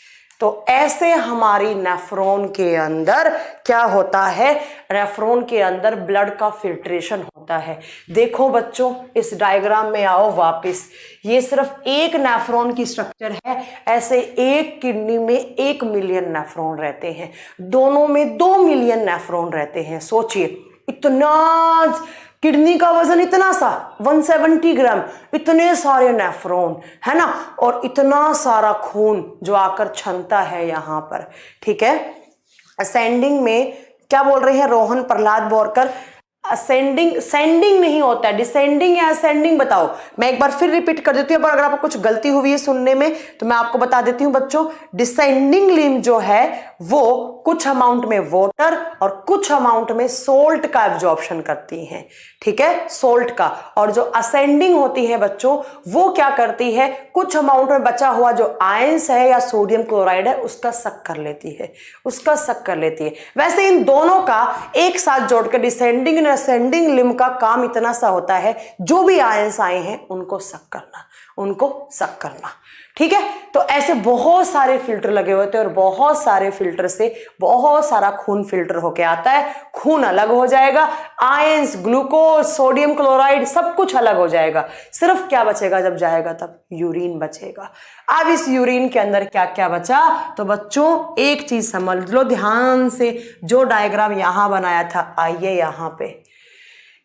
तो ऐसे हमारी नेफ्रॉन के अंदर क्या होता है, नेफ्रॉन के अंदर ब्लड का फिल्ट्रेशन होता है। देखो बच्चों इस डायग्राम में आओ वापस, ये सिर्फ एक नेफ्रॉन की स्ट्रक्चर है। ऐसे एक किडनी में 1 मिलियन नेफ्रॉन रहते हैं, दोनों में 2 मिलियन नेफ्रॉन रहते हैं। सोचिए, इतना किडनी का वजन इतना सा 170 ग्राम, इतने सारे नेफ्रॉन है ना, और इतना सारा खून जो आकर छनता है यहाँ पर। ठीक है, असेंडिंग में क्या बोल रहे हैं रोहन प्रहलाद बोरकर, असेंडिंग सेंडिंग नहीं होता है, डिसेंडिंग या असेंडिंग बताओ। मैं एक बार फिर रिपीट कर देती हूँ, पर अगर आपको कुछ गलती हुई है सुनने में तो मैं आपको बता देती हूँ बच्चों। डिसेंडिंग लिम्ब जो है वो कुछ अमाउंट में वाटर और कुछ अमाउंट में सोल्ट का एब्जॉर्प्शन करती हैं। ठीक है, सोल्ट का। और जो असेंडिंग होती है बच्चों वो क्या करती है, कुछ अमाउंट में बचा हुआ जो आयंस है या सोडियम क्लोराइड है उसका सक कर लेती है। वैसे इन दोनों का एक साथ जोड़कर डिसेंडिंग और असेंडिंग लिम्ब का काम इतना सा होता है, जो भी आयंस आए हैं उनको सक करना। ठीक है, तो ऐसे बहुत सारे फिल्टर लगे होते हैं और बहुत सारे फिल्टर से बहुत सारा खून फिल्टर होके आता है। खून अलग हो जाएगा, आयंस, ग्लूकोज, सोडियम क्लोराइड सब कुछ अलग हो जाएगा। सिर्फ क्या बचेगा, जब जाएगा तब यूरिन बचेगा। अब इस यूरिन के अंदर क्या क्या बचा, तो बच्चों एक चीज समझ लो ध्यान से, जो डायग्राम यहां बनाया था, आइए यहां पे,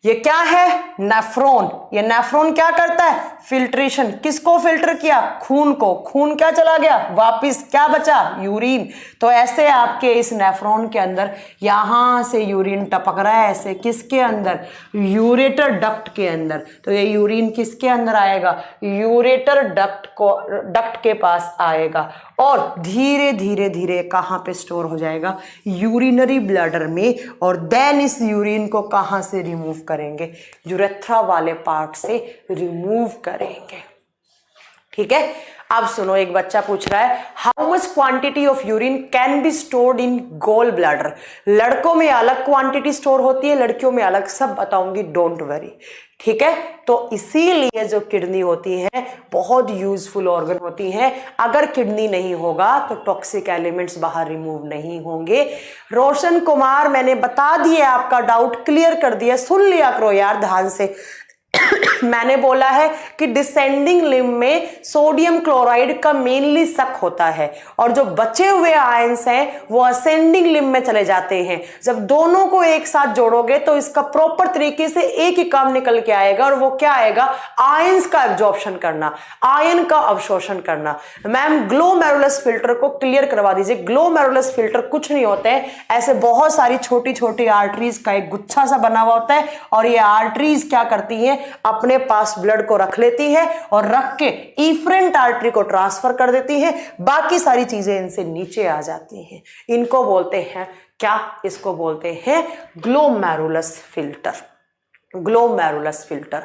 ये क्या है, नेफ्रॉन। ये नेफ्रॉन क्या करता है, फिल्ट्रेशन। किसको फिल्टर किया, खून को। खून क्या चला गया वापिस, क्या बचा, यूरिन। तो ऐसे आपके इस नेफ्रॉन के अंदर यहां से यूरिन टपक रहा है, ऐसे किसके अंदर, यूरेटर डक्ट के अंदर। तो ये यूरिन किसके अंदर आएगा, यूरेटर डक्ट के पास आएगा और धीरे धीरे कहां पे स्टोर हो जाएगा, यूरिनरी ब्लैडर में। और देन इस यूरिन को कहां से रिमूव करेंगे, यूरेथ्रा वाले पार्ट से रिमूव करेंगे। ठीक है। अब सुनो, एक बच्चा पूछ रहा है how much quantity of urine can be stored in gall bladder. लड़कों में अलग क्वांटिटी स्टोर होती है, लड़कियों में अलग, सब बताऊंगी, डोंट वरी। ठीक है, तो इसीलिए जो किडनी होती है बहुत यूजफुल ऑर्गन होती है। अगर किडनी नहीं होगा तो टॉक्सिक एलिमेंट्स बाहर रिमूव नहीं होंगे। रोशन कुमार, मैंने बता दिए, आपका डाउट क्लियर कर दिया, सुन लिया करो यार ध्यान से। मैंने बोला है कि डिसेंडिंग लिम्ब में सोडियम क्लोराइड का मेनली शक होता है और जो बचे हुए आयंस हैं वो असेंडिंग लिम्ब में चले जाते हैं। जब दोनों को एक साथ जोड़ोगे तो इसका प्रॉपर तरीके से एक ही काम निकल के आएगा और वो क्या आएगा, आयंस का एब्जॉर्प्शन करना, आयन का अवशोषण करना। मैम ग्लोमेरुलस फिल्टर को क्लियर करवा दीजिए। ग्लोमेरुलस फिल्टर कुछ नहीं होते हैं, ऐसे बहुत सारी छोटी छोटी आर्टरीज का एक गुच्छा सा बना हुआ होता है और ये आर्टरीज क्या करती हैं, अपने पास ब्लड को रख लेती है और रख के इफरेंट आर्टरी को ट्रांसफर कर देती है, बाकी सारी चीजें इनसे नीचे आ जाती हैं। इनको बोलते हैं क्या, इसको बोलते हैं ग्लोमेरुलस फिल्टर, ग्लोमेरुलस फिल्टर।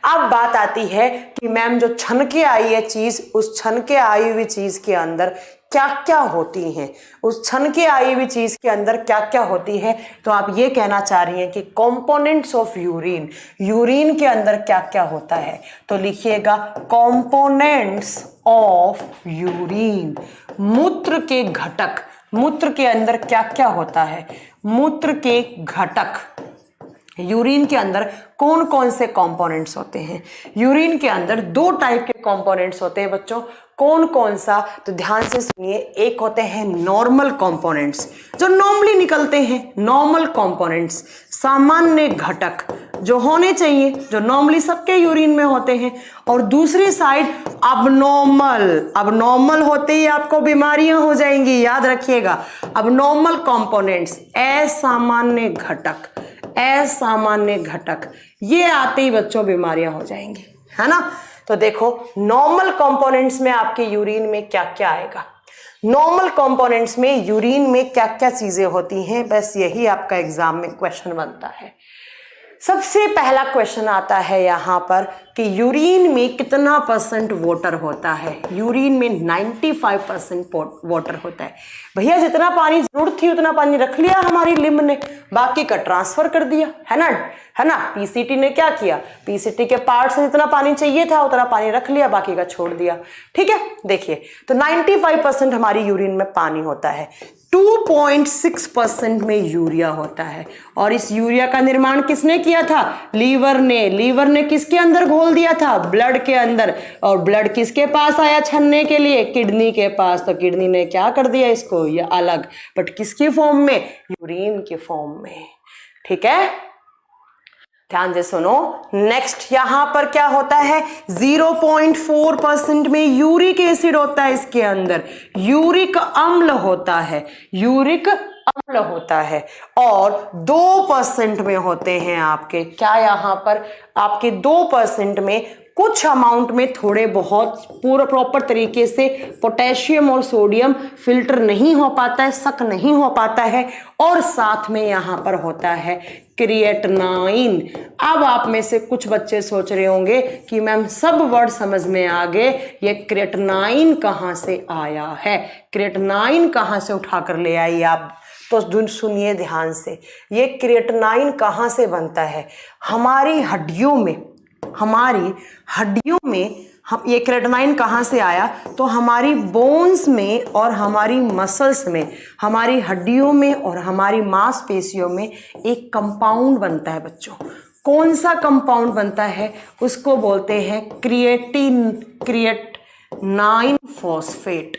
अब बात आती है कि मैम जो छन के आई है चीज, उस छन के आई हुई चीज के अंदर क्या क्या होती हैं, उस छन के आई हुई चीज के अंदर क्या क्या होती है। तो आप ये कहना चाह रही हैं कि कंपोनेंट्स ऑफ यूरिन, यूरिन के अंदर क्या क्या होता है। तो लिखिएगा कंपोनेंट्स ऑफ यूरिन, मूत्र के घटक, मूत्र के अंदर क्या क्या होता है, मूत्र के घटक। यूरिन के अंदर कौन कौन से कंपोनेंट्स होते हैं। यूरिन के अंदर दो टाइप के कंपोनेंट्स होते हैं बच्चों, कौन कौन सा, तो ध्यान से सुनिए। एक होते हैं नॉर्मल कंपोनेंट्स जो नॉर्मली निकलते हैं, नॉर्मल कंपोनेंट्स, सामान्य घटक जो होने चाहिए, जो नॉर्मली सबके यूरिन में होते हैं। और दूसरी साइड अबनॉर्मल, अबनॉर्मल होते ही आपको बीमारियां हो जाएंगी, याद रखिएगा। अबनॉर्मल कंपोनेंट्स, असामान्य घटक, असामान्य घटक, ये आते ही बच्चों बीमारियां हो जाएंगी, है ना। तो देखो नॉर्मल कंपोनेंट्स में आपके यूरिन में क्या क्या आएगा, नॉर्मल कंपोनेंट्स में यूरिन में क्या क्या चीजें होती हैं, बस यही आपका एग्जाम में क्वेश्चन बनता है। सबसे पहला क्वेश्चन आता है यहाँ पर कि यूरिन में कितना परसेंट वाटर होता है। यूरिन में 95% वाटर होता है। भैया जितना पानी जरूरत थी उतना पानी रख लिया हमारी लिम्ब ने, बाकी का ट्रांसफर कर दिया, है ना, है ना। पीसीटी ने क्या किया, पीसीटी के पार्ट से जितना पानी चाहिए था उतना पानी रख लिया, बाकी का छोड़ दिया। ठीक है, देखिए तो 95% हमारी यूरिन में पानी होता है। 2.6% में यूरिया होता है और इस यूरिया का निर्माण किसने किया था, लीवर ने। लीवर ने किसके अंदर घोल दिया था, ब्लड के अंदर। और ब्लड किसके पास आया छनने के लिए, किडनी के पास। तो किडनी ने क्या कर दिया इसको, ये अलग, बट किसकी फॉर्म में, यूरिन के फॉर्म में। ठीक है, ध्यान से सुनो। नेक्स्ट यहां पर क्या होता है, 0.4% में यूरिक एसिड होता है, इसके अंदर यूरिक अम्ल होता है, यूरिक अम्ल होता है। और 2% में होते हैं आपके क्या, यहां पर आपके 2% में कुछ अमाउंट में थोड़े बहुत पूरा प्रॉपर तरीके से पोटेशियम और सोडियम फिल्टर नहीं हो पाता है, सक नहीं हो पाता है। और साथ में यहाँ पर होता है क्रिएटिनाइन। अब आप में से कुछ बच्चे सोच रहे होंगे कि मैम सब वर्ड समझ में आ गए, ये क्रिएटिनाइन कहाँ से आया है, क्रिएटिनाइन कहाँ से उठाकर ले आई आप। तो सुनिए ध्यान से, ये क्रिएटिनाइन कहाँ से बनता है, हमारी हड्डियों में, हमारी हड्डियों में हम, ये क्रिएटिनाइन कहाँ से आया, तो हमारी बोन्स में और हमारी मसल्स में, हमारी हड्डियों में और हमारी मांसपेशियों में एक कंपाउंड बनता है बच्चों। कौन सा कंपाउंड बनता है, उसको बोलते हैं क्रिएटिनाइन फॉस्फेट,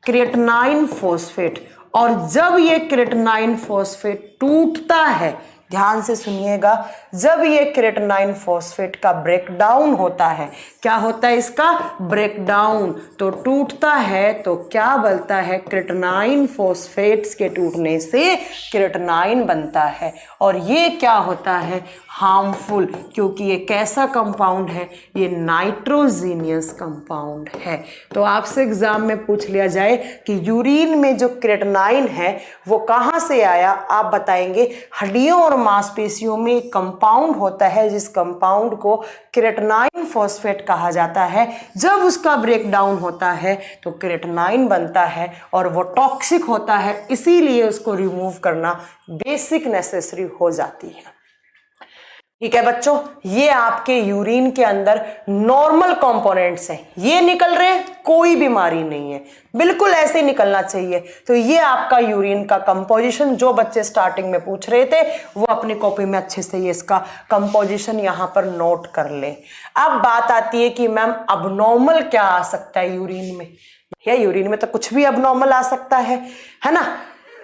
क्रिएटिनाइन फॉस्फेट। और जब ये क्रिएटिनाइन फॉस्फेट टूटता है, ध्यान से सुनिएगा, जब ये क्रिएटिनाइन फॉस्फेट का ब्रेकडाउन होता है, क्या होता है इसका ब्रेकडाउन, तो टूटता है तो क्या बनता है, क्रिएटिनाइन फॉस्फेट्स के टूटने से क्रिएटिनाइन बनता है। और ये क्या होता है, हार्मफुल, क्योंकि ये कैसा कंपाउंड है, ये नाइट्रोजीनियस कंपाउंड है। तो आपसे एग्जाम में पूछ लिया जाए कि यूरिन में जो क्रिएटिनाइन है वो कहाँ से आया, आप बताएंगे हड्डियों और मांसपेशियों में एक कंपाउंड होता है जिस कंपाउंड को केराटिनाइन फॉस्फेट कहा जाता है। जब उसका ब्रेकडाउन होता है तो केराटिनाइन बनता है और वो टॉक्सिक होता है, इसीलिए उसको रिमूव करना बेसिक नेसेसरी हो जाती है। ठीक है बच्चों, ये आपके यूरिन के अंदर नॉर्मल कंपोनेंट्स हैं, ये निकल रहे हैं, कोई बीमारी नहीं है, बिल्कुल ऐसे ही निकलना चाहिए। तो ये आपका यूरिन का कंपोजिशन, जो बच्चे स्टार्टिंग में पूछ रहे थे वो अपनी कॉपी में अच्छे से ये इसका कंपोजिशन यहां पर नोट कर ले। अब बात आती है कि मैम अबनॉर्मल क्या आ सकता है यूरिन में। भैया यूरिन में तो कुछ भी अबनॉर्मल आ सकता है ना।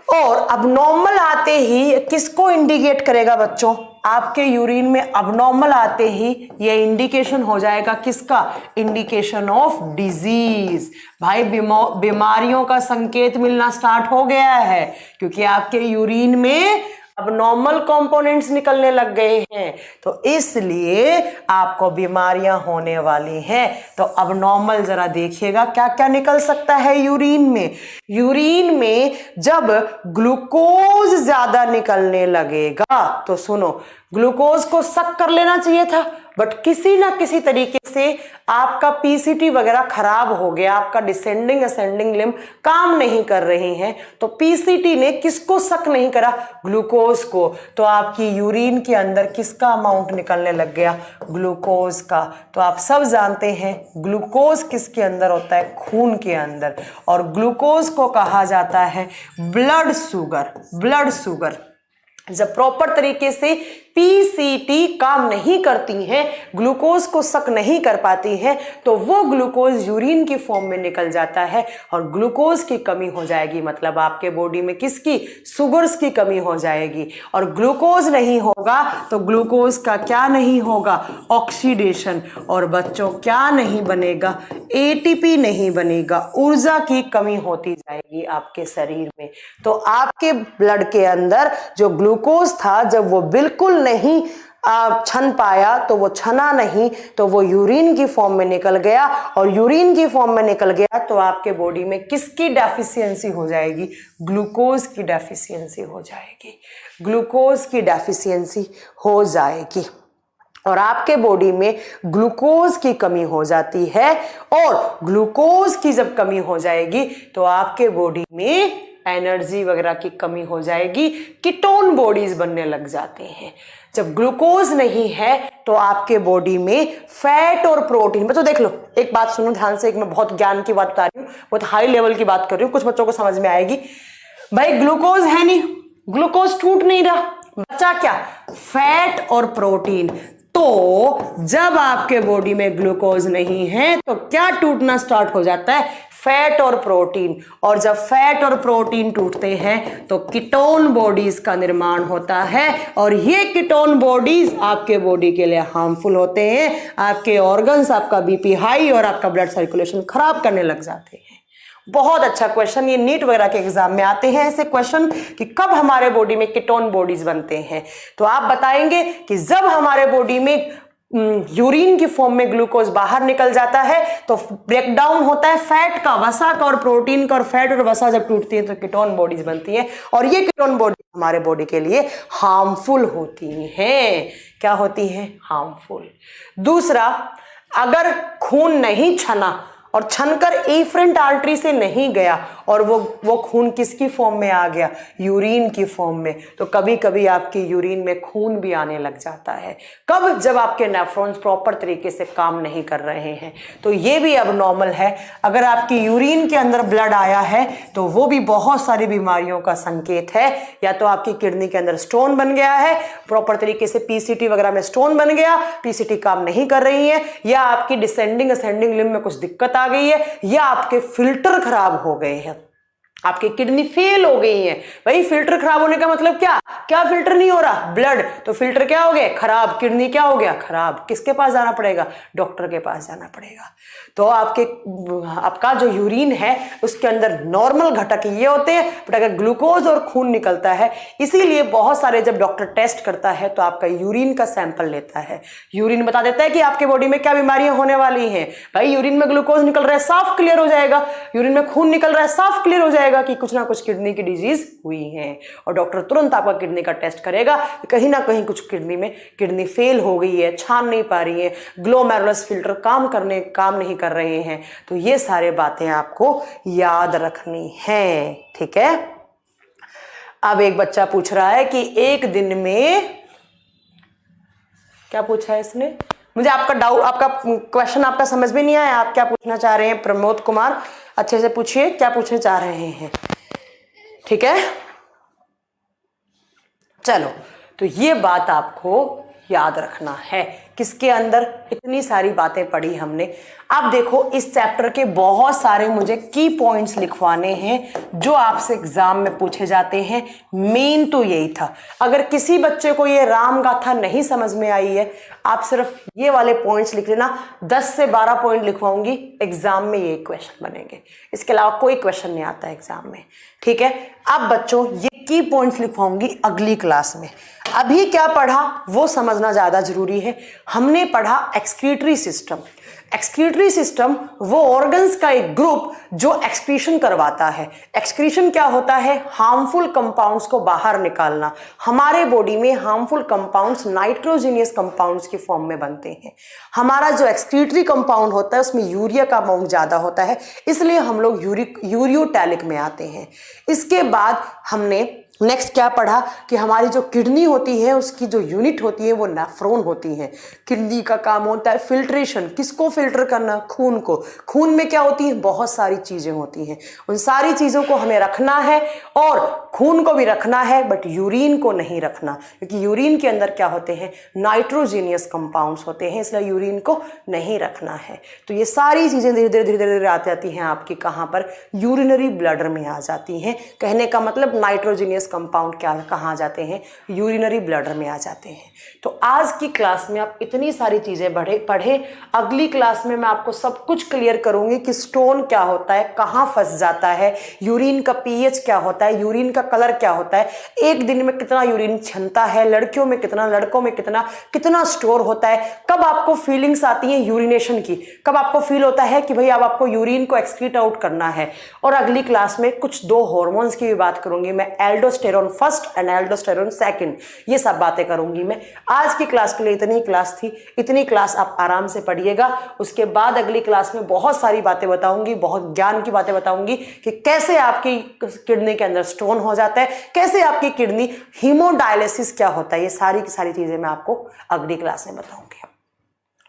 और अबनॉर्मल आते ही किसको इंडिकेट करेगा बच्चों, आपके यूरिन में अबनॉर्मल आते ही ये इंडिकेशन हो जाएगा किसका, इंडिकेशन ऑफ डिजीज। भाई बीमारियों का संकेत मिलना स्टार्ट हो गया है, क्योंकि आपके यूरिन में अबनॉर्मल कंपोनेंट्स निकलने लग गए हैं, तो इसलिए आपको बीमारियां होने वाली हैं। तो अबनॉर्मल जरा देखिएगा क्या क्या निकल सकता है यूरिन में। यूरिन में जब ग्लूकोज ज्यादा निकलने लगेगा, तो सुनो, ग्लूकोज को सक कर लेना चाहिए था, बट किसी ना किसी तरीके से आपका पीसीटी वगैरह खराब हो गया, आपका डिसेंडिंग असेंडिंग लिम्ब काम नहीं कर रही हैं, तो पीसीटी ने किसको सक नहीं करा, ग्लूकोज को। तो आपकी यूरिन के अंदर किसका अमाउंट निकलने लग गया, ग्लूकोज का। तो आप सब जानते हैं ग्लूकोज किसके अंदर होता है, खून के अंदर, और ग्लूकोज को कहा जाता है ब्लड शुगर। ब्लड शुगर जब प्रॉपर तरीके से पीसीटी काम नहीं करती हैं, ग्लूकोज को सक नहीं कर पाती हैं, तो वो ग्लूकोज यूरिन की फॉर्म में निकल जाता है और ग्लूकोज की कमी हो जाएगी। मतलब आपके बॉडी में किसकी, शुगर्स की कमी हो जाएगी। और ग्लूकोज नहीं होगा तो ग्लूकोज का क्या नहीं होगा, ऑक्सीडेशन। और बच्चों क्या नहीं बनेगा, एटीपी नहीं बनेगा, ऊर्जा की कमी होती जाएगी आपके शरीर में। तो आपके ब्लड के अंदर जो ग्लूकोज था, जब वो बिल्कुल नहीं छन पाया, तो वो छना नहीं, तो वो यूरिन की फॉर्म में निकल गया, और यूरिन की फॉर्म में निकल गया तो आपके बॉडी में किसकी डेफिशिएंसी हो जाएगी, ग्लूकोज की डेफिशिएंसी हो जाएगी। ग्लूकोज की डेफिशिएंसी हो जाएगी और आपके बॉडी में ग्लूकोज की कमी हो जाती है। और ग्लूकोज की जब कमी हो जाएगी तो आपके बॉडी में एनर्जी वगैरह की कमी हो जाएगी, कीटोन बॉडीज बनने लग जाते हैं। जब ग्लूकोज नहीं है तो आपके बॉडी में फैट और प्रोटीन। बच्चों देख लो, एक बात सुनो ध्यान से, एक मैं बहुत ज्ञान की बात बता रही हूँ, बहुत हाई लेवल की बात कर रही हूँ, कुछ बच्चों को समझ में आएगी। भाई ग्लूकोज है नहीं, ग्लूकोज टूट नहीं रहा, बचा क्या, फैट और प्रोटीन। तो जब आपके बॉडी में ग्लूकोज नहीं है तो क्या टूटना स्टार्ट हो जाता है, फैट और प्रोटीन। और जब फैट और प्रोटीन टूटते हैं तो कीटोन बॉडीज का निर्माण होता है, और ये कीटोन बॉडीज आपके बॉडी के लिए हार्मफुल होते हैं। आपके ऑर्गन्स, आपका बीपी हाई और आपका ब्लड सर्कुलेशन खराब करने लग जाते हैं। बहुत अच्छा क्वेश्चन, ये नीट वगैरह के एग्जाम में आते हैं ऐसे क्वेश्चन कि कब हमारे बॉडी में कीटोन बॉडीज बनते हैं। तो आप बताएंगे कि जब हमारे बॉडी में यूरिन की फॉर्म में ग्लूकोज बाहर निकल जाता है तो ब्रेकडाउन होता है फैट का, वसा का और प्रोटीन का, और फैट और वसा जब टूटती है तो कीटोन बॉडीज बनती है, और ये कीटोन बॉडी हमारे बॉडी के लिए हार्मफुल होती हैं। क्या होती हैं, हार्मफुल। दूसरा, अगर खून नहीं छना और छनकर एफरेंट आर्टरी से नहीं गया और वो खून किसकी फॉर्म में आ गया, यूरिन की फॉर्म में, तो कभी कभी आपकी यूरिन में खून भी आने लग जाता है। कब, जब आपके नेफ्रॉन्स प्रॉपर तरीके से काम नहीं कर रहे हैं, तो ये भी अब नॉर्मल है। अगर आपकी यूरिन के अंदर ब्लड आया है तो वो भी बहुत सारी बीमारियों का संकेत है। या तो आपकी किडनी के अंदर स्टोन बन गया है, प्रॉपर तरीके से पीसीटी वगैरह में स्टोन बन गया, पीसीटी काम नहीं कर रही है, या आपकी डिसेंडिंग असेंडिंग लिम्ब में कुछ दिक्कत आ गई है, या आपके फिल्टर खराब हो गए हैं, आपकी किडनी फेल हो गई है। भाई फिल्टर खराब होने का मतलब क्या, क्या फिल्टर नहीं हो रहा, ब्लड, तो फिल्टर क्या हो गए, खराब, किडनी क्या हो गया, खराब। किसके पास जाना पड़ेगा, डॉक्टर के पास जाना पड़ेगा। तो आपका जो यूरिन है उसके अंदर नॉर्मल घटक ये होते हैं, बट अगर ग्लूकोज और खून निकलता है, इसीलिए बहुत सारे जब डॉक्टर टेस्ट करता है तो आपका यूरिन का सैंपल लेता है, यूरिन बता देता है कि आपके बॉडी में क्या बीमारियां होने वाली हैं। भाई यूरिन में ग्लूकोज निकल रहा है, साफ क्लियर हो जाएगा, यूरिन में खून निकल रहा है, साफ क्लियर हो जाएगा। पड़ेगा कि कुछ ना कुछ किडनी की डिजीज हुई है और डॉक्टर तुरंत आपका किडनी का टेस्ट करेगा कि कहीं ना कहीं कुछ किडनी फेल हो गई है, छान नहीं पा रही है, ग्लोमेरुलस फिल्टर काम नहीं कर रहे हैं। तो ये सारे बातें आपको याद रखनी है, ठीक है। अब एक बच्चा पूछ रहा है कि एक दिन में, क्या पूछा है इसने, मुझे आपका क्वेश्चन आपका समझ में नहीं आया, आप क्या पूछना चाह रहे हैं प्रमोद कुमार, अच्छे से पूछिए क्या पूछना चाह रहे हैं, ठीक है। चलो, तो ये बात आपको याद रखना है। किसके अंदर इतनी सारी बातें पढ़ी हमने। अब देखो, इस चैप्टर के बहुत सारे मुझे की पॉइंट्स लिखवाने हैं जो आपसे एग्जाम में पूछे जाते हैं। मेन तो यही था। अगर किसी बच्चे को ये राम गाथा नहीं समझ में आई है, आप सिर्फ ये वाले पॉइंट्स लिख लेना। 10 से 12 पॉइंट लिखवाऊंगी, एग्जाम में ये क्वेश्चन बनेंगे, इसके अलावा कोई क्वेश्चन नहीं आता एग्जाम में, ठीक है। अब बच्चों, ये की पॉइंट्स लिखवाऊंगी अगली क्लास में। अभी क्या पढ़ा वो समझना ज्यादा जरूरी है। हमने पढ़ा एक्सक्रीटरी सिस्टम। एक्सक्रीटरी सिस्टम वो ऑर्गन्स का एक ग्रुप जो एक्सक्रीशन करवाता है। एक्सक्रीशन क्या होता है? हार्मफुल कंपाउंड्स को बाहर निकालना। हमारे बॉडी में हार्मफुल कंपाउंड्स नाइट्रोजीनियस कंपाउंड्स की फॉर्म में बनते हैं। हमारा जो एक्सक्रीटरी कंपाउंड होता है उसमें यूरिया का अमाउंट ज्यादा होता है, इसलिए हम लोग यूरियोटैलिक में आते हैं। इसके बाद हमने नेक्स्ट क्या पढ़ा कि हमारी जो किडनी होती है उसकी जो यूनिट होती है वो नेफ्रॉन होती है। किडनी का काम होता है फिल्ट्रेशन। किसको फिल्टर करना? खून को। खून में क्या होती है? बहुत सारी चीजें होती हैं। उन सारी चीजों को हमें रखना है और खून को भी रखना है, बट यूरिन को नहीं रखना, क्योंकि यूरिन के अंदर क्या होते हैं? नाइट्रोजीनियस कंपाउंड्स होते हैं, इसलिए यूरिन को नहीं रखना है। तो ये सारी चीजें धीरे धीरे आती जाती हैं आपकी कहाँ पर? यूरिनरी ब्लडर में आ जाती हैं। कहने का मतलब नाइट्रोजीनियस कंपाउंड क्या कहाँ जाते हैं? यूरिनरी ब्लडर में आ जाते हैं। तो आज की क्लास में आप इतनी सारी चीजें पढ़े। अगली क्लास में मैं आपको सब कुछ क्लियर करूंगी कि स्टोन क्या होता है, कहाँ फंस जाता है, यूरिन का पीएच क्या होता है, यूरिन का कलर क्या होता है, एक दिन में कितना यूरिन क्षमता है, लड़कियों में कितना, लड़कों में कितना स्टोर होता है, कब आपको फीलिंग्स आती हैं यूरिनेशन की, कब आपको फील होता है कि भाई अब आपको यूरिन को एक्सक्रीट आउट करना है। और अगली क्लास में कुछ 2 हार्मोन्स की भी बात करूंगी मैं, aldosterone first and aldosterone second, ये सब बातें करूंगी मैं। आज की क्लास के लिए इतनी क्लास थी, इतनी क्लास आप आराम से पढ़िएगा। उसके बाद अगली क्लास में बहुत सारी बातें बताऊंगी, बहुत ज्ञान की बातें बताऊंगी कि कैसे आपकी किडनी के अंदर स्टोन हो जाता है, कैसे आपकी किडनी हीमोडायलिसिस क्या होता है, ये सारी की सारी चीजें मैं आपको अगली क्लास में बताऊंगी,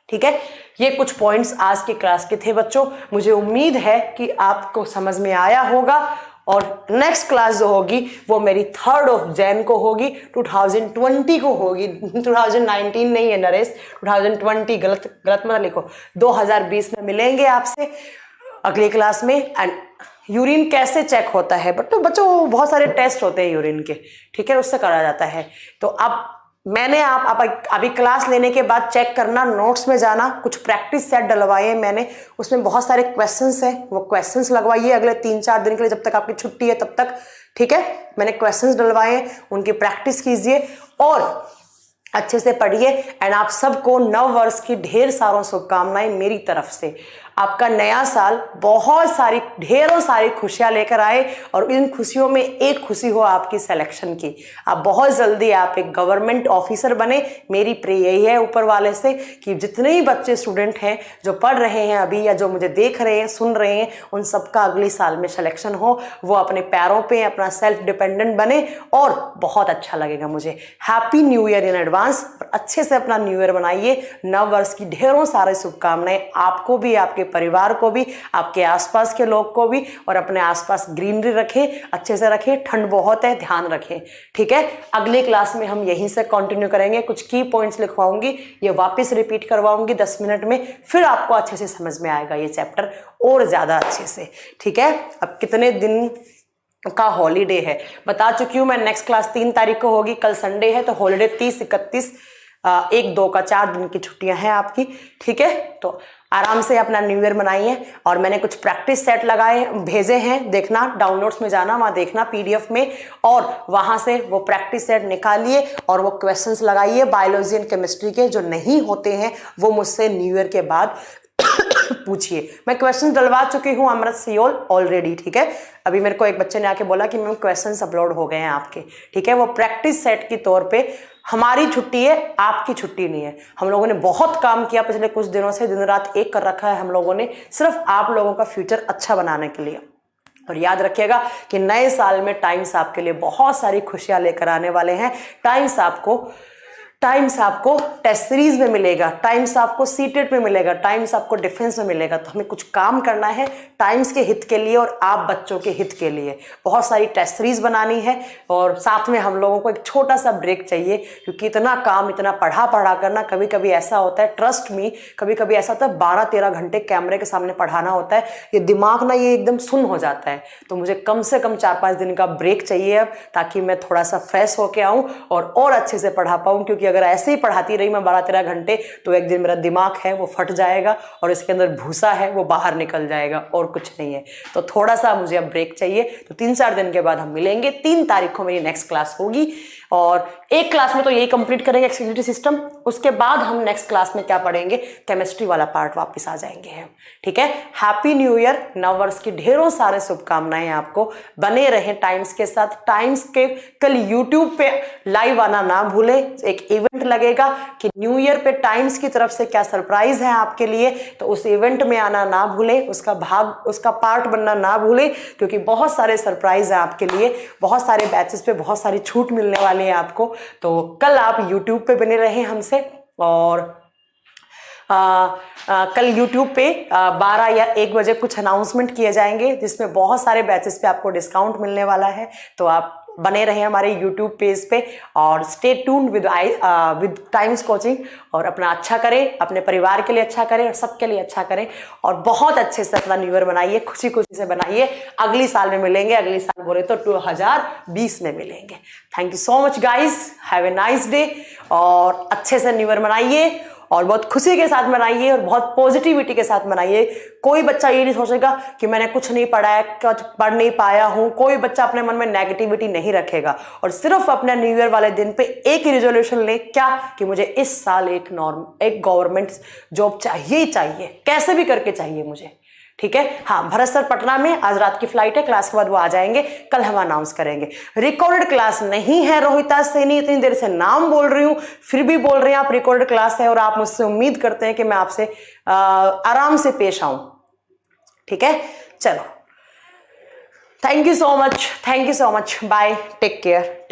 ठीक है। ये कुछ पॉइंट्स आज की क्लास के थे बच्चों। मुझे उम्मीद है कि आपको समझ में आया होगा। और नेक्स्ट क्लास जो होगी वो मेरी 3 जनवरी को होगी, 2020 को होगी, 2019 नहीं है नरेश, 2020, गलत मत लिखो, 2020 में मिलेंगे आपसे अगली क्लास में। एंड यूरिन कैसे चेक होता है, बट तो बच्चों बहुत सारे टेस्ट होते हैं यूरिन के, ठीक है, उससे करा जाता है। तो अब मैंने आप अभी क्लास लेने के बाद चेक करना, नोट्स में जाना, कुछ प्रैक्टिस सेट डलवाए मैंने, उसमें बहुत सारे क्वेश्चंस हैं, वो क्वेश्चंस लगवाइए अगले 3-4 दिन के लिए, जब तक आपकी छुट्टी है तब तक, ठीक है। मैंने क्वेश्चंस डलवाए, उनकी प्रैक्टिस कीजिए और अच्छे से पढ़िए। एंड आप सबको नव वर्ष की ढेर सारों शुभकामनाएं मेरी तरफ से। आपका नया साल बहुत सारी ढेरों सारी खुशियां लेकर आए और इन खुशियों में एक खुशी हो आपकी सिलेक्शन की। आप बहुत जल्दी आप एक गवर्नमेंट ऑफिसर बने। मेरी प्रे यही है ऊपर वाले से कि जितने ही बच्चे स्टूडेंट हैं जो पढ़ रहे हैं अभी या जो मुझे देख रहे हैं, सुन रहे हैं, उन सबका अगले साल में सिलेक्शन हो, वो अपने पैरों पे अपना सेल्फ डिपेंडेंट बने और बहुत अच्छा लगेगा मुझे। Happy new year in advance. अच्छे से अपना न्यू ईयर बनाइए। नव वर्ष की ढेरों सारी शुभकामनाएं आपको भी, आपके परिवार को भी, आपके आसपास के लोग को भी। और अपने आसपास ग्रीनरी रखें, अच्छे से रखें, ठंड बहुत है, ध्यान रखें, ठीक है। अगली क्लास में हम यहीं से कंटिन्यू करेंगे। कुछ की पॉइंट्स लिखवाऊंगी, ये वापस रिपीट करवाऊंगी 10 मिनट में, फिर आपको अच्छे से समझ में आएगा ये चैप्टर और ज्यादा अच्छे से, ठीक है। अब कितने दिन का हॉलीडे है बता चुकी हूं मैं। नेक्स्ट क्लास 3 तारीख को होगी, कल संडे है, तो हॉलीडे 30, 31, 1, 2 का 4 दिन की छुट्टियां हैं आपकी, ठीक है। तो आराम से अपना न्यू ईयर मनाइए। और मैंने कुछ प्रैक्टिस सेट भेजे हैं, देखना, डाउनलोड्स में जाना, वहां देखना पीडीएफ में, और वहां से वो प्रैक्टिस सेट निकालिए और वो क्वेश्चंस लगाइए बायोलॉजी एंड केमिस्ट्री के। जो नहीं होते हैं वो मुझसे न्यू ईयर के बाद पूछिए। मैं क्वेश्चन डलवा चुकी हूँ अमृत सियोल ऑलरेडी, ठीक है। अभी मेरे को एक बच्चे ने आके बोला कि मैम क्वेश्चंस अपलोड हो गए हैं आपके, ठीक है। वो प्रैक्टिस सेट के तौर पे हमारी छुट्टी है, आपकी छुट्टी नहीं है। हम लोगों ने बहुत काम किया पिछले कुछ दिनों से, दिन रात एक कर रखा है हम लोगों ने, सिर्फ आप लोगों का फ्यूचर अच्छा बनाने के लिए। और याद रखिएगा कि नए साल में टाइम्स आपके लिए बहुत सारी खुशियां लेकर आने वाले हैं। टाइम्स आपको टेस्ट सीरीज में मिलेगा, टाइम्स आपको सीटेट में मिलेगा, टाइम्स आपको डिफेंस में मिलेगा। तो हमें कुछ काम करना है टाइम्स के हित के लिए और आप बच्चों के हित के लिए। बहुत सारी टेस्ट सीरीज बनानी है और साथ में हम लोगों को एक छोटा सा ब्रेक चाहिए, क्योंकि इतना काम, इतना पढ़ा करना, कभी कभी ऐसा होता है, ट्रस्ट मी, कभी कभी ऐसा होता है 12-13 घंटे कैमरे के सामने पढ़ाना होता है, ये दिमाग ना ये एकदम सुन्न हो जाता है। तो मुझे कम से कम 4-5 दिन का ब्रेक चाहिए अब, ताकि मैं थोड़ा सा फ्रेश होके आऊं और अच्छे से पढ़ा पाऊं। क्योंकि अगर ऐसे ही पढ़ाती रही मैं 12-13 घंटे तो एक दिन मेरा दिमाग है वो फट जाएगा और इसके अंदर भूसा है वो बाहर निकल जाएगा, और कुछ नहीं है। तो थोड़ा सा मुझे अब ब्रेक चाहिए। तो 3-4 दिन के बाद हम मिलेंगे। 3 तारीख को मेरी नेक्स्ट क्लास होगी और एक क्लास में तो यही कंप्लीट करेंगे एक्सक्यूटिव सिस्टम। उसके बाद हम नेक्स्ट क्लास में क्या पढ़ेंगे, केमिस्ट्री वाला पार्ट वापस आ जाएंगे हम, ठीक है। हैप्पी न्यू ईयर, नववर्ष की ढेरों सारे शुभकामनाएं आपको। बने रहें टाइम्स के साथ। टाइम्स के कल यूट्यूब पे लाइव आना ना भूले, एक इवेंट लगेगा कि न्यू ईयर पे टाइम्स की तरफ से क्या सरप्राइज है आपके लिए, तो उस इवेंट में आना ना भूले, उसका पार्ट बनना ना भूले, क्योंकि बहुत सारे सरप्राइज है आपके लिए। बहुत सारे बैचेस पे बहुत सारी छूट मिलने वाली है आपको। तो कल आप यूट्यूब पे बने रहें हमसे, और कल यूट्यूब पे 12 या 1 बजे कुछ अनाउंसमेंट किए जाएंगे, जिसमें बहुत सारे बैचेस पे आपको डिस्काउंट मिलने वाला है। तो आप बने रहें हमारे यूट्यूब पेज पे और stay tuned with times coaching. और अपना अच्छा करें, अपने परिवार के लिए अच्छा करें और सबके लिए अच्छा करें, और बहुत अच्छे से अपना न्यू ईयर बनाइए, खुशी खुशी से बनाइए। अगली साल में मिलेंगे, अगली साल बोले तो 2020 में मिलेंगे। Thank you so much guys, have a nice day, और अच्छे से न्यू ईयर मनाइए और बहुत खुशी के साथ मनाइए और बहुत पॉजिटिविटी के साथ मनाइए। कोई बच्चा ये नहीं सोचेगा कि मैंने कुछ नहीं पढ़ा है, कुछ पढ़ नहीं पाया हूं। कोई बच्चा अपने मन में नेगेटिविटी नहीं रखेगा और सिर्फ अपने न्यू ईयर वाले दिन पे एक ही रिजोल्यूशन ले, क्या, कि मुझे इस साल एक गवर्नमेंट जॉब चाहिए ही चाहिए, कैसे भी करके चाहिए मुझे, ठीक है। हाँ, भरत सर पटना में आज रात की फ्लाइट है, क्लास के बाद वो आ जाएंगे, कल हम अनाउंस करेंगे। रिकॉर्डेड क्लास नहीं है रोहिता सैनी, इतनी देर से नाम बोल रही हूं फिर भी बोल रहे हैं आप रिकॉर्डेड क्लास है, और आप मुझसे उम्मीद करते हैं कि मैं आपसे आराम से पेश आऊं, ठीक है। चलो, thank you so much, bye, take care.